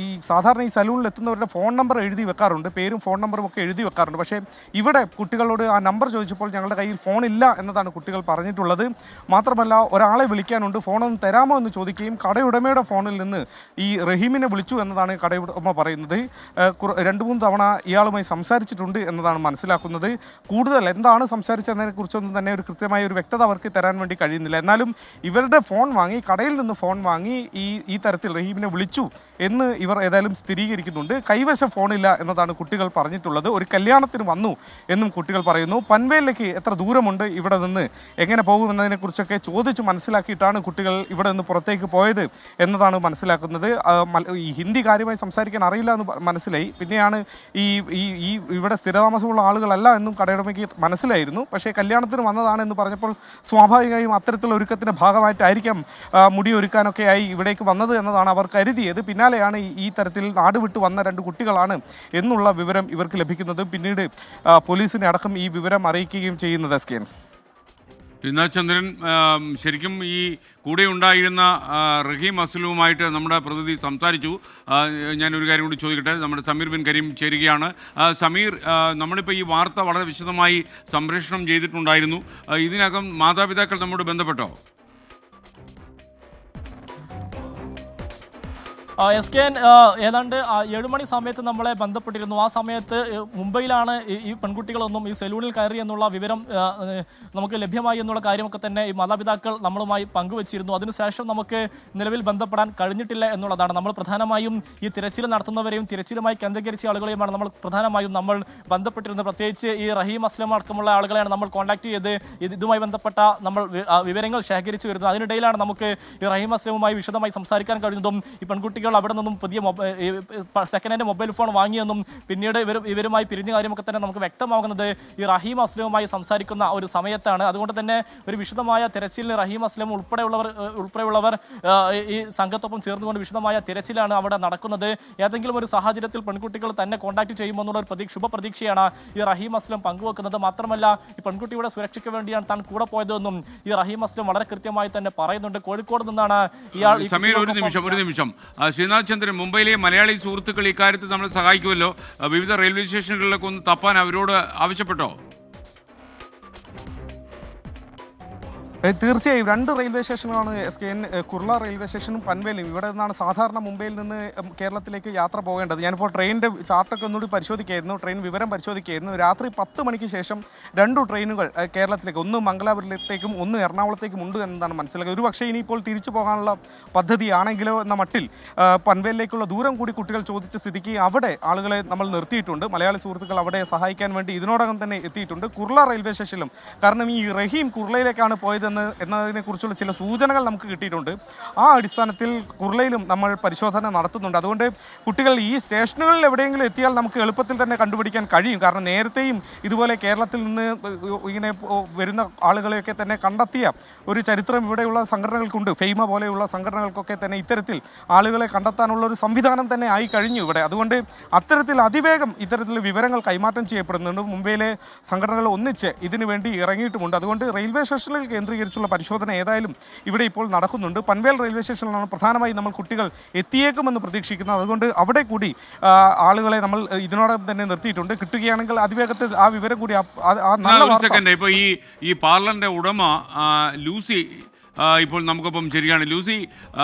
Speaker 3: ഈ സാധാരണ ഈ സലൂണിൽ എത്തുന്നവരുടെ ഫോൺ നമ്പർ എഴുതി വെക്കാറുണ്ട്, പേരും ഫോൺ നമ്പറും ഒക്കെ എഴുതി വെക്കാറുണ്ട്. പക്ഷേ ഇവിടെ കുട്ടികളോട് ആ നമ്പർ ചോദിച്ചപ്പോൾ ഞങ്ങളുടെ കയ്യിൽ ഫോണില്ല എന്നതാണ് കുട്ടികൾ പറഞ്ഞിട്ടുള്ളത്. മാത്രമല്ല, ഒരാളെ വിളിക്കാനുണ്ട്, ഫോണൊന്ന് തരാമോ എന്ന് ചോദിക്കുകയും കടയുടമയുടെ ഫോണിൽ നിന്ന് ഈ റഹീമിനെ വിളിച്ചു എന്നതാണ് കടയുടമ പറയുന്നത്. 2-3 തവണ ഇയാളുമായി സംസാരിച്ചിട്ടുണ്ട് എന്നതാണ് മനസ്സിലാക്കുന്നത്. കൂടുതൽ എന്താണ് സംസാരിച്ചതിനെ കുറിച്ചൊന്നും തന്നെ ഒരു കൃത്യമായ ഒരു വ്യക്തത അവർക്ക് തരാൻ വേണ്ടി കഴിയുന്നില്ല. എന്നാലും ഇവരുടെ ഫോൺ വാങ്ങി, കടയിൽ നിന്ന് ഫോൺ വാങ്ങി ഈ തരത്തിൽ റഹീമിനെ വിളിച്ചു എന്ന് ഇവർ ഏതായാലും സ്ഥിരീകരിക്കുന്നുണ്ട്. കൈവശം ഫോണില്ല എന്നതാണ് കുട്ടികൾ പറഞ്ഞിട്ടുള്ളത്. ഒരു കല്യാണത്തിന് വന്നു എന്നും കുട്ടികൾ പറയുന്നു. പൻവേലിലേക്ക് എത്ര ദൂരമുണ്ട്, ഇവിടെ നിന്ന് എങ്ങനെ പോകുമെന്നതിനെ കുറിച്ചൊക്കെ ചോദിച്ച് മനസ്സിലാക്കിയിട്ടാണ് കുട്ടികൾ ഇവിടെ നിന്ന് പുറത്തേക്ക് പോയത് എന്നതാണ് മനസ്സിലാക്കുന്നത്. ഈ ഹിന്ദി കാര്യമായി സംസാരിക്കാൻ അറിയില്ല എന്ന് മനസ്സിലായി. പിന്നെയാണ് ഇവിടെ സ്ഥിരതാമസമുള്ള ആളുകളല്ല എന്നും കടയുടമയ്ക്ക് മനസ്സിലായിരുന്നു. പക്ഷേ കല്യാണത്തിന് വന്നതാണെന്ന് പറഞ്ഞപ്പോൾ സ്വാഭാവികമായും അത്തരത്തിലുള്ള ഒരുക്കത്തിൻ്റെ ഭാഗമായിട്ടായിരിക്കാം മുടി ഒരുക്കാനൊക്കെയായി ഇവിടേക്ക് വന്നത് എന്നതാണ് അവർ കരുതിയത്. പിന്നാലെയാണ് ഈ തരത്തിൽ നാട് വിട്ട് വന്ന 2 കുട്ടികളാണ് എന്നുള്ള വിവരം ഇവർക്ക് ലഭിക്കുന്നത്. പിന്നീട് പോലീസിനെ അടക്കം ഈ വിവരം അറിയിക്കുകയും ചെയ്യുന്നത്. എസ്കേൻ
Speaker 1: ചന്ദ്രൻ, ശരിക്കും ഈ കൂടെ ഉണ്ടായിരുന്ന റഹീം അസ്ലുവുമായിട്ട് നമ്മുടെ പ്രതിനിധി സംസാരിച്ചു. ഞാനൊരു കാര്യം കൂടി ചോദിക്കട്ടെ. നമ്മുടെ സമീർ ബിൻ കരീം ചേരുകയാണ്. സമീർ, നമ്മളിപ്പോൾ ഈ വാർത്ത വളരെ വിശദമായി സംപ്രേഷണം ചെയ്തിട്ടുണ്ടായിരുന്നു. ഇതിനകം മാതാപിതാക്കൾ നമ്മോട് ബന്ധപ്പെട്ടോ?
Speaker 4: SKN ഏതാണ്ട് 7 മണി സമയത്ത് നമ്മളെ ബന്ധപ്പെട്ടിരുന്നു. ആ സമയത്ത് മുംബൈയിലാണ് ഈ പെൺകുട്ടികളൊന്നും ഈ സെലൂണിൽ കയറി എന്നുള്ള വിവരം നമുക്ക് ലഭ്യമായി എന്നുള്ള കാര്യമൊക്കെ തന്നെ ഈ മാതാപിതാക്കൾ നമ്മളുമായി പങ്കുവച്ചിരുന്നു. അതിനുശേഷം നമുക്ക് നിലവിൽ ബന്ധപ്പെടാൻ കഴിഞ്ഞിട്ടില്ല എന്നുള്ളതാണ്. നമ്മൾ പ്രധാനമായും ഈ തിരച്ചിൽ നടത്തുന്നവരെയും തിരച്ചിലുമായി കേന്ദ്രീകരിച്ച ആളുകളെയുമാണ് നമ്മൾ പ്രധാനമായും നമ്മൾ ബന്ധപ്പെട്ടിരുന്നത്. പ്രത്യേകിച്ച് ഈ റഹീം അസ്ലം അടക്കമുള്ള ആളുകളെയാണ് നമ്മൾ കോൺടാക്ട് ചെയ്ത് ഇതുമായി ബന്ധപ്പെട്ട നമ്മൾ വിവരങ്ങൾ ശേഖരിച്ചു വരുന്നത്. അതിനിടയിലാണ് നമുക്ക് ഈ റഹീം അസ്ലമുമായി വിശദമായി സംസാരിക്കാൻ കഴിഞ്ഞതും ഈ പെൺകുട്ടികൾ അവിടെ നിന്നും പുതിയ സെക്കൻഡ് ഹാൻഡ് മൊബൈൽ ഫോൺ വാങ്ങിയെന്നും പിന്നീട് ഇവരുമായി പിരിഞ്ഞ കാര്യമൊക്കെ തന്നെ നമുക്ക് വ്യക്തമാകുന്നത് ഈ റഹീം അസ്ലമുമായി സംസാരിക്കുന്ന ഒരു സമയത്താണ്. അതുകൊണ്ട് തന്നെ ഒരു വിശദമായ തിരച്ചിലിന് റഹീം അസ്ലം ഉൾപ്പെടെയുള്ളവർ ഈ സംഘത്തൊപ്പം ചേർന്നുകൊണ്ട് വിശദമായ തിരച്ചിലാണ് അവിടെ നടക്കുന്നത്. ഏതെങ്കിലും ഒരു സാഹചര്യത്തിൽ പെൺകുട്ടികൾ തന്നെ കോൺടാക്ട് ചെയ്യുമെന്നുള്ള ഒരു ശുഭപ്രതീക്ഷയാണ് ഈ റഹീം അസ്ലം പങ്കുവെക്കുന്നത്. മാത്രമല്ല ഈ പെൺകുട്ടിയുടെ സുരക്ഷയ്ക്ക് വേണ്ടിയാണ് താൻ കൂടെ പോയതെന്നും ഈ റഹീം അസ്ലം വളരെ കൃത്യമായി തന്നെ പറയുന്നുണ്ട്. കോഴിക്കോട് നിന്നാണ് ഇയാൾ.
Speaker 1: ഒരു നിമിഷം ശ്രീനാഥ് ചന്ദ്രൻ, മുംബൈയിലെ മലയാളി സുഹൃത്തുക്കൾ ഇക്കാര്യത്തിൽ നമ്മളെ സഹായിക്കുമല്ലോ. വിവിധ റെയിൽവേ സ്റ്റേഷനുകളിലൊക്കെ ഒന്ന് തപ്പാൻ അവരോട് ആവശ്യപ്പെട്ടോ?
Speaker 3: തീർച്ചയായും 2 റെയിൽവേ സ്റ്റേഷനുകളാണ് SKN, കുർള റെയിൽവേ സ്റ്റേഷനും പൻവേലും. ഇവിടെ നിന്നാണ് സാധാരണ മുംബൈയിൽ നിന്ന് കേരളത്തിലേക്ക് യാത്ര പോകേണ്ടത്. ഞാനിപ്പോൾ ട്രെയിനിൻ്റെ ചാർട്ടൊക്കെ ഒന്നുകൂടി പരിശോധിക്കുകയായിരുന്നു, ട്രെയിൻ വിവരം പരിശോധിക്കുകയായിരുന്നു. രാത്രി 10 മണിക്ക് ശേഷം 2 ട്രെയിനുകൾ കേരളത്തിലേക്ക്, ഒന്ന് മംഗലാപുരത്തേക്കും ഒന്ന് എറണാകുളത്തേക്കും ഉണ്ട് എന്നതാണ് മനസ്സിലാക്കുക. ഒരു പക്ഷേ ഇനിയിപ്പോൾ തിരിച്ചു പോകാനുള്ള പദ്ധതിയാണെങ്കിലോ എന്ന മട്ടിൽ പൻവേലിലേക്കുള്ള ദൂരം കൂടി കുട്ടികൾ ചോദിച്ച സ്ഥിതിക്ക് അവിടെ ആളുകളെ നമ്മൾ നിർത്തിയിട്ടുണ്ട്. മലയാളി സുഹൃത്തുക്കൾ അവിടെ സഹായിക്കാൻ വേണ്ടി ഇതിനോടകം തന്നെ എത്തിയിട്ടുണ്ട്. കുർള റെയിൽവേ സ്റ്റേഷനിലും, കാരണം ഈ റഹീം കുർളയിലേക്കാണ് പോയത് എന്നതിനെക്കുറിച്ചുള്ള ചില സൂചനകൾ നമുക്ക് കിട്ടിയിട്ടുണ്ട്. ആ അടിസ്ഥാനത്തിൽ കുർളയിലും നമ്മൾ പരിശോധന നടത്തുന്നുണ്ട്. അതുകൊണ്ട് കുട്ടികൾ ഈ സ്റ്റേഷനുകളിൽ എവിടെയെങ്കിലും എത്തിയാൽ നമുക്ക് എളുപ്പത്തിൽ തന്നെ കണ്ടുപിടിക്കാൻ കഴിയും. കാരണം നേരത്തെയും ഇതുപോലെ കേരളത്തിൽ നിന്ന് ഇങ്ങനെ വരുന്ന ആളുകളെയൊക്കെ തന്നെ കണ്ടെത്തിയ ഒരു ചരിത്രം ഇവിടെയുള്ള സംഘടനകൾക്കുണ്ട്. ഫെയ്മ പോലെയുള്ള സംഘടനകൾക്കൊക്കെ തന്നെ ഇത്തരത്തിൽ ആളുകളെ കണ്ടെത്താനുള്ള ഒരു സംവിധാനം തന്നെ ആയി കഴിഞ്ഞു ഇവിടെ. അതുകൊണ്ട് അത്തരത്തിൽ അതിവേഗം ഇത്തരത്തിൽ വിവരങ്ങൾ കൈമാറ്റം ചെയ്യപ്പെടുന്നുണ്ട്. മുംബൈയിലെ സംഘടനകൾ ഒന്നിച്ച് ഇതിനു വേണ്ടി ഇറങ്ങിയിട്ടുമുണ്ട്. അതുകൊണ്ട് റെയിൽവേ സ്റ്റേഷനിൽ കേന്ദ്രീകരിച്ചുള്ള പരിശോധന ഏതായാലും ഇവിടെ ഇപ്പോൾ നടക്കുന്നുണ്ട്. പൻവേൽ റെയിൽവേ സ്റ്റേഷനിലാണ് പ്രധാനമായും നമ്മൾ കുട്ടികൾ എത്തിയേക്കുമെന്ന് പ്രതീക്ഷിക്കുന്നത്. അതുകൊണ്ട് അവിടെ കൂടി ആളുകളെ നമ്മൾ ഇതിനോടൊപ്പം തന്നെ നിർത്തിയിട്ടുണ്ട്. കിട്ടുകയാണെങ്കിൽ അതിവേഗത്തിൽ ആ വിവരം കൂടി
Speaker 1: ഇപ്പോൾ ഈ പാർലറിന്റെ ഉടമ ലൂസി ഇപ്പോൾ നമുക്കൊപ്പം ശരിയാണ്. ലൂസി,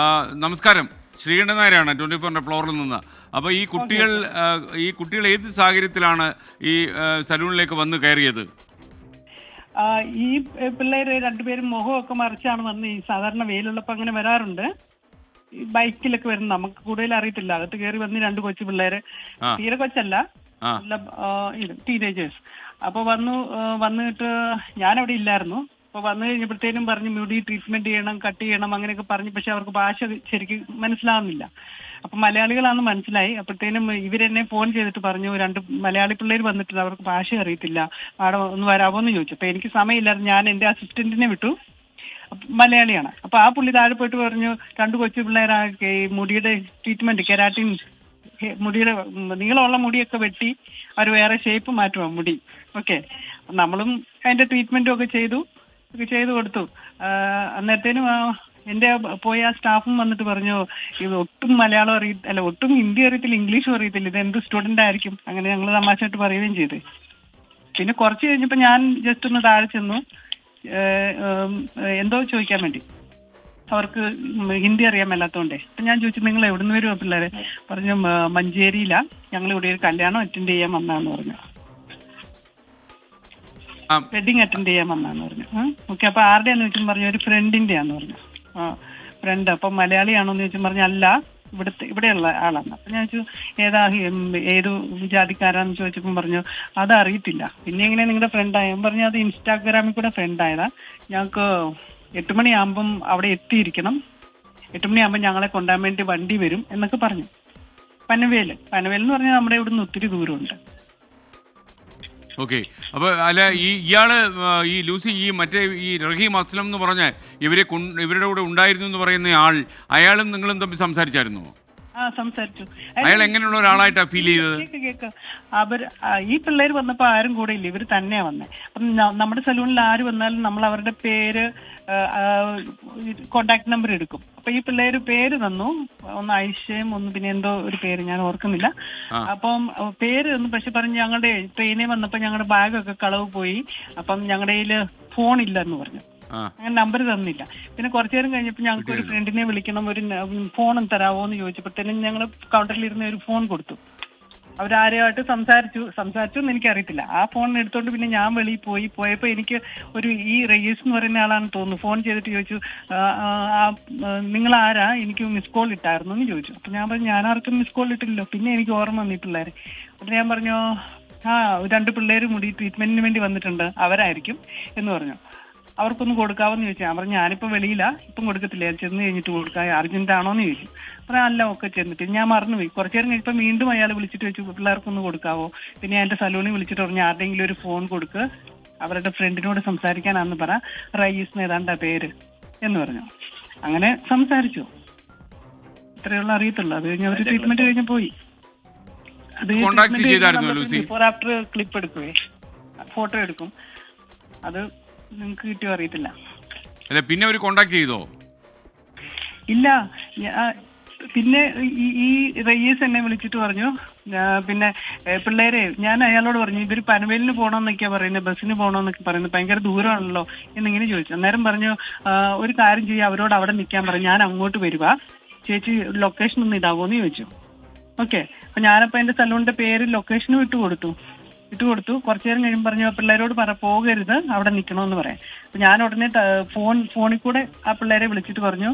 Speaker 1: നമസ്കാരം. ശ്രീകണ്ഠൻ നായരാണ് 24 ഫ്ലോറിൽ നിന്ന്. അപ്പോൾ ഈ കുട്ടികൾ ഏത് സാഹചര്യത്തിലാണ് ഈ സലൂണിലേക്ക് വന്ന് കയറിയത്?
Speaker 15: ഈ പിള്ളേര് 2 പേരും മുഖമൊക്കെ മറിച്ചാണ് വന്ന്, ഈ സാധാരണ വെയിലുള്ളപ്പോൾ അങ്ങനെ വരാറുണ്ട്. ഈ ബൈക്കിലൊക്കെ വരുന്ന, നമുക്ക് കൂടുതൽ അറിയത്തില്ല. അകത്ത് കയറി വന്ന് 2 കൊച്ചു പിള്ളേര്, തീരെ കൊച്ചല്ല, ടീനേജേഴ്സ്. അപ്പൊ വന്നിട്ട് ഞാനവിടെ ഇല്ലായിരുന്നു. അപ്പൊ വന്നു കഴിഞ്ഞപ്പോഴത്തേനും പറഞ്ഞു മുടി ട്രീറ്റ്മെന്റ് ചെയ്യണം, കട്ട് ചെയ്യണം, അങ്ങനെയൊക്കെ പറഞ്ഞു. പക്ഷെ അവർക്ക് ഭാഷ ശരിക്കും മനസ്സിലാവുന്നില്ല. അപ്പൊ മലയാളികളാണെന്ന് മനസ്സിലായി. അപ്പോഴത്തേനും ഇവരെന്നെ ഫോൺ ചെയ്തിട്ട് പറഞ്ഞു 2 മലയാളി പിള്ളേർ വന്നിട്ടുണ്ട്, അവർക്ക് ഭാഷ അറിയത്തില്ല, അവിടെ ഒന്ന് വരാമോ എന്ന് ചോദിച്ചു. അപ്പൊ എനിക്ക് സമയമില്ലായിരുന്നു. ഞാൻ എന്റെ അസിസ്റ്റന്റിനെ വിട്ടു, മലയാളിയാണ്. അപ്പൊ ആ പുള്ളി താഴെ പോയിട്ട് പറഞ്ഞു 2 കൊച്ചു പിള്ളേരാകെ മുടിയുടെ ട്രീറ്റ്മെന്റ്, കെരാറ്റിൻ, മുടിയുടെ നീളമുള്ള മുടിയൊക്കെ വെട്ടി അവർ വേറെ ഷേപ്പ് മാറ്റുവാ മുടി. ഓക്കെ, നമ്മളും അതിന്റെ ട്രീറ്റ്മെന്റും ഒക്കെ ചെയ്തു കൊടുത്തു. അന്നേരത്തേനും എന്റെ പോയ ആ സ്റ്റാഫും വന്നിട്ട് പറഞ്ഞു ഇത് ഒട്ടും മലയാളം അറിയത്തില്ല, ഒട്ടും ഹിന്ദി അറിയത്തില്ല, ഇംഗ്ലീഷും അറിയത്തില്ല, ഇത് എന്ത് സ്റ്റുഡന്റ് ആയിരിക്കും. അങ്ങനെ ഞങ്ങൾ തമാശയായിട്ട് പറയുകയും ചെയ്തു. പിന്നെ കുറച്ച് കഴിഞ്ഞപ്പോൾ ഞാൻ ജസ്റ്റ് ഒന്ന് താഴെ ചെന്നു, എന്തോ ചോദിക്കാൻ വേണ്ടി. അവർക്ക് ഹിന്ദി അറിയാൻ മേലാത്തോണ്ടേ. അപ്പൊ ഞാൻ ചോദിച്ചു നിങ്ങൾ എവിടുന്ന് വരുമോ പിള്ളേരെ? പറഞ്ഞു മഞ്ചേരിയിലാ, ഞങ്ങൾ ഇവിടെ ഒരു കല്യാണം അറ്റൻഡ് ചെയ്യാൻ വന്നാന്ന് പറഞ്ഞു, വെഡിങ് അറ്റൻഡ് ചെയ്യാൻ വന്നാന്ന് പറഞ്ഞു. ഓക്കെ, അപ്പൊ ആരുടെയാന്ന് ചോദിച്ചും പറഞ്ഞു ഒരു ഫ്രണ്ടിന്റെയാന്ന് പറഞ്ഞു. ഫ്രണ്ട്. അപ്പൊ മലയാളിയാണോന്ന് ചോദിച്ചും പറഞ്ഞു അല്ല, ഇവിടെയുള്ള ആളാണ്. അപ്പൊ ഞാൻ ചോദിച്ചു ഏതു ജാതിക്കാരാന്ന് ചോദിച്ചപ്പോൾ പറഞ്ഞു അതറിയത്തില്ല. പിന്നെ എങ്ങനെയാ നിങ്ങളുടെ ഫ്രണ്ടായ? പറഞ്ഞു അത് ഇൻസ്റ്റാഗ്രാമിൽ കൂടെ ഫ്രണ്ടായതാ, ഞങ്ങൾക്ക് 8 മണിയാകുമ്പം അവിടെ എത്തിയിരിക്കണം, 8 മണിയാകുമ്പോൾ ഞങ്ങളെ കൊണ്ടുപോകാൻ വേണ്ടി വണ്ടി വരും എന്നൊക്കെ പറഞ്ഞു. പനവേൽ എന്ന് പറഞ്ഞാൽ നമ്മുടെ ഇവിടുന്ന് ഒത്തിരി ദൂരമുണ്ട്.
Speaker 1: ഓക്കെ. അപ്പോൾ അല്ല ഇയാള് ഈ ലൂസി ഈ മറ്റേ ഈ റഹീം അസ്ലം എന്ന് പറഞ്ഞ ഇവരുടെ കൂടെ ഉണ്ടായിരുന്നു എന്ന് പറയുന്ന അയാളും നിങ്ങളും തമ്മിൽ സംസാരിച്ചായിരുന്നു?
Speaker 19: സംസാരിച്ചു.
Speaker 1: അയാൾ എങ്ങനെയുള്ള ഒരാളായിട്ടാണ് ഫീൽ ചെയ്തത്?
Speaker 19: ഈ പിള്ളേർ വന്നപ്പോ ആരും കൂടെ ഇല്ല, ഇവര് തന്നെയാ വന്നേ. അപ്പം നമ്മുടെ സലൂണിൽ ആര് വന്നാലും നമ്മൾ അവരുടെ പേര്, കോണ്ടാക്ട് നമ്പർ എടുക്കും. അപ്പൊ ഈ പിള്ളേര് പേര് തന്നു, ഒന്ന് ഐഷയും ഒന്ന് പിന്നെ എന്തോ ഒരു പേര് ഞാൻ ഓർക്കുന്നില്ല. അപ്പം പേര് തന്നു. പക്ഷെ പറഞ്ഞു ഞങ്ങളുടെ ട്രെയിനിൽ വന്നപ്പോ ഞങ്ങളുടെ ബാഗൊക്കെ കളവ് പോയി, അപ്പം ഞങ്ങളുടെ കയ്യില് ഫോൺ ഇല്ലെന്ന് പറഞ്ഞു. അങ്ങനെ നമ്പർ തന്നില്ല. പിന്നെ കുറച്ചു നേരം കഴിഞ്ഞപ്പോൾ ഞങ്ങൾക്ക് ഒരു ഫ്രണ്ടിനെ വിളിക്കണം, ഒരു ഫോണും തരാമോ എന്ന് ചോദിച്ചപ്പോഴത്തേനും ഞങ്ങൾ കൗണ്ടറിലിരുന്ന് ഒരു ഫോൺ കൊടുത്തു. അവരാരുമായിട്ട് സംസാരിച്ചു എന്ന് എനിക്കറിയത്തില്ല. ആ ഫോൺ എടുത്തോണ്ട് പിന്നെ ഞാൻ വെളിയിൽ പോയപ്പോൾ എനിക്ക് ഒരു ഈ റയീസ് എന്ന് പറയുന്ന ആളാണെന്ന് തോന്നുന്നു ഫോൺ ചെയ്തിട്ട് ചോദിച്ചു, നിങ്ങൾ ആരാ, എനിക്ക് മിസ് കോൾ ഇട്ടായിരുന്നു എന്ന് ചോദിച്ചു. അപ്പൊ ഞാൻ പറഞ്ഞു ഞാൻ ആർക്കും മിസ് കോൾ ഇട്ടില്ലല്ലോ. പിന്നെ എനിക്ക് ഓർമ്മ വന്നു ഈ പിള്ളേരെ. അപ്പൊ ഞാൻ പറഞ്ഞു 2 പിള്ളേർ മുടി ട്രീറ്റ്മെന്റിന് വേണ്ടി വന്നിട്ടുണ്ട്, അവരായിരിക്കും എന്ന് പറഞ്ഞു. അവർക്കൊന്ന് കൊടുക്കാവെന്ന് ചോദിച്ചു. ഞാൻ പറഞ്ഞു ഞാനിപ്പോൾ വെളിയില്ല, ഇപ്പം കൊടുക്കത്തില്ല, ചെന്ന് കഴിഞ്ഞിട്ട് കൊടുക്കാം, അർജന്റ് ആണോന്ന് ചോദിച്ചു. പറയാം അല്ല, ഒക്കെ ചെന്നിട്ട് ഞാൻ മറന്നുപോയി. കുറച്ചു നേരം കഴിഞ്ഞപ്പോൾ വീണ്ടും അയാൾ വിളിച്ചിട്ട് ചോദിച്ചു പിള്ളേർക്കൊന്ന് കൊടുക്കാവോ. പിന്നെ എൻ്റെ സലൂണിൽ വിളിച്ചിട്ട് പറഞ്ഞു ആരുടെയെങ്കിലും ഒരു ഫോൺ കൊടുക്ക്, അവരുടെ ഫ്രണ്ടിനോട് സംസാരിക്കാനാന്ന് പറ, റയീസ് ഏതാണ്ടാ പേര് എന്ന് പറഞ്ഞു. അങ്ങനെ സംസാരിച്ചു. ഇത്രയുള്ള അറിയത്തുള്ളൂ. അത് കഴിഞ്ഞ് അവർ ട്രീറ്റ്മെന്റ് കഴിഞ്ഞ് പോയി. അത് ബിഫോർ ആഫ്റ്റർ ക്ലിപ്പ് എടുക്കുവേ, ഫോട്ടോ എടുക്കും. അത് നിങ്ങൾക്ക് കിട്ടിയോ അറിയത്തില്ല.
Speaker 1: പിന്നെ അവർ കോണ്ടാക്ട് ചെയ്തോ?
Speaker 19: ഇല്ല. പിന്നെ ഈ റയീസ് എന്നെ വിളിച്ചിട്ട് പറഞ്ഞു, പിന്നെ പിള്ളേരെ, ഞാൻ അയാളോട് പറഞ്ഞു ഇവര് പനവേലിന് പോകണമെന്നൊക്കെയാ പറയുന്നത്, ബസ്സിന് പോകണമെന്നൊക്കെ പറയുന്നത്, ഭയങ്കര ദൂരമാണല്ലോ എന്നിങ്ങനെ ചോദിച്ചു. അന്നേരം പറഞ്ഞു ഒരു കാര്യം ചെയ്യുക, അവരോട് അവിടെ നിൽക്കാൻ പറഞ്ഞു, ഞാൻ അങ്ങോട്ട് വരുക, ചേച്ചി ലൊക്കേഷൻ ഒന്ന് ഇടാവോന്ന് ചോദിച്ചു. ഓക്കെ. അപ്പൊ ഞാനപ്പോ എന്റെ സലൂണിന്റെ പേര് ലൊക്കേഷനും ഇട്ട് കൊടുത്തു. കുറച്ചു നേരം കഴിയുമ്പോൾ പറഞ്ഞു പിള്ളേരോട് പോകരുത്, അവിടെ നിൽക്കണമെന്ന് പറയാം. അപ്പൊ ഞാൻ ഉടനെ ഫോണിൽ കൂടെ ആ പിള്ളേരെ വിളിച്ചിട്ട് പറഞ്ഞു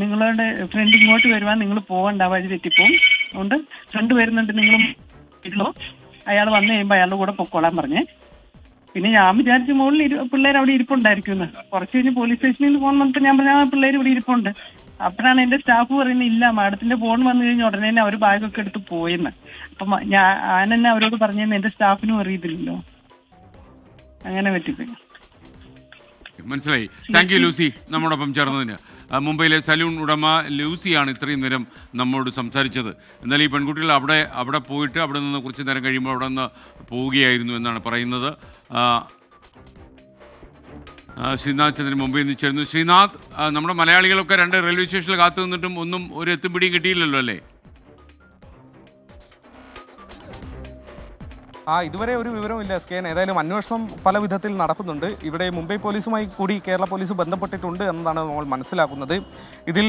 Speaker 19: നിങ്ങളുടെ ഫ്രണ്ട് ഇങ്ങോട്ട് വരുവാൻ, നിങ്ങൾ പോകണ്ട, വഴി തെറ്റിപ്പോവും, അതുകൊണ്ട് ഫ്രണ്ട് വരുന്നുണ്ട്, നിങ്ങൾ ഇല്ലോ, അയാൾ വന്നു കഴിയുമ്പോൾ അയാളുടെ കൂടെ പൊക്കോളാൻ പറഞ്ഞേ. പിന്നെ ഞാൻ വിചാരിച്ചു മുകളിൽ പിള്ളേർ അവിടെ ഇരിപ്പുണ്ടായിരിക്കും. കുറച്ച് കഴിഞ്ഞ് പോലീസ് സ്റ്റേഷനിൽ നിന്ന് ഫോൺ വന്നപ്പോൾ ഞാൻ പറഞ്ഞ പിള്ളേർ ഇവിടെ ഇരിപ്പുണ്ട്. അപ്പോഴാണ് എന്റെ സ്റ്റാഫ് പറയുന്നത് ഇല്ല, മാഡത്തിന്റെ ഫോൺ വന്നു കഴിഞ്ഞാൽ ഉടനെ തന്നെ അവർ ബാഗൊക്കെ എടുത്ത് പോയെന്ന്. അപ്പം ഞാൻ തന്നെ അവരോട് പറഞ്ഞെന്ന് എന്റെ സ്റ്റാഫിനും അറിയത്തില്ലല്ലോ. അങ്ങനെ പറ്റിപ്പോയി.
Speaker 1: മനസ്സിലായി. താങ്ക് യു ലൂസി, നമ്മോടൊപ്പം ചേർന്നതിന്. മുംബൈയിലെ സലൂൺ ഉടമ ലൂസിയാണ് ഇത്രയും നേരം നമ്മോട് സംസാരിച്ചത്. എന്നാൽ ഈ പെൺകുട്ടികൾ അവിടെ പോയിട്ട് അവിടെ നിന്ന് കുറച്ച് നേരം കഴിയുമ്പോൾ അവിടെ നിന്ന് പോവുകയായിരുന്നു എന്നാണ് പറയുന്നത്. ശ്രീനാഥ് ചന്ദ്രൻ മുംബൈയിൽ നിന്ന് ചേർന്നു. ശ്രീനാഥ്, നമ്മുടെ മലയാളികളൊക്കെ 2 റെയിൽവേ സ്റ്റേഷനിൽ കാത്തു നിന്നിട്ടും ഒന്നും ഒരു എത്തും പിടിയും കിട്ടിയില്ലല്ലോ അല്ലേ?
Speaker 3: ഇതുവരെ ഒരു വിവരമില്ല എസ്.കെ. ഏതായാലും അന്വേഷണം പല വിധത്തിൽ നടക്കുന്നുണ്ട്. ഇവിടെ മുംബൈ പോലീസുമായി കൂടി കേരള പോലീസ് ബന്ധപ്പെട്ടിട്ടുണ്ട് എന്നതാണ് നമ്മൾ മനസ്സിലാക്കുന്നത്. ഇതിൽ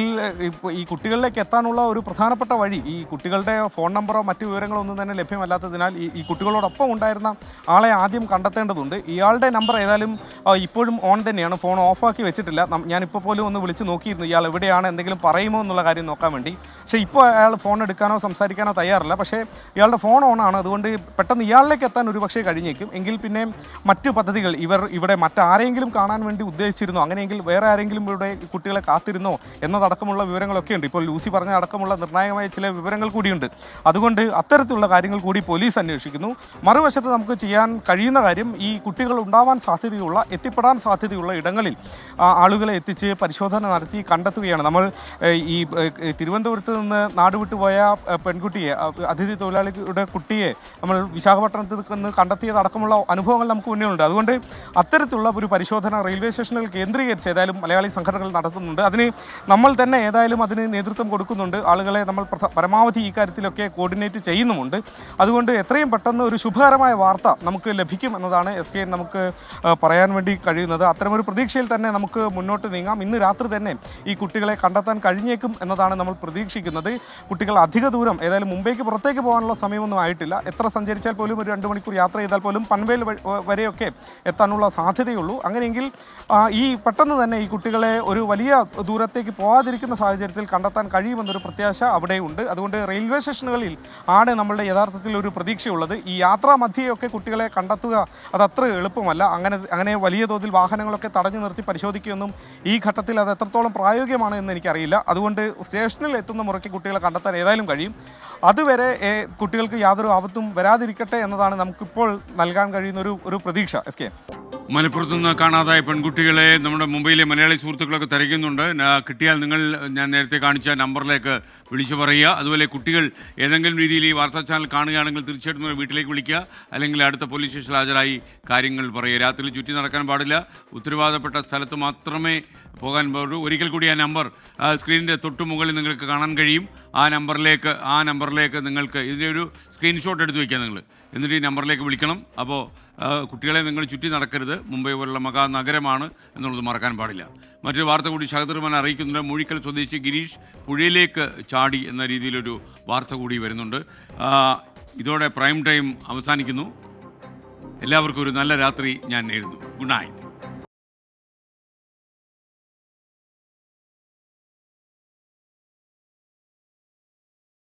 Speaker 3: ഈ കുട്ടികളിലേക്ക് എത്താനുള്ള ഒരു പ്രധാനപ്പെട്ട വഴി, ഈ കുട്ടികളുടെ ഫോൺ നമ്പറോ മറ്റു വിവരങ്ങളോ ഒന്നും തന്നെ ലഭ്യമല്ലാത്തതിനാൽ ഈ കുട്ടികളോടൊപ്പം ഉണ്ടായിരുന്ന ആളെ ആദ്യം കണ്ടെത്തേണ്ടതുണ്ട്. ഇയാളുടെ നമ്പർ ഏതായാലും ഇപ്പോഴും ഓൺ തന്നെയാണ്, ഫോൺ ഓഫാക്കി വെച്ചിട്ടില്ല. ഞാനിപ്പോൾ പോലും ഒന്ന് വിളിച്ച് നോക്കിയിരുന്നു ഇയാൾ എവിടെയാണ്, എന്തെങ്കിലും പറയുമോ എന്നുള്ള കാര്യം നോക്കാൻ വേണ്ടി. പക്ഷേ ഇപ്പോൾ അയാൾ ഫോൺ എടുക്കാനോ സംസാരിക്കാനോ തയ്യാറില്ല. പക്ഷേ ഇയാളുടെ ഫോൺ ഓണാണ്. അതുകൊണ്ട് പെട്ടെന്ന് ഇയാളിലേക്ക് എത്താൻ ഒരുപക്ഷെ കഴിഞ്ഞേക്കും. എങ്കിൽ പിന്നെ മറ്റു പദ്ധതികൾ ഇവിടെ മറ്റാരെങ്കിലും കാണാൻ വേണ്ടി ഉദ്ദേശിച്ചിരുന്നോ, അങ്ങനെയെങ്കിൽ വേറെ ആരെങ്കിലും ഇവിടെ കുട്ടികളെ കാത്തിരുന്നോ എന്നതടക്കമുള്ള വിവരങ്ങളൊക്കെ ഉണ്ട്. ഇപ്പോൾ ലൂസി പറഞ്ഞ അടക്കമുള്ള നിർണായകമായ ചില വിവരങ്ങൾ കൂടിയുണ്ട്. അതുകൊണ്ട് അത്തരത്തിലുള്ള കാര്യങ്ങൾ കൂടി പോലീസ് അന്വേഷിക്കുന്നു. മറുവശത്ത് നമുക്ക് ചെയ്യാൻ കഴിയുന്ന കാര്യം, ഈ കുട്ടികൾ ഉണ്ടാവാൻ സാധ്യതയുള്ള, എത്തിപ്പെടാൻ സാധ്യതയുള്ള ഇടങ്ങളിൽ ആളുകളെ എത്തിച്ച് പരിശോധന നടത്തി കണ്ടെത്തുകയാണ്. നമ്മൾ ഈ തിരുവനന്തപുരത്ത് നിന്ന് നാടുവിട്ടുപോയ പെൺകുട്ടിയെ, അതിഥി തൊഴിലാളിയുടെ കുട്ടിയെ നമ്മൾ വിശാഖപട്ടണത്തിൽ നിന്ന് കണ്ടെത്തിയതടക്കമുള്ള അനുഭവങ്ങൾ നമുക്ക് മുന്നിലുണ്ട്. അതുകൊണ്ട് അത്തരത്തിലുള്ള ഒരു പരിശോധന റെയിൽവേ സ്റ്റേഷനുകൾ കേന്ദ്രീകരിച്ച് ഏതായാലും മലയാളി സംഘടനകൾ നടത്തുന്നുണ്ട്. അതിന് നമ്മൾ തന്നെ ഏതായാലും അതിന് നേതൃത്വം കൊടുക്കുന്നുണ്ട്. ആളുകളെ നമ്മൾ പരമാവധി ഈ കാര്യത്തിലൊക്കെ കോർഡിനേറ്റ് ചെയ്യുന്നുമുണ്ട്. അതുകൊണ്ട് എത്രയും പെട്ടെന്ന് ഒരു ശുഭകരമായ വാർത്ത നമുക്ക് ലഭിക്കും എന്നതാണ് എസ്.കെ. നമുക്ക് പറയാൻ വേണ്ടി കഴിയുന്നത്. അത്തരമൊരു പ്രതീക്ഷയിൽ തന്നെ നമുക്ക് മുന്നോട്ട് നീങ്ങാം. ഇന്ന് രാത്രി തന്നെ ഈ കുട്ടികളെ കണ്ടെത്താൻ കഴിഞ്ഞേക്കും എന്നതാണ് നമ്മൾ പ്രതീക്ഷിക്കുന്നത്. കുട്ടികൾ അധിക ദൂരം ഏതായാലും മുംബൈക്ക് പുറത്തേക്ക് പോകാനുള്ള സമയമൊന്നും ആയിട്ടില്ല. എത്ര സഞ്ചരിച്ചാൽ പോലും ഒരു 2 മണിക്കൂർ യാത്ര ചെയ്താൽ പോലും പൻവേൽ വരെയൊക്കെ എത്താനുള്ള സാധ്യതയുള്ളൂ. അങ്ങനെയെങ്കിൽ ഈ പെട്ടെന്ന് തന്നെ ഈ കുട്ടികളെ ഒരു വലിയ ദൂരത്തേക്ക് പോകാതിരിക്കുന്ന സാഹചര്യത്തിൽ കണ്ടെത്താൻ കഴിയുമെന്നൊരു പ്രത്യാശ അവിടെയുണ്ട്. അതുകൊണ്ട് റെയിൽവേ സ്റ്റേഷനുകളിൽ ആണ് നമ്മളുടെ യഥാർത്ഥത്തിൽ ഒരു പ്രതീക്ഷയുള്ളത്. ഈ യാത്രാ മധ്യയൊക്കെ കുട്ടികളെ കണ്ടെത്തുക അതത്ര എളുപ്പമല്ല. അങ്ങനെ വലിയ തോതിൽ വാഹനങ്ങളൊക്കെ തടഞ്ഞു നിർത്തി പരിശോധിക്കുകയൊന്നും ഈ ഘട്ടത്തിൽ അത് എത്രത്തോളം പ്രായോഗികമാണ് എന്ന് എനിക്കറിയില്ല. അതുകൊണ്ട് സ്റ്റേഷനിൽ എത്തുന്ന മുറയ്ക്ക് കുട്ടികളെ കണ്ടെത്താൻ ഏതായാലും കഴിയും. അതുവരെ കുട്ടികൾക്ക് യാതൊരു ആപത്തും വരാതിരിക്കട്ടെ എന്ന എന്നതാണ് നമുക്കിപ്പോൾ നൽകാൻ കഴിയുന്ന ഒരു പ്രതീക്ഷ. എസ് കെ,
Speaker 1: മലപ്പുറത്ത് നിന്ന് കാണാതായ പെൺകുട്ടികളെ നമ്മുടെ മുംബൈയിലെ മലയാളി സുഹൃത്തുക്കളൊക്കെ തിരക്കുന്നുണ്ട്. കിട്ടിയാൽ നിങ്ങൾ ഞാൻ നേരത്തെ കാണിച്ച നമ്പറിലേക്ക് വിളിച്ചു പറയുക. അതുപോലെ കുട്ടികൾ ഏതെങ്കിലും രീതിയിൽ ഈ വാർത്താ ചാനൽ കാണുകയാണെങ്കിൽ തീർച്ചയായിട്ടും വീട്ടിലേക്ക് വിളിക്കുക, അല്ലെങ്കിൽ അടുത്ത പോലീസ് സ്റ്റേഷനിൽ ഹാജരായി കാര്യങ്ങൾ പറയുക. രാത്രി ചുറ്റി നടക്കാൻ പാടില്ല, ഉത്തരവാദപ്പെട്ട സ്ഥലത്ത് മാത്രമേ പോകാൻ പാടുള്ളൂ. ഒരിക്കൽ കൂടി ആ നമ്പർ സ്ക്രീനിൻ്റെ തൊട്ട് മുകളിൽ നിങ്ങൾക്ക് കാണാൻ കഴിയും. ആ നമ്പറിലേക്ക് നിങ്ങൾക്ക് ഇതിൻ്റെ ഒരു സ്ക്രീൻഷോട്ട് എടുത്ത് വയ്ക്കുക നിങ്ങൾ, എന്നിട്ട് ഈ നമ്പറിലേക്ക് വിളിക്കണം. അപ്പോൾ കുട്ടികളെ നിങ്ങൾ ചുറ്റി നടക്കരുത്, മുംബൈ പോലുള്ള മഹാനഗരമാണ് എന്നുള്ളത് മറക്കാൻ പാടില്ല. മറ്റൊരു വാർത്ത കൂടി ഷഹദർമാൻ അറിയിക്കുന്നുണ്ട്. മൂഴിക്കൽ സ്വദേശി ഗിരീഷ് പുഴയിലേക്ക് ചാടി എന്ന രീതിയിലൊരു വാർത്ത കൂടി വരുന്നുണ്ട്. ഇതോടെ പ്രൈം ടൈം അവസാനിക്കുന്നു. എല്ലാവർക്കും ഒരു നല്ല രാത്രി ഞാൻ നേരുന്നു. Good night.